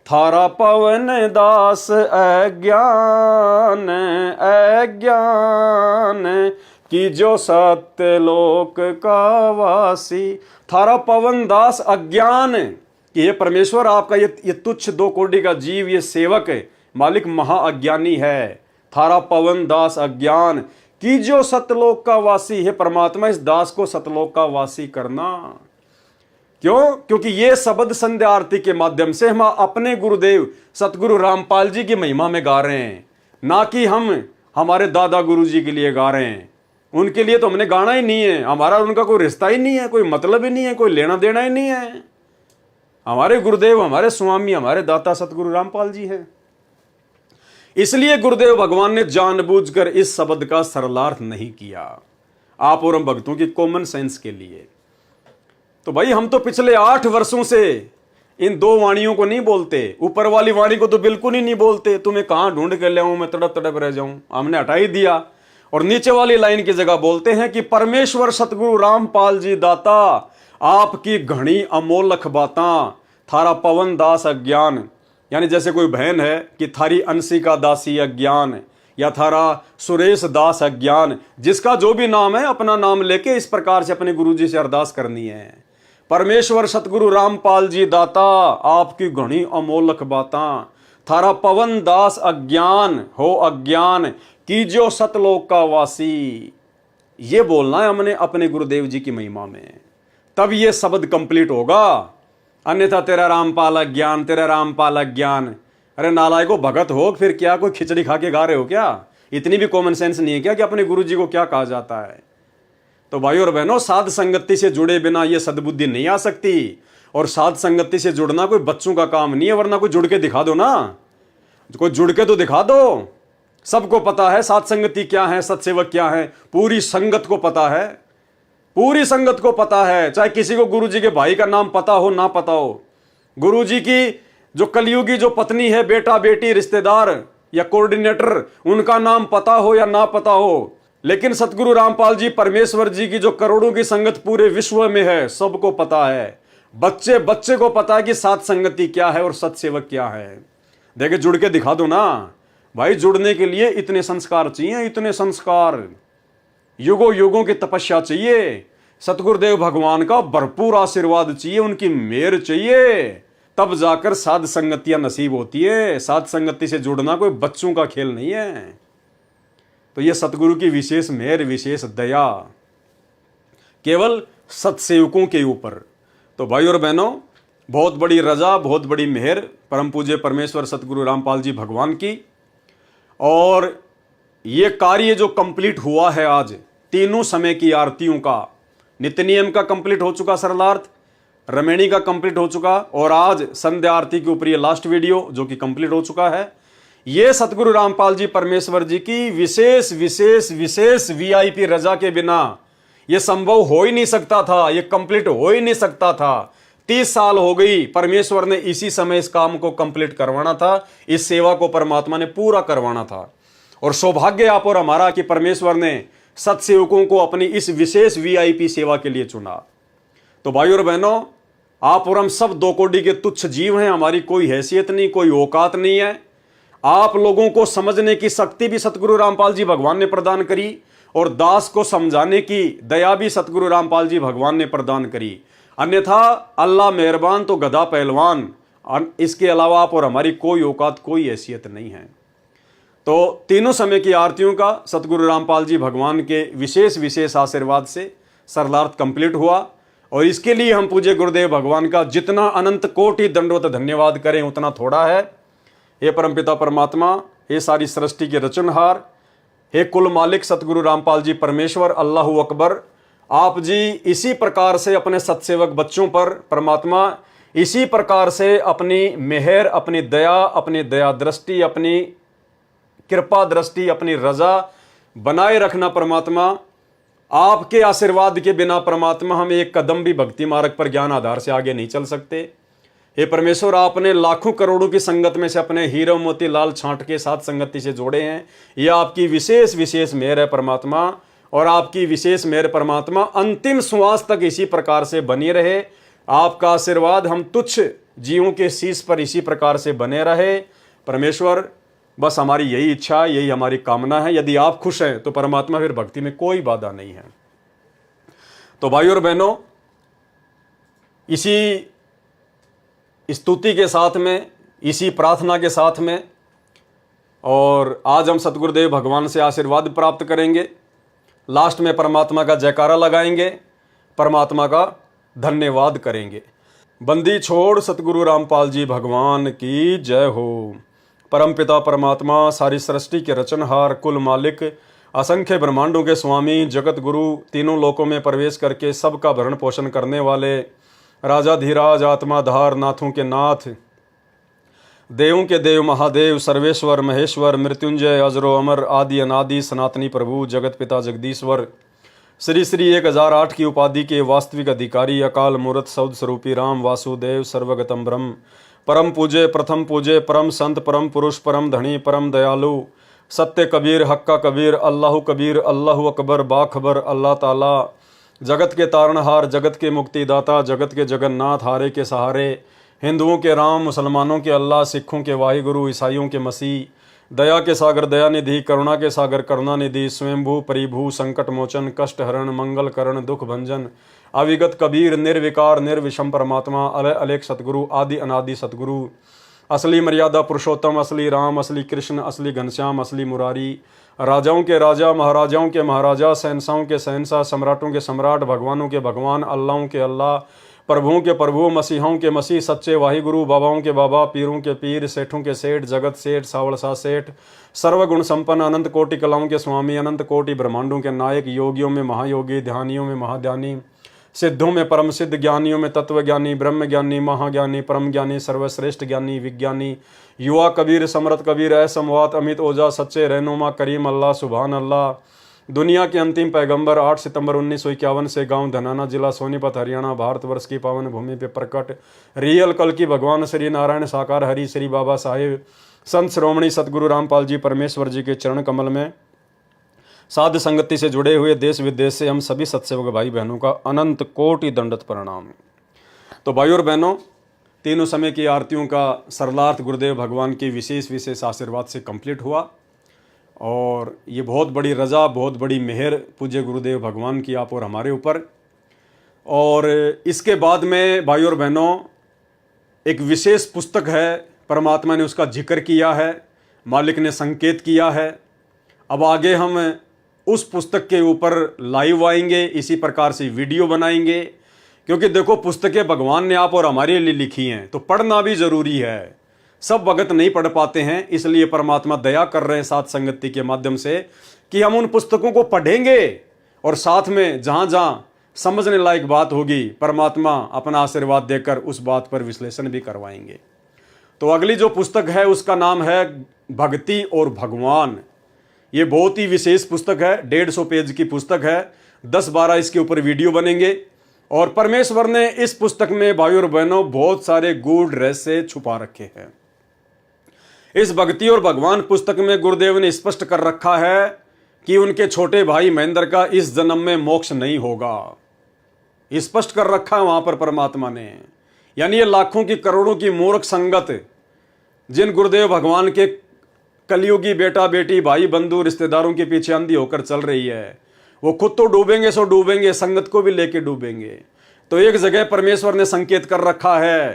[SPEAKER 1] थारा पवन दास अज्ञान अज्ञान कि जो सत्य लोक का वासी। थारा पवन दास अज्ञान कि ये परमेश्वर आपका ये तुच्छ 2 कोटि का जीव, ये सेवक है, मालिक महाअज्ञानी है। थारा पवन दास अज्ञान कि जो सतलोक का वासी है। परमात्मा इस दास को सतलोक का वासी करना। क्यों? क्योंकि ये शब्द संध्या आरती के माध्यम से हम अपने गुरुदेव सतगुरु रामपाल जी की महिमा में गा रहे हैं, ना कि हम हमारे दादा गुरु जी के लिए गा रहे हैं। उनके लिए तो हमने गाना ही नहीं है, हमारा उनका कोई रिश्ता ही नहीं है, कोई मतलब ही नहीं है, कोई लेना देना ही नहीं है। हमारे गुरुदेव, हमारे स्वामी, हमारे दाता सतगुरु रामपाल जी हैं। इसलिए गुरुदेव भगवान ने जानबूझकर इस शब्द का सरलार्थ नहीं किया, आप और हम भक्तों की कॉमन सेंस के लिए। तो भाई हम तो पिछले 8 वर्षों से इन 2 वाणियों को नहीं बोलते, ऊपर वाली वाणी को तो बिल्कुल ही नहीं बोलते। तुम्हें कहां ढूंढ के ले आऊं, मैं तड़प तड़प रह जाऊं, हमने हटा ही दिया। और नीचे वाली लाइन की जगह बोलते हैं कि परमेश्वर सतगुरु रामपाल जी दाता आपकी घनी अमोलख बाता, थारा पवन दास अज्ञान। यानी जैसे कोई बहन है कि थारी अंशिका दासी अज्ञान, या थारा सुरेश दास अज्ञान, जिसका जो भी नाम है अपना नाम लेके इस प्रकार से अपने गुरुजी से अरदास करनी है। परमेश्वर सतगुरु रामपाल जी दाता आपकी घनी अमोलख बाता, थारा पवन दास अज्ञान हो अज्ञान की जो सतलोक का वासी। ये बोलना है हमने अपने गुरुदेव जी की महिमा में, तब ये शब्द कंप्लीट होगा। अन्यथा तेरा रामपाल अज्ञान, तेरा रामपाल अज्ञान, अरे नालायको, भगत हो फिर क्या, कोई खिचड़ी खा के गा रहे हो क्या? इतनी भी कॉमन सेंस नहीं है क्या कि अपने गुरु जी को क्या कहा जाता है? तो भाई और बहनों, साध संगति से जुड़े बिना ये सद्बुद्धि नहीं आ सकती। और साध संगति से जुड़ना कोई बच्चों का काम नहीं है, वरना कोई जुड़ के दिखा दो ना, कोई जुड़ के तो दिखा दो। सबको पता है साध संगति क्या है, सत्सेवक क्या है, पूरी संगत को पता है, पूरी संगत को पता है। चाहे किसी को गुरु जी के भाई का नाम पता हो ना पता हो, गुरु जी की जो कलयुगी जो पत्नी है, बेटा बेटी रिश्तेदार या कोऑर्डिनेटर, उनका नाम पता हो या ना पता हो, लेकिन सतगुरु रामपाल जी परमेश्वर जी की जो करोड़ों की संगत पूरे विश्व में है, सबको पता है। बच्चे बच्चे को पता है कि साध संगति क्या है और सत्सेवक क्या है। देखे, जुड़ के दिखा दो ना भाई। जुड़ने के लिए इतने संस्कार चाहिए, इतने संस्कार, युगों युगों की तपस्या चाहिए, सतगुरुदेव भगवान का भरपूर आशीर्वाद चाहिए, उनकी मेहर चाहिए, तब जाकर साध संगतियां नसीब होती है। साध संगति से जुड़ना कोई बच्चों का खेल नहीं है। तो यह सतगुरु की विशेष मेहर, विशेष दया केवल सत्सेवकों के ऊपर। तो भाई और बहनों, बहुत बड़ी रजा, बहुत बड़ी मेहर परम पूज्य परमेश्वर सतगुरु रामपाल जी भगवान की। और ये कार्य जो कंप्लीट हुआ है आज, तीनों समय की आरतियों का, नित्य नियम का कंप्लीट हो चुका सरलार्थ, रमेणी का कंप्लीट हो चुका, और आज संध्या आरती के ऊपर ये लास्ट वीडियो जो कि कंप्लीट हो चुका है। ये सतगुरु रामपाल जी परमेश्वर जी की विशेष विशेष विशेष वीआईपी रजा के बिना ये संभव हो ही नहीं सकता था, ये कंप्लीट हो ही नहीं सकता था। 30 साल हो गई, परमेश्वर ने इसी समय इस काम को कंप्लीट करवाना था, इस सेवा को परमात्मा ने पूरा करवाना था। और सौभाग्य आप और हमारा कि परमेश्वर ने सत्सेवकों को अपनी इस विशेष वीआईपी सेवा के लिए चुना। तो भाई और बहनों, आप और हम सब दो कोटि के तुच्छ जीव हैं, हमारी कोई हैसियत नहीं, कोई औकात नहीं है। आप लोगों को समझने की शक्ति भी सतगुरु रामपाल जी भगवान ने प्रदान करी, और दास को समझाने की दया भी सतगुरु रामपाल जी भगवान ने प्रदान करी। अन्यथा अल्लाह मेहरबान तो गधा पहलवान, इसके अलावा आप और हमारी कोई औकात, कोई हैसियत नहीं है। तो तीनों समय की आरतियों का सतगुरु रामपाल जी भगवान के विशेष विशेष आशीर्वाद से सरलार्थ कंप्लीट हुआ। और इसके लिए हम पूज्य गुरुदेव भगवान का जितना अनंत कोटि दंडवत धन्यवाद करें उतना थोड़ा है। हे परमपिता परमात्मा, हे सारी सृष्टि के रचनहार, हे कुल मालिक सतगुरु रामपाल जी परमेश्वर, अल्लाहु अकबर, आप जी इसी प्रकार से अपने सत्सेवक बच्चों पर परमात्मा इसी प्रकार से अपनी मेहर, अपनी दया दृष्टि, अपनी कृपा दृष्टि, अपनी रजा बनाए रखना परमात्मा। आपके आशीर्वाद के बिना परमात्मा हम एक कदम भी भक्ति मार्ग पर ज्ञान आधार से आगे नहीं चल सकते। हे परमेश्वर, आपने लाखों करोड़ों की संगत में से अपने हीरो मोती लाल छांट के साथ संगति से जोड़े हैं। यह आपकी विशेष विशेष मेहर है परमात्मा, और आपकी विशेष मेहर परमात्मा अंतिम श्वास तक इसी प्रकार से बनी रहे। आपका आशीर्वाद हम तुच्छ जीवों के शीश पर इसी प्रकार से बने रहे परमेश्वर। बस हमारी यही इच्छा, यही हमारी कामना है। यदि आप खुश हैं तो परमात्मा फिर भक्ति में कोई बाधा नहीं है। तो भाई और बहनों, इसी स्तुति के साथ में, इसी प्रार्थना के साथ में, और आज हम सतगुरुदेव भगवान से आशीर्वाद प्राप्त करेंगे। लास्ट में परमात्मा का जयकारा लगाएंगे, परमात्मा का धन्यवाद करेंगे। बंदी छोड़ सतगुरु रामपाल जी भगवान की जय हो। परमपिता परमात्मा, सारी सृष्टि के रचनहार, कुल मालिक, असंख्य ब्रह्मांडों के स्वामी, जगत गुरु, तीनों लोकों में प्रवेश करके सबका भरण पोषण करने वाले, राजा धीराज, आत्माधार, नाथों के नाथ, देवों के देव, महादेव, सर्वेश्वर, महेश्वर, मृत्युंजय, अजरो अमर, आदि अनादि, सनातनी प्रभु, जगत पिता जगदीश्वर, श्री श्री 1008 की उपाधि के वास्तविक अधिकारी, अकाल मूर्त सौद स्वरूपी राम वासुदेव, सर्वगतम ब्रह्म, परम पूज्य, प्रथम पूज्य, परम संत, परम पुरुष, परम धनी, परम दयालु, सत्य कबीर, हक्का कबीर, अल्लाह कबीर, अल्लाह अकबर, बाखबर, अल्लाह ताला, जगत के तारणहार, जगत के मुक्तिदाता, जगत के जगन्नाथ, हारे के सहारे, हिंदुओं के राम, मुसलमानों के अल्लाह, सिखों के वाहिगुरु, ईसाइयों के मसीह, दया के सागर दयानिधि, करुणा के सागर करुणानिधि, स्वयंभू परिभू, संकट मोचन, कष्ट हरण, मंगल करण, दुख भंजन, अविगत कबीर, निर्विकार निर्विषम परमात्मा, अलय अलेख सतगुरु, आदि अनादि सतगुरु, असली मर्यादा पुरुषोत्तम, असली राम, असली कृष्ण, असली घनश्याम, असली मुरारी, राजाओं के राजा, महाराजाओं के महाराजा, शहंशाहों के शहंशाह, सम्राटों के सम्राट, भगवानों के भगवान, अल्लाहों के अल्लाह, प्रभुओं के प्रभु, मसीहों के मसीह, सच्चे वाहिगुरु, बाबाओं के बाबा, पीरों के पीर, सेठों के सेठ, जगत सेठ, सावड़सा सेठ, सर्वगुण संपन्न, अनंत कोटि कलाओं के स्वामी, अनंत कोटि ब्रह्मांडों के नायक, योगियों में महायोगी, ध्यानियों में महाध्यानी, सिद्धों में परम सिद्ध, ज्ञानियों में तत्वज्ञानी, ब्रह्म ज्ञानी, महाज्ञानी, परम ज्ञानी, सर्वश्रेष्ठ ज्ञानी, विज्ञानी, युवा कबीर, समरथ कबीर, असमवात, अमित ओझा, सच्चे रहनुमा, करीम अल्लाह, सुभान अल्लाह, दुनिया के अंतिम पैगंबर, 8 सितंबर 1951 से गांव धनाना, जिला सोनीपत, हरियाणा, भारतवर्ष की पावन भूमि पे प्रकट रियल कल की भगवान श्री नारायण साकार हरि श्री बाबा साहेब संत श्रोमणी सतगुरु रामपाल जी परमेश्वर जी के चरण कमल में साध संगति से जुड़े हुए देश विदेश से हम सभी सत्सेवक भाई बहनों का अनंत कोटि दंडत प्रणाम। तो भाई और बहनों, तीनों समय की आरतियों का सरलार्थ गुरुदेव भगवान की विशेष आशीर्वाद से कंप्लीट हुआ और ये बहुत बड़ी रजा, बहुत बड़ी मेहर पूज्य गुरुदेव भगवान की आप और हमारे ऊपर। और इसके बाद में भाई और बहनों एक विशेष पुस्तक है, परमात्मा ने उसका जिक्र किया है, मालिक ने संकेत किया है। अब आगे हम उस पुस्तक के ऊपर लाइव आएंगे, इसी प्रकार से वीडियो बनाएंगे, क्योंकि देखो पुस्तकें भगवान ने आप और हमारे लिए लिखी हैं तो पढ़ना भी जरूरी है। सब भगत नहीं पढ़ पाते हैं, इसलिए परमात्मा दया कर रहे हैं साथ संगति के माध्यम से कि हम उन पुस्तकों को पढ़ेंगे और साथ में जहां जहां समझने लायक बात होगी परमात्मा अपना आशीर्वाद देकर उस बात पर विश्लेषण भी करवाएंगे। तो अगली जो पुस्तक है उसका नाम है भक्ति और भगवान। ये बहुत ही विशेष पुस्तक है, 150 पेज की पुस्तक है, 10-12 इसके ऊपर वीडियो बनेंगे। और परमेश्वर ने इस पुस्तक में भाई और बहनों बहुत सारे गूढ़ रहस्य छुपा रखे हैं। इस भक्ति और भगवान पुस्तक में गुरुदेव ने स्पष्ट कर रखा है कि उनके छोटे भाई महेंद्र का इस जन्म में मोक्ष नहीं होगा। स्पष्ट कर रखा है वहां पर परमात्मा ने। यानी ये लाखों की करोड़ों की मूर्ख संगत जिन गुरुदेव भगवान के कलयुगी बेटा बेटी भाई बंधु रिश्तेदारों के पीछे अंधी होकर चल रही है, वो खुद तो डूबेंगे सो डूबेंगे, संगत को भी लेके डूबेंगे। तो एक जगह परमेश्वर ने संकेत कर रखा है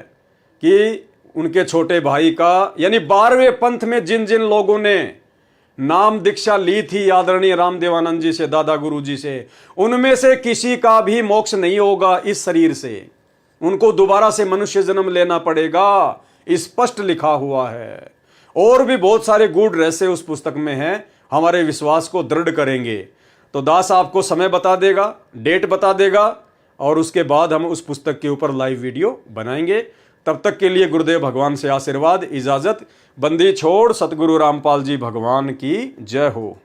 [SPEAKER 1] कि उनके छोटे भाई का, यानी 12वें पंथ में जिन जिन लोगों ने नाम दीक्षा ली थी आदरणीय रामदेवानंद जी से, दादा गुरु जी से, उनमें से किसी का भी मोक्ष नहीं होगा इस शरीर से। उनको दोबारा से मनुष्य जन्म लेना पड़ेगा, स्पष्ट लिखा हुआ है। और भी बहुत सारे गूढ़ रहस्य उस पुस्तक में हैं, हमारे विश्वास को दृढ़ करेंगे। तो दास आपको समय बता देगा, डेट बता देगा और उसके बाद हम उस पुस्तक के ऊपर लाइव वीडियो बनाएंगे। तब तक के लिए गुरुदेव भगवान से आशीर्वाद, इजाजत, बंदी छोड़, सतगुरु रामपाल जी भगवान की जय हो।